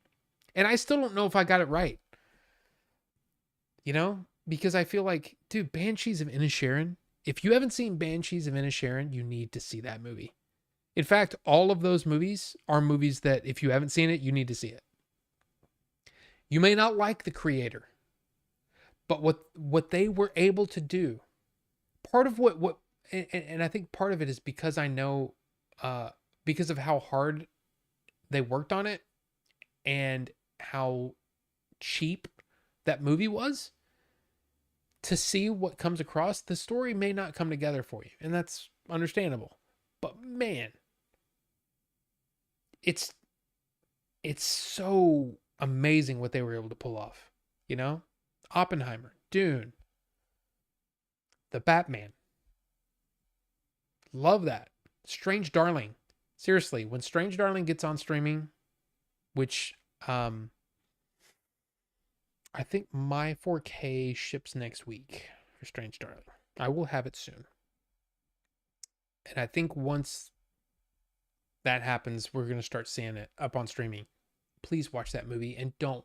And I still don't know if I got it right. Because I feel like, dude, Banshees of Inisherin. If you haven't seen Banshees of Inisherin, you need to see that movie. In fact, all of those movies are movies that if you haven't seen it, you need to see it. You may not like the creator, but what they were able to do, part of what and I think part of it is because I know because of how hard they worked on it and how cheap that movie was. To see what comes across, the story may not come together for you, and that's understandable. But man, it's so amazing what they were able to pull off. Oppenheimer, Dune, The Batman. Love that. Strange Darling. Seriously, when Strange Darling gets on streaming, which I think my 4K ships next week for Strange Darling. I will have it soon. And I think once that happens, we're going to start seeing it up on streaming. Please watch that movie and don't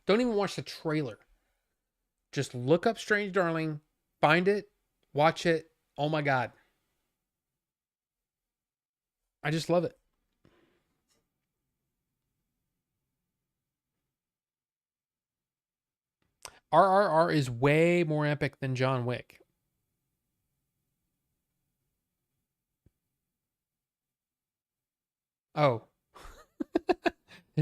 even watch the trailer. Just look up Strange Darling, find it, watch it. Oh my God. I just love it. RRR is way more epic than John Wick. Oh.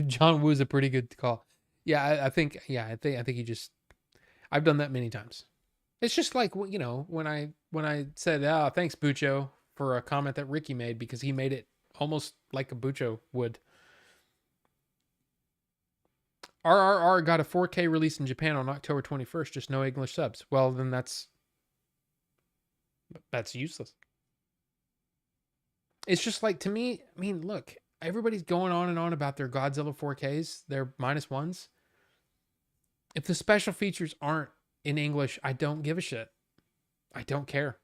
John Woo's a pretty good call. Yeah, I think he just I've done that many times. It's just like, you know, when I said, "Ah, thanks Bucho for a comment that Ricky made because he made it almost like a Bucho would." RRR got a 4K release in Japan on October 21st, just no English subs. Well, then that's useless. It's just like, to me, I mean, look, everybody's going on and on about their Godzilla 4Ks, their -1s. If the special features aren't in English, I don't give a shit. I don't care.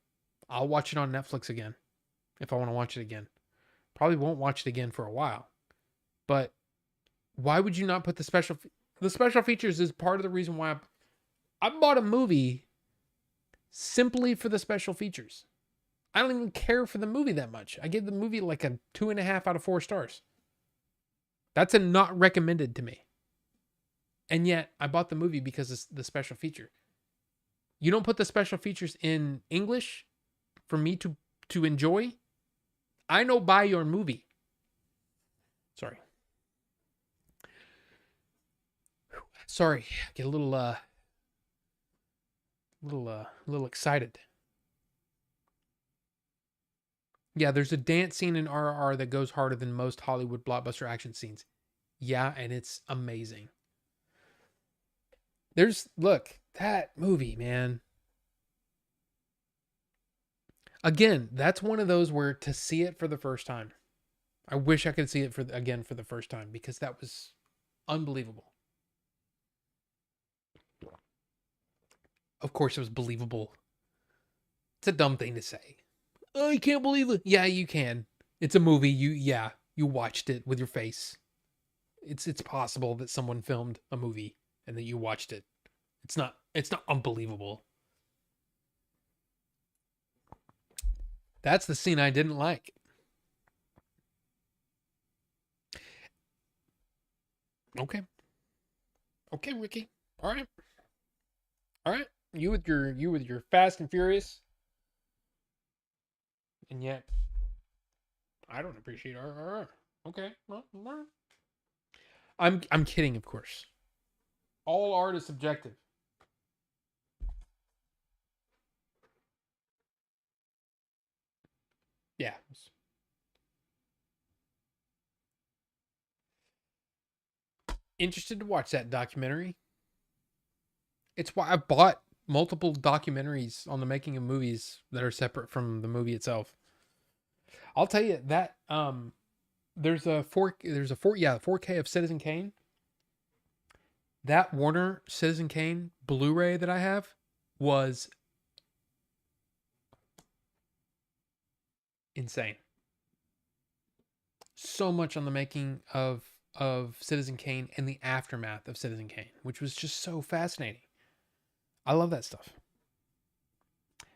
I'll watch it on Netflix again if I want to watch it again. Probably won't watch it again for a while. But why would you not put the special features is part of the reason why I bought a movie simply for the special features. I don't even care for the movie that much. I give the movie like a 2.5 out of 4 stars. That's a not recommended to me. And yet I bought the movie because it's the special feature. You don't put the special features in English for me to enjoy. I know buy your movie. Sorry. Sorry. I get a little excited. Yeah, there's a dance scene in RRR that goes harder than most Hollywood blockbuster action scenes. Yeah, and it's amazing. Look, that movie, man. Again, that's one of those where to see it for the first time. I wish I could see it for the first time because that was unbelievable. Of course it was believable. It's a dumb thing to say. Oh, I can't believe it. Yeah, you can. It's a movie. You watched it with your face. It's possible that someone filmed a movie and that you watched it. It's not unbelievable. That's the scene I didn't like. Okay. Okay, Ricky. All right. All right. You with your Fast and Furious. And yet I don't appreciate RRR. Okay. Well, I'm kidding, of course. All art is subjective. Yeah. Interested to watch that documentary. It's why I've bought multiple documentaries on the making of movies that are separate from the movie itself. I'll tell you that there's a 4K of Citizen Kane. That Warner Citizen Kane Blu-ray that I have was insane. So much on the making of Citizen Kane and the aftermath of Citizen Kane, which was just so fascinating. I love that stuff.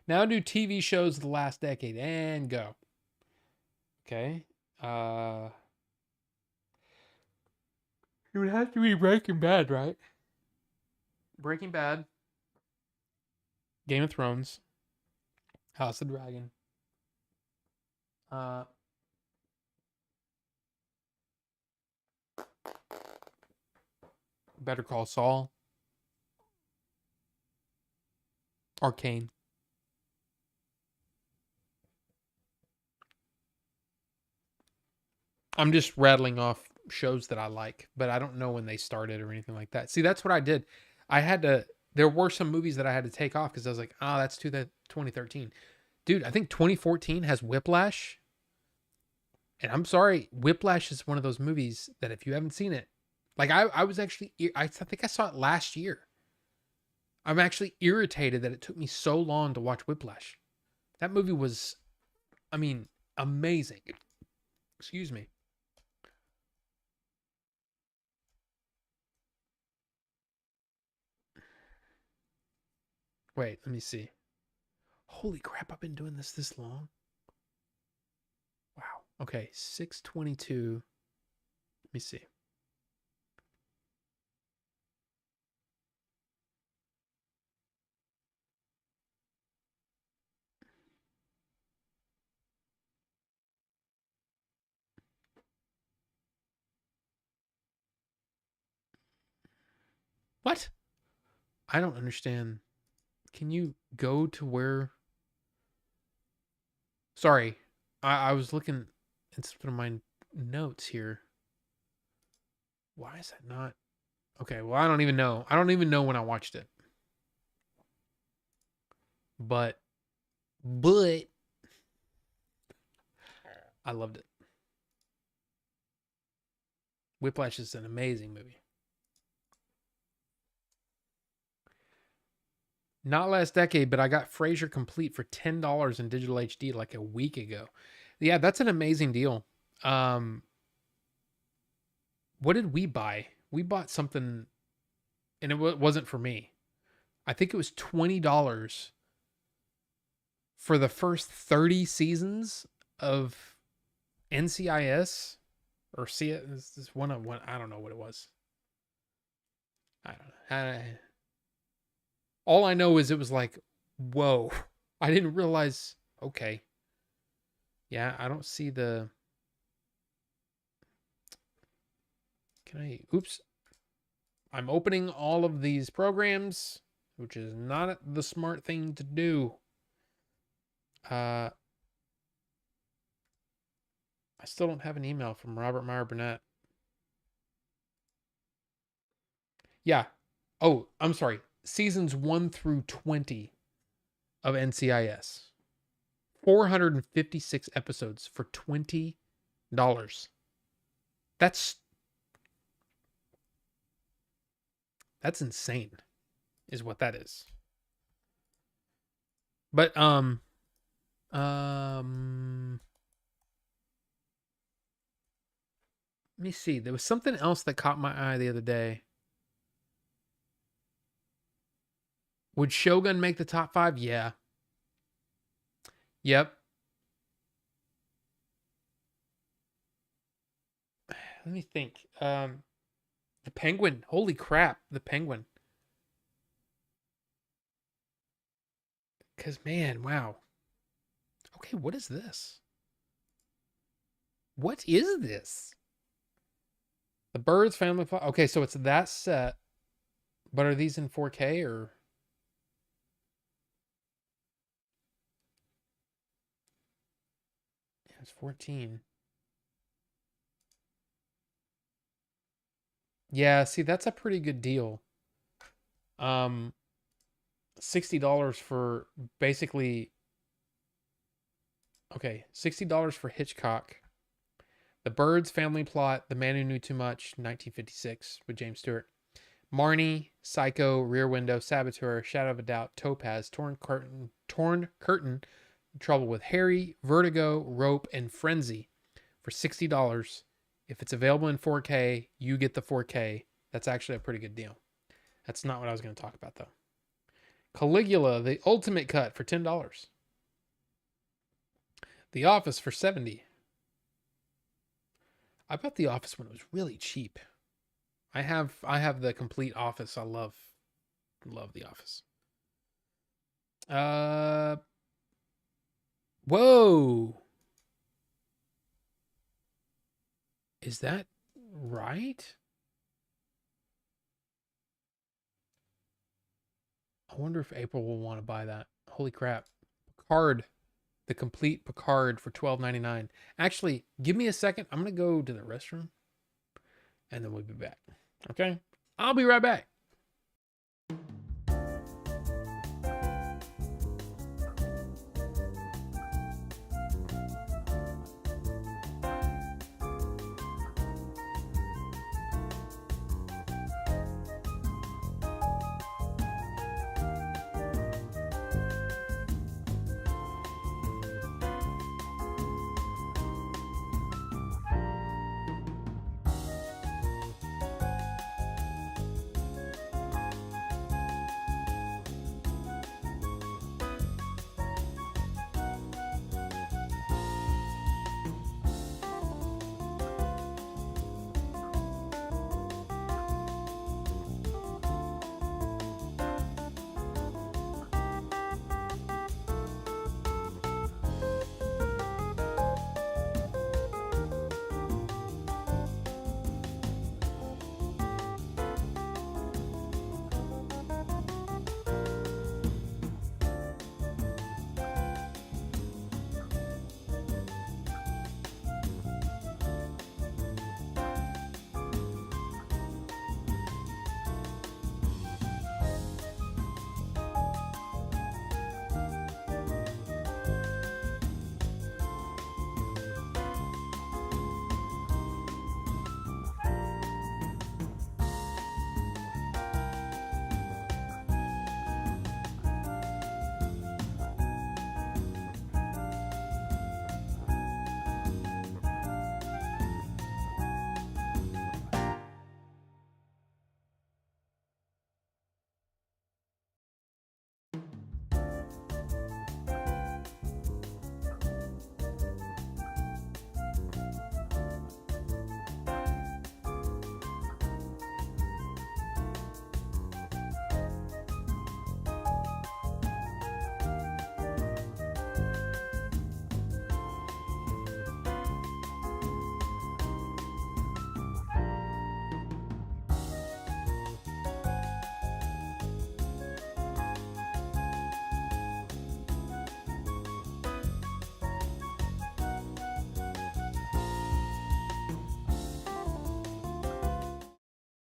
Now do TV shows of the last decade and go. Okay. It would have to be Breaking Bad, right? Breaking Bad, Game of Thrones, House of the Dragon. Better Call Saul. Arcane. I'm just rattling off shows that I like, but I don't know when they started or anything like that. See, that's what I did. There were some movies that I had to take off because I was like, that's 2013. Dude, I think 2014 has Whiplash. And I'm sorry, Whiplash is one of those movies that if you haven't seen it, Like I was actually, I think I saw it last year. I'm actually irritated that it took me so long to watch Whiplash. That movie was, I mean, amazing. Excuse me. Wait, let me see. Holy crap, I've been doing this long. Wow. Okay, 6:22. Let me see. What? I don't understand. Can you go to where? Sorry, I was looking in some of my notes here. Why is that not? Okay, well, I don't even know. I don't even know when I watched it. But I loved it. Whiplash is an amazing movie. Not last decade, but I got Frasier complete for $10 in digital HD like a week ago. Yeah, that's an amazing deal. Um, what did we buy? We bought something, and it wasn't for me. I think it was $20 for the first 30 seasons of NCIS or see it. This is one of one. I don't know what it was. I don't know. All I know is it was like, whoa. I didn't realize. Okay. Yeah, I don't see the. Can I? Oops. I'm opening all of these programs, which is not the smart thing to do. I still don't have an email from Robert Meyer Burnett. Yeah. Oh, I'm sorry. Seasons 1 through 20 of NCIS. 456 episodes for $20. That's insane, is what that is. But let me see. There was something else that caught my eye the other day. Would Shogun make the top 5? Yeah. Yep. Let me think. The Penguin. Holy crap, the Penguin. Cause man, wow. Okay, what is this? What is this? The Birds Family Plot. Okay, so it's that set, but are these in 4K or? Yeah, it's 14. Yeah, see, that's a pretty good deal. $60 for basically. Okay, $60 for Hitchcock. The Birds Family Plot, The Man Who Knew Too Much, 1956 with James Stewart. Marnie, Psycho, Rear Window, Saboteur, Shadow of a Doubt, Topaz, Torn Curtain, Trouble with Harry, Vertigo, Rope, and Frenzy for $60. If it's available in 4K, you get the 4K. That's actually a pretty good deal. That's not what I was going to talk about, though. Caligula, the ultimate cut for $10. The Office for $70. I bought The Office when it was really cheap. I have the complete Office. I love The Office. Whoa. Is that right? I wonder if April will want to buy that. Holy crap. Picard, the complete Picard for $12.99. Actually, give me a second. I'm going to go to the restroom and then we'll be back. Okay? I'll be right back.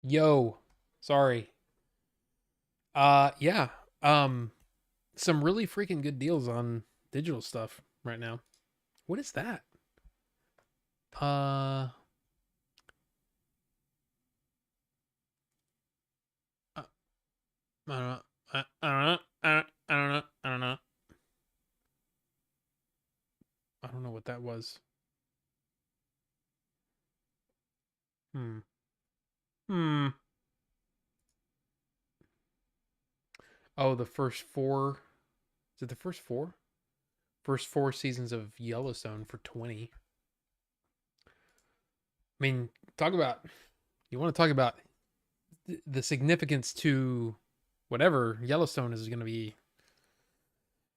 Yo, sorry. Yeah. Um, some really freaking good deals on digital stuff right now. What is that? Uh, I don't know. I don't know. I don't know. I don't know. I don't know what that was. Hmm. Hmm. Oh, the first four. Is it the first four? First four seasons of Yellowstone for 20. I mean, talk about, you want to talk about the significance to whatever Yellowstone is going to be.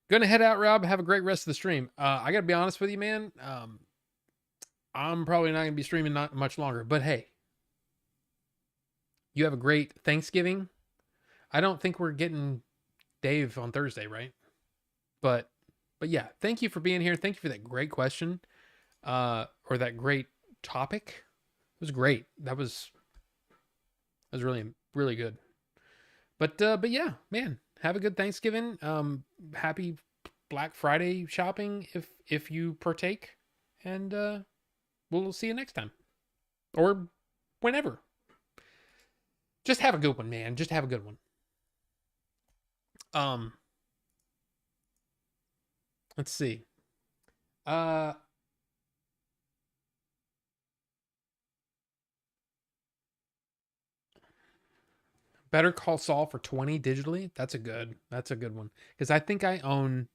Going to head out, Rob. Have a great rest of the stream. I got to be honest with you, man. I'm probably not going to be streaming not much longer, but hey, you have a great Thanksgiving. I don't think we're getting Dave on Thursday, right? But but yeah, thank you for being here. Thank you for that great question, or that great topic. It was great. That was really good. But yeah, man, have a good Thanksgiving. Happy Black Friday shopping if you partake, and we'll see you next time or whenever. Just have a good one, man. Just have a good one. Um, let's see. Uh, Better Call Saul for 20 digitally. That's a good one because I think I own.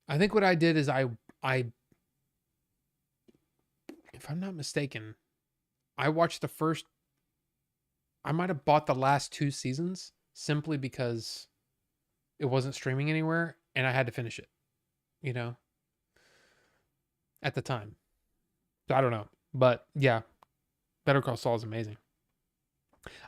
I think what I did is I if I'm not mistaken, I watched the first. I might have bought the last two seasons simply because it wasn't streaming anywhere and I had to finish it, you know, at the time. So I don't know. But yeah, Better Call Saul is amazing.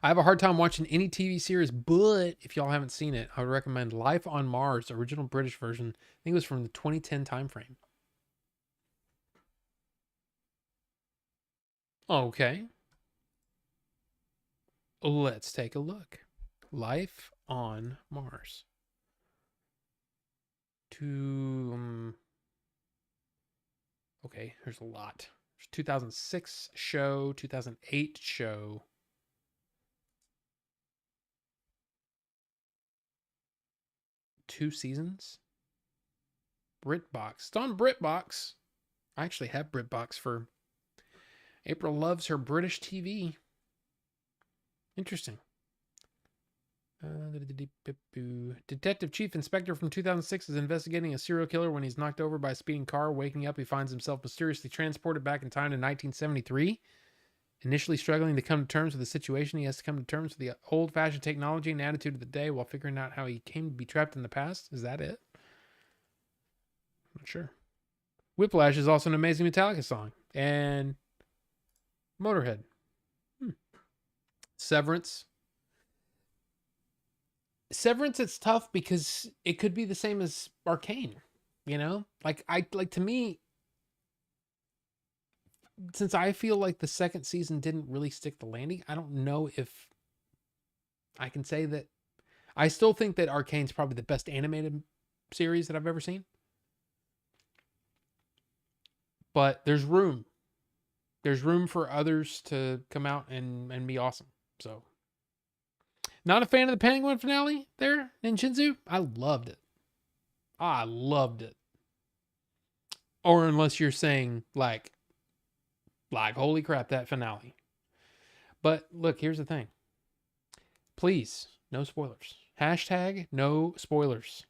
I have a hard time watching any TV series, but if y'all haven't seen it, I would recommend Life on Mars, original British version. I think it was from the 2010 timeframe. Okay, let's take a look. Life on Mars. To okay, there's a lot. There's 2006 show, 2008 show, two seasons. BritBox. It's on BritBox. I actually have BritBox for April loves her British TV. Interesting. Detective Chief Inspector from 2006 is investigating a serial killer when he's knocked over by a speeding car. Waking up, he finds himself mysteriously transported back in time to 1973. Initially struggling to come to terms with the situation, he has to come to terms with the old-fashioned technology and attitude of the day while figuring out how he came to be trapped in the past. Is that it? I'm not sure. Whiplash is also an amazing Metallica song. And Motorhead. Severance. Severance, it's tough because it could be the same as Arcane. You know, like to me, since I feel like the second season didn't really stick the landing. I don't know if I can say that. I still think that Arcane's probably the best animated series that I've ever seen. But there's room. There's room for others to come out and be awesome. So, not a fan of the Penguin finale there in Shinzu. I loved it. I loved it. Or unless you're saying like holy crap, that finale. But look, here's the thing. Please, no spoilers. Hashtag no spoilers.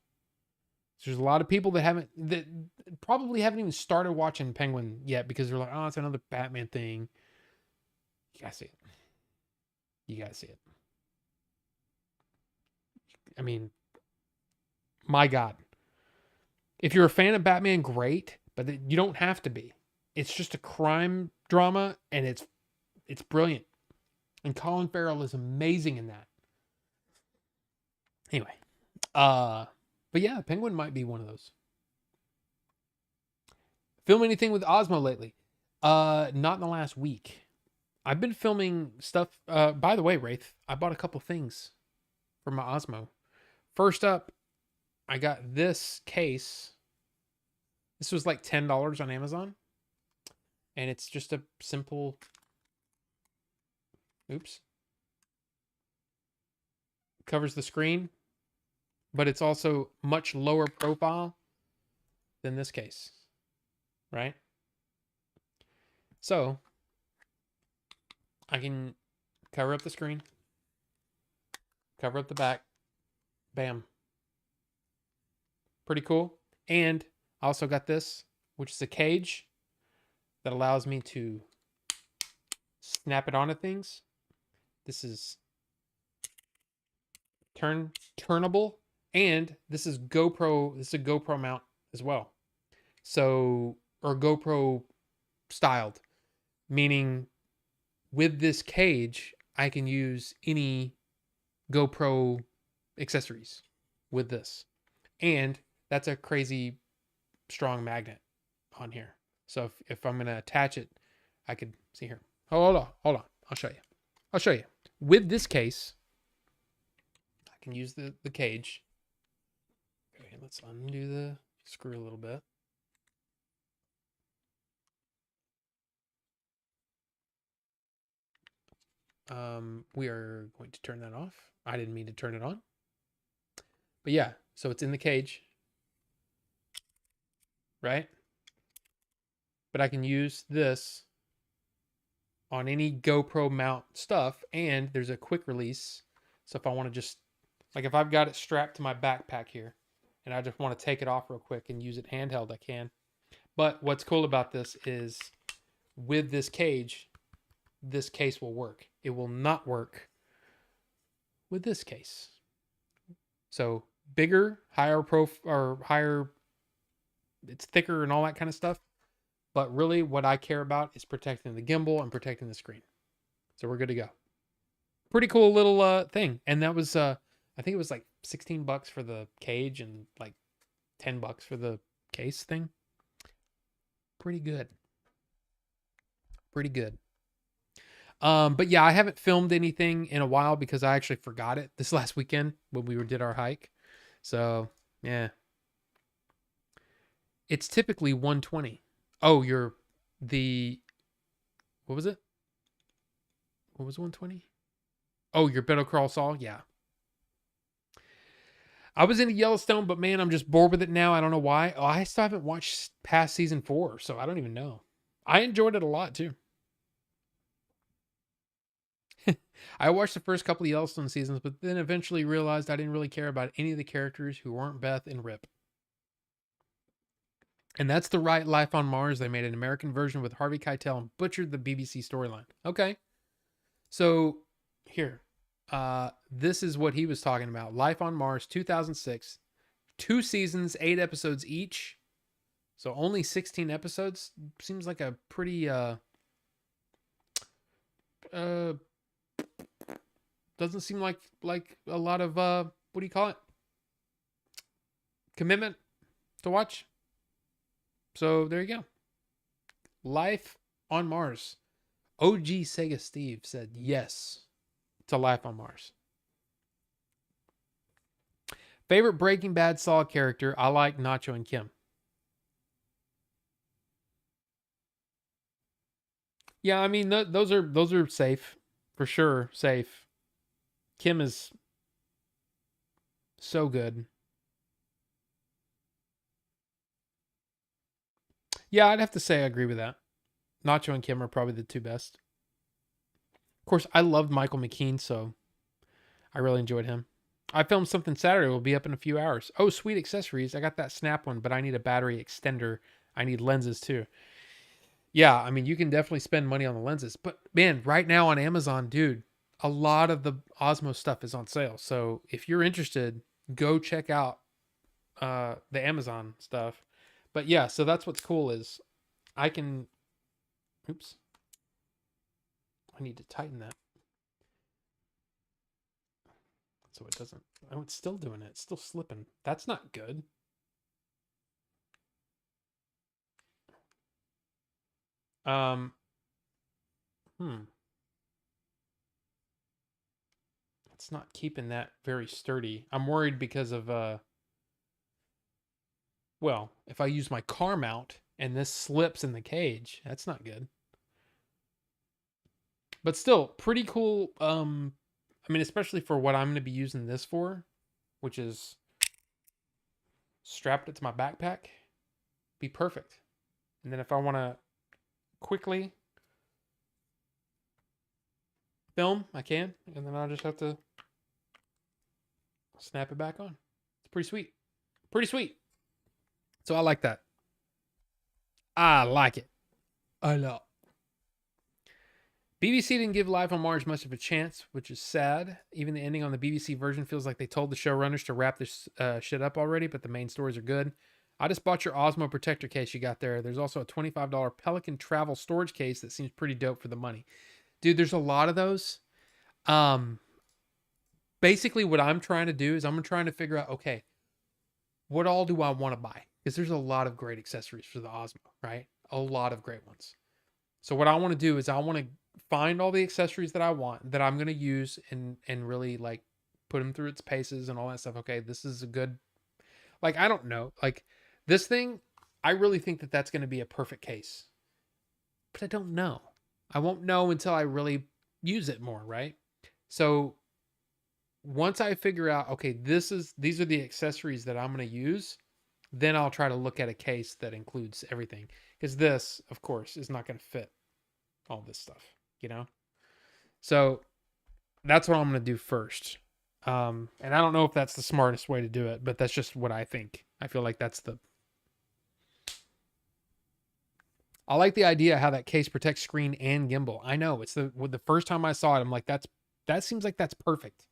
There's a lot of people that probably haven't even started watching Penguin yet because they're like, oh, it's another Batman thing. You gotta see it. You gotta see it. I mean, my God. If you're a fan of Batman, great, but you don't have to be. It's just a crime drama, and it's brilliant. And Colin Farrell is amazing in that. Anyway, but yeah, Penguin might be one of those. Film anything with Osmo lately? Not in the last week. I've been filming stuff. By the way, Wraith, I bought a couple things for my Osmo. First up, I got this case. This was like $10 on Amazon. And it's just a simple, oops, covers the screen, but it's also much lower profile than this case, right? So I can cover up the screen, cover up the back, bam. Pretty cool. And I also got this, which is a cage that allows me to snap it onto things. This is turnable, and this is GoPro. This is a GoPro mount as well. So, or GoPro styled, meaning with this cage, I can use any GoPro accessories with this. And that's a crazy strong magnet on here. So if I'm going to attach it, I could see here. Hold on. I'll show you. With this case, I can use the cage. Okay, let's undo the screw a little bit. We are going to turn that off. I didn't mean to turn it on. But yeah, so it's in the cage, right? But I can use this on any GoPro mount stuff, and there's a quick release. So if I want to just, like if I've got it strapped to my backpack here, and I just want to take it off real quick and use it handheld, I can. But what's cool about this is with this cage will work. It will not work with this case. So bigger, higher it's thicker and all that kind of stuff. But really what I care about is protecting the gimbal and protecting the screen. So we're good to go. Pretty cool little thing. And that was I think it was like $16 for the cage and like $10 for the case thing. Pretty good. But yeah, I haven't filmed anything in a while because I actually forgot it this last weekend when we did our hike. So yeah, it's typically 120. Oh, what was it? What was 120? Oh, your Better Crawl Saul? Yeah. I was into Yellowstone, but man, I'm just bored with it now. I don't know why. Oh, I still haven't watched past season 4, so I don't even know. I enjoyed it a lot too. I watched the first couple of Yellowstone seasons, but then eventually realized I didn't really care about any of the characters who weren't Beth and Rip. And that's the right Life on Mars. They made an American version with Harvey Keitel and butchered the BBC storyline. Okay. So here, this is what he was talking about. Life on Mars, 2006, 2 seasons, 8 episodes each. So only 16 episodes. Seems like a pretty doesn't seem like a lot of what do you call it? Commitment to watch. So there you go. Life on Mars. OG Sega Steve said yes to Life on Mars. Favorite Breaking Bad Saul character? I like Nacho and Kim. Yeah, I mean those are safe for sure. Safe. Kim is so good. Yeah, I'd have to say I agree with that. Nacho and Kim are probably the two best. Of course, I loved Michael McKean, so I really enjoyed him. I filmed something Saturday. Will be up in a few hours. Oh, sweet accessories. I got that Snap one, but I need a battery extender. I need lenses too. Yeah, I mean, you can definitely spend money on the lenses. But man, right now on Amazon, dude, a lot of the Osmo stuff is on sale. So if you're interested, go check out the Amazon stuff. But yeah, so that's what's cool is I can, oops, I need to tighten that so it doesn't, oh, it's still doing it. It's still slipping. That's not good. Um, hmm. it's not keeping that very sturdy. I'm worried because of well, if I use my car mount and this slips in the cage, that's not good. But still, pretty cool. I mean, especially for what I'm going to be using this for, which is strapped it to my backpack, be perfect. And then if I want to quickly film, I can, and then I'll just have to snap it back on. It's pretty sweet. Pretty sweet. So I like that. I like it. I love. BBC didn't give Life on Mars much of a chance, which is sad. Even the ending on the BBC version feels like they told the showrunners to wrap this shit up already, but the main stories are good. I just bought your Osmo protector case you got there. There's also a $25 Pelican travel storage case that seems pretty dope for the money. Dude, there's a lot of those. Basically what I'm trying to do is I'm trying to figure out, okay, what all do I want to buy? Because there's a lot of great accessories for the Osmo, right? A lot of great ones. So what I want to do is I want to find all the accessories that I want, that I'm going to use and really like put them through its paces and all that stuff. Okay, this is a good, like, I don't know. Like this thing, I really think that that's going to be a perfect case. But I don't know. I won't know until I really use it more, right? So once I figure out, okay, these are the accessories that I'm going to use, then I'll try to look at a case that includes everything. Because this, of course, is not going to fit all this stuff, you know? So that's what I'm going to do first. And I don't know if that's the smartest way to do it, but that's just what I think. I feel like that's I like the idea how that case protects screen and gimbal. I know, it's the first time I saw it, I'm like, that seems like that's perfect.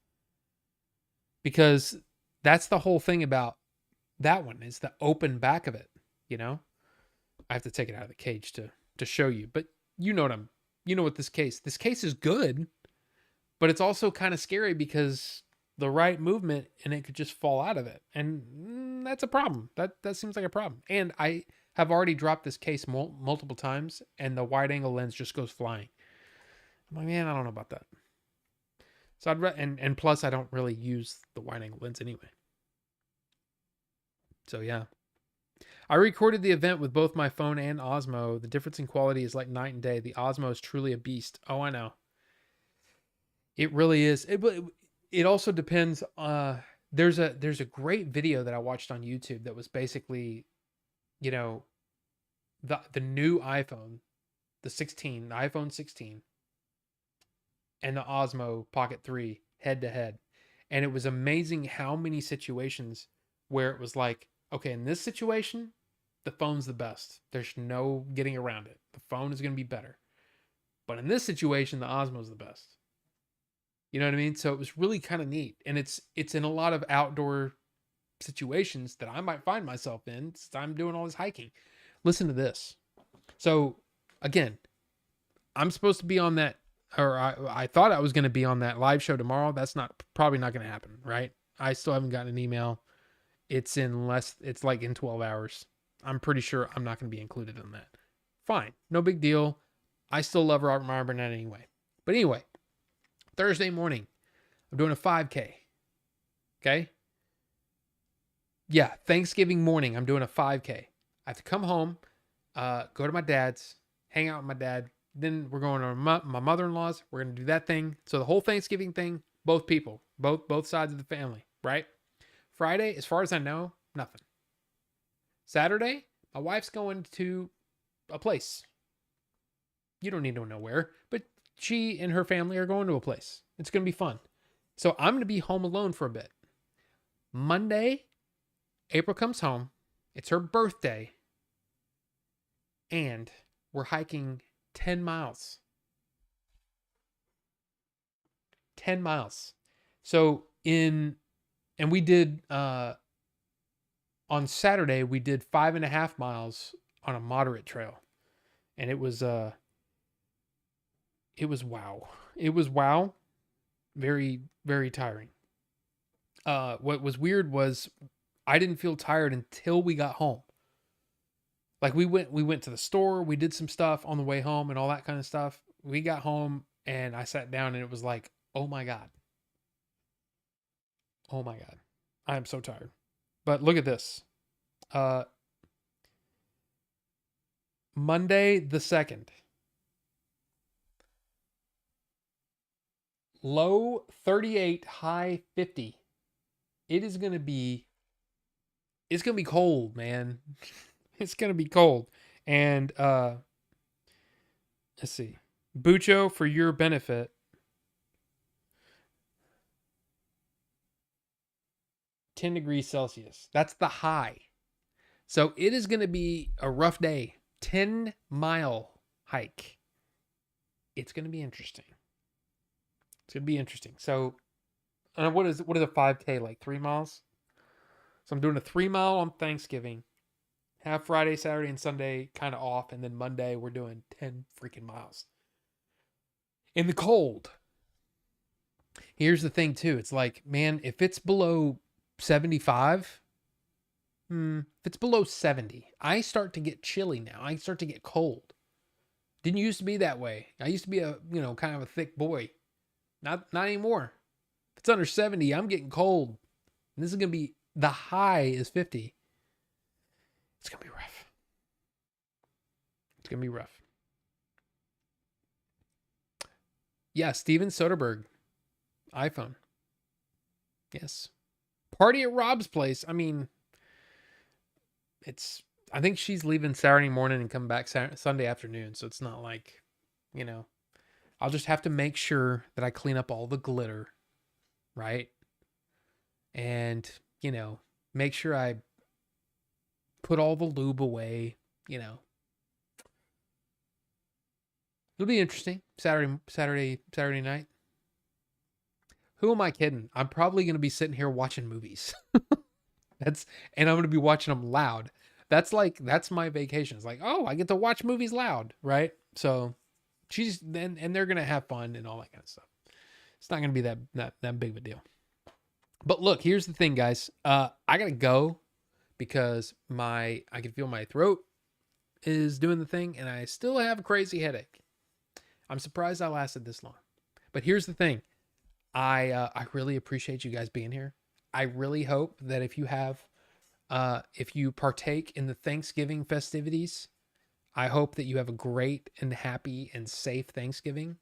Because that's the whole thing about that one, is the open back of it, you know? I have to take it out of the cage to show you, but you know what this case is good, but it's also kind of scary because the right movement and it could just fall out of it. And that's a problem. That seems like a problem. And I have already dropped this case multiple times and the wide angle lens just goes flying. I'm like, man, I don't know about that. So and plus I don't really use the wide angle lens anyway. So yeah. I recorded the event with both my phone and Osmo. The difference in quality is like night and day. The Osmo is truly a beast. Oh, I know. It really is. It also depends. There's a great video that I watched on YouTube that was basically, you know, the new iPhone, the iPhone 16, and the Osmo Pocket 3 head to head. And it was amazing how many situations where it was like, okay, in this situation, the phone's the best. There's no getting around it. The phone is going to be better. But in this situation, the Osmo's the best. You know what I mean? So it was really kind of neat. And it's in a lot of outdoor situations that I might find myself in since I'm doing all this hiking. Listen to this. So again, I'm supposed to be on that, or I thought I was going to be on that live show tomorrow. That's probably not going to happen, right? I still haven't gotten an email. It's like in 12 hours. I'm pretty sure I'm not going to be included in that. Fine. No big deal. I still love Robert Meyer Burnett anyway. But anyway, Thursday morning, I'm doing a 5K. Okay? Yeah, Thanksgiving morning, I'm doing a 5K. I have to come home, go to my dad's, hang out with my dad. Then we're going to my mother-in-law's. We're going to do that thing. So the whole Thanksgiving thing, both people, both sides of the family, right? Friday, as far as I know, nothing. Saturday, my wife's going to a place. You don't need to know where, but she and her family are going to a place. It's going to be fun. So I'm going to be home alone for a bit. Monday, April comes home. It's her birthday. And we're hiking 10 miles. 10 miles. So and we did, on Saturday, we did 5.5 miles on a moderate trail. And it was wow. It was wow. Very, very tiring. What was weird was I didn't feel tired until we got home. Like we went to the store, we did some stuff on the way home and all that kind of stuff. We got home and I sat down and it was like, oh my God. Oh my God. I am so tired. But look at this. Monday the 2nd. Low 38, high 50. It's going to be cold, man. It's going to be cold. And let's see. Bucho, for your benefit, 10 degrees Celsius. That's the high. So it is going to be a rough day. 10-mile hike. It's going to be interesting. It's going to be interesting. So what is a 5K, like 3 miles? So I'm doing a 3-mile on Thanksgiving. Have Friday, Saturday, and Sunday kind of off. And then Monday, we're doing 10 freaking miles. In the cold. Here's the thing, too. It's like, man, if it's below 75, if it's below 70, I start to get chilly now. I start to get cold. Didn't used to be that way. I used to be a, kind of a thick boy. Not anymore. If it's under 70, I'm getting cold. And this is going to be, the high is 50. It's going to be rough. It's going to be rough. Yeah, Steven Soderbergh. iPhone. Yes. Party at Rob's place. I mean, I think she's leaving Saturday morning and come back Sunday afternoon. So it's not like, I'll just have to make sure that I clean up all the glitter. Right. And, make sure I put all the lube away, It'll be interesting. Saturday night. Who am I kidding? I'm probably going to be sitting here watching movies. And I'm going to be watching them loud. That's my vacation. It's like, oh, I get to watch movies loud, right? So and they're going to have fun and all that kind of stuff. It's not going to be that big of a deal. But look, here's the thing, guys. I got to go because I can feel my throat is doing the thing and I still have a crazy headache. I'm surprised I lasted this long. But here's the thing. I really appreciate you guys being here. I really hope that if you partake in the Thanksgiving festivities, I hope that you have a great and happy and safe Thanksgiving.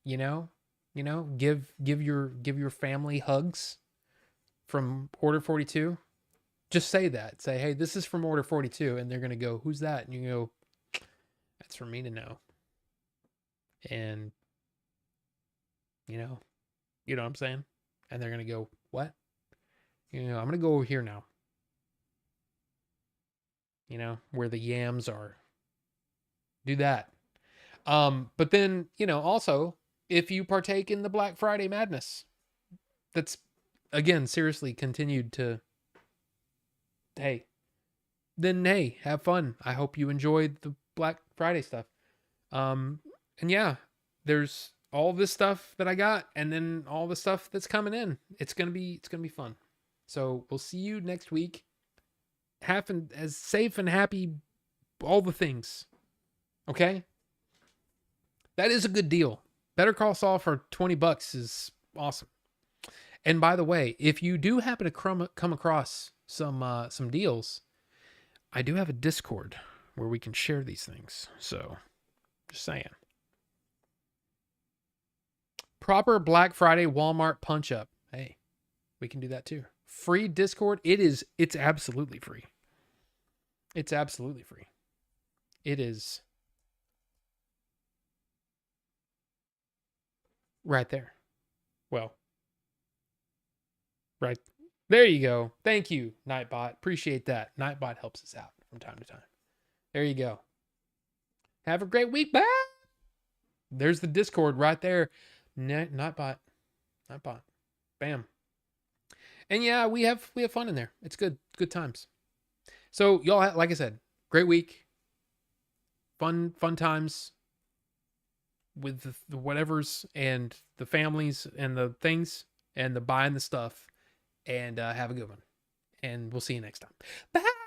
Give your family hugs from Order 42. Just say that. Say, hey, this is from Order 42. And they're going to go, who's that? And you go, that's for me to know. And, you know what I'm saying? And they're going to go, what? I'm going to go over here now. Where the yams are. Do that. But then, also, if you partake in the Black Friday madness, that's, again, seriously continued to, hey, have fun. I hope you enjoyed the Black Friday stuff. And yeah, there's all this stuff that I got, and then all the stuff that's coming in. It's gonna be fun. So we'll see you next week. As safe and happy, all the things. Okay? That is a good deal. Better Call Saul for $20 is awesome. And by the way, if you do happen to come across some deals, I do have a Discord where we can share these things. So, just saying. Proper Black Friday Walmart punch up. Hey, we can do that too. Free Discord. It's absolutely free. It's absolutely free. It is right there. Well, right there you go. Thank you, Nightbot. Appreciate that. Nightbot helps us out from time to time. There you go. Have a great week. Bye. There's the Discord right there. Nightbot. Bam. And yeah, we have fun in there. It's good. Good times. So y'all, like I said, great week. Fun times with the whatevers and the families and the things and the buying the stuff. And have a good one. And we'll see you next time. Bye.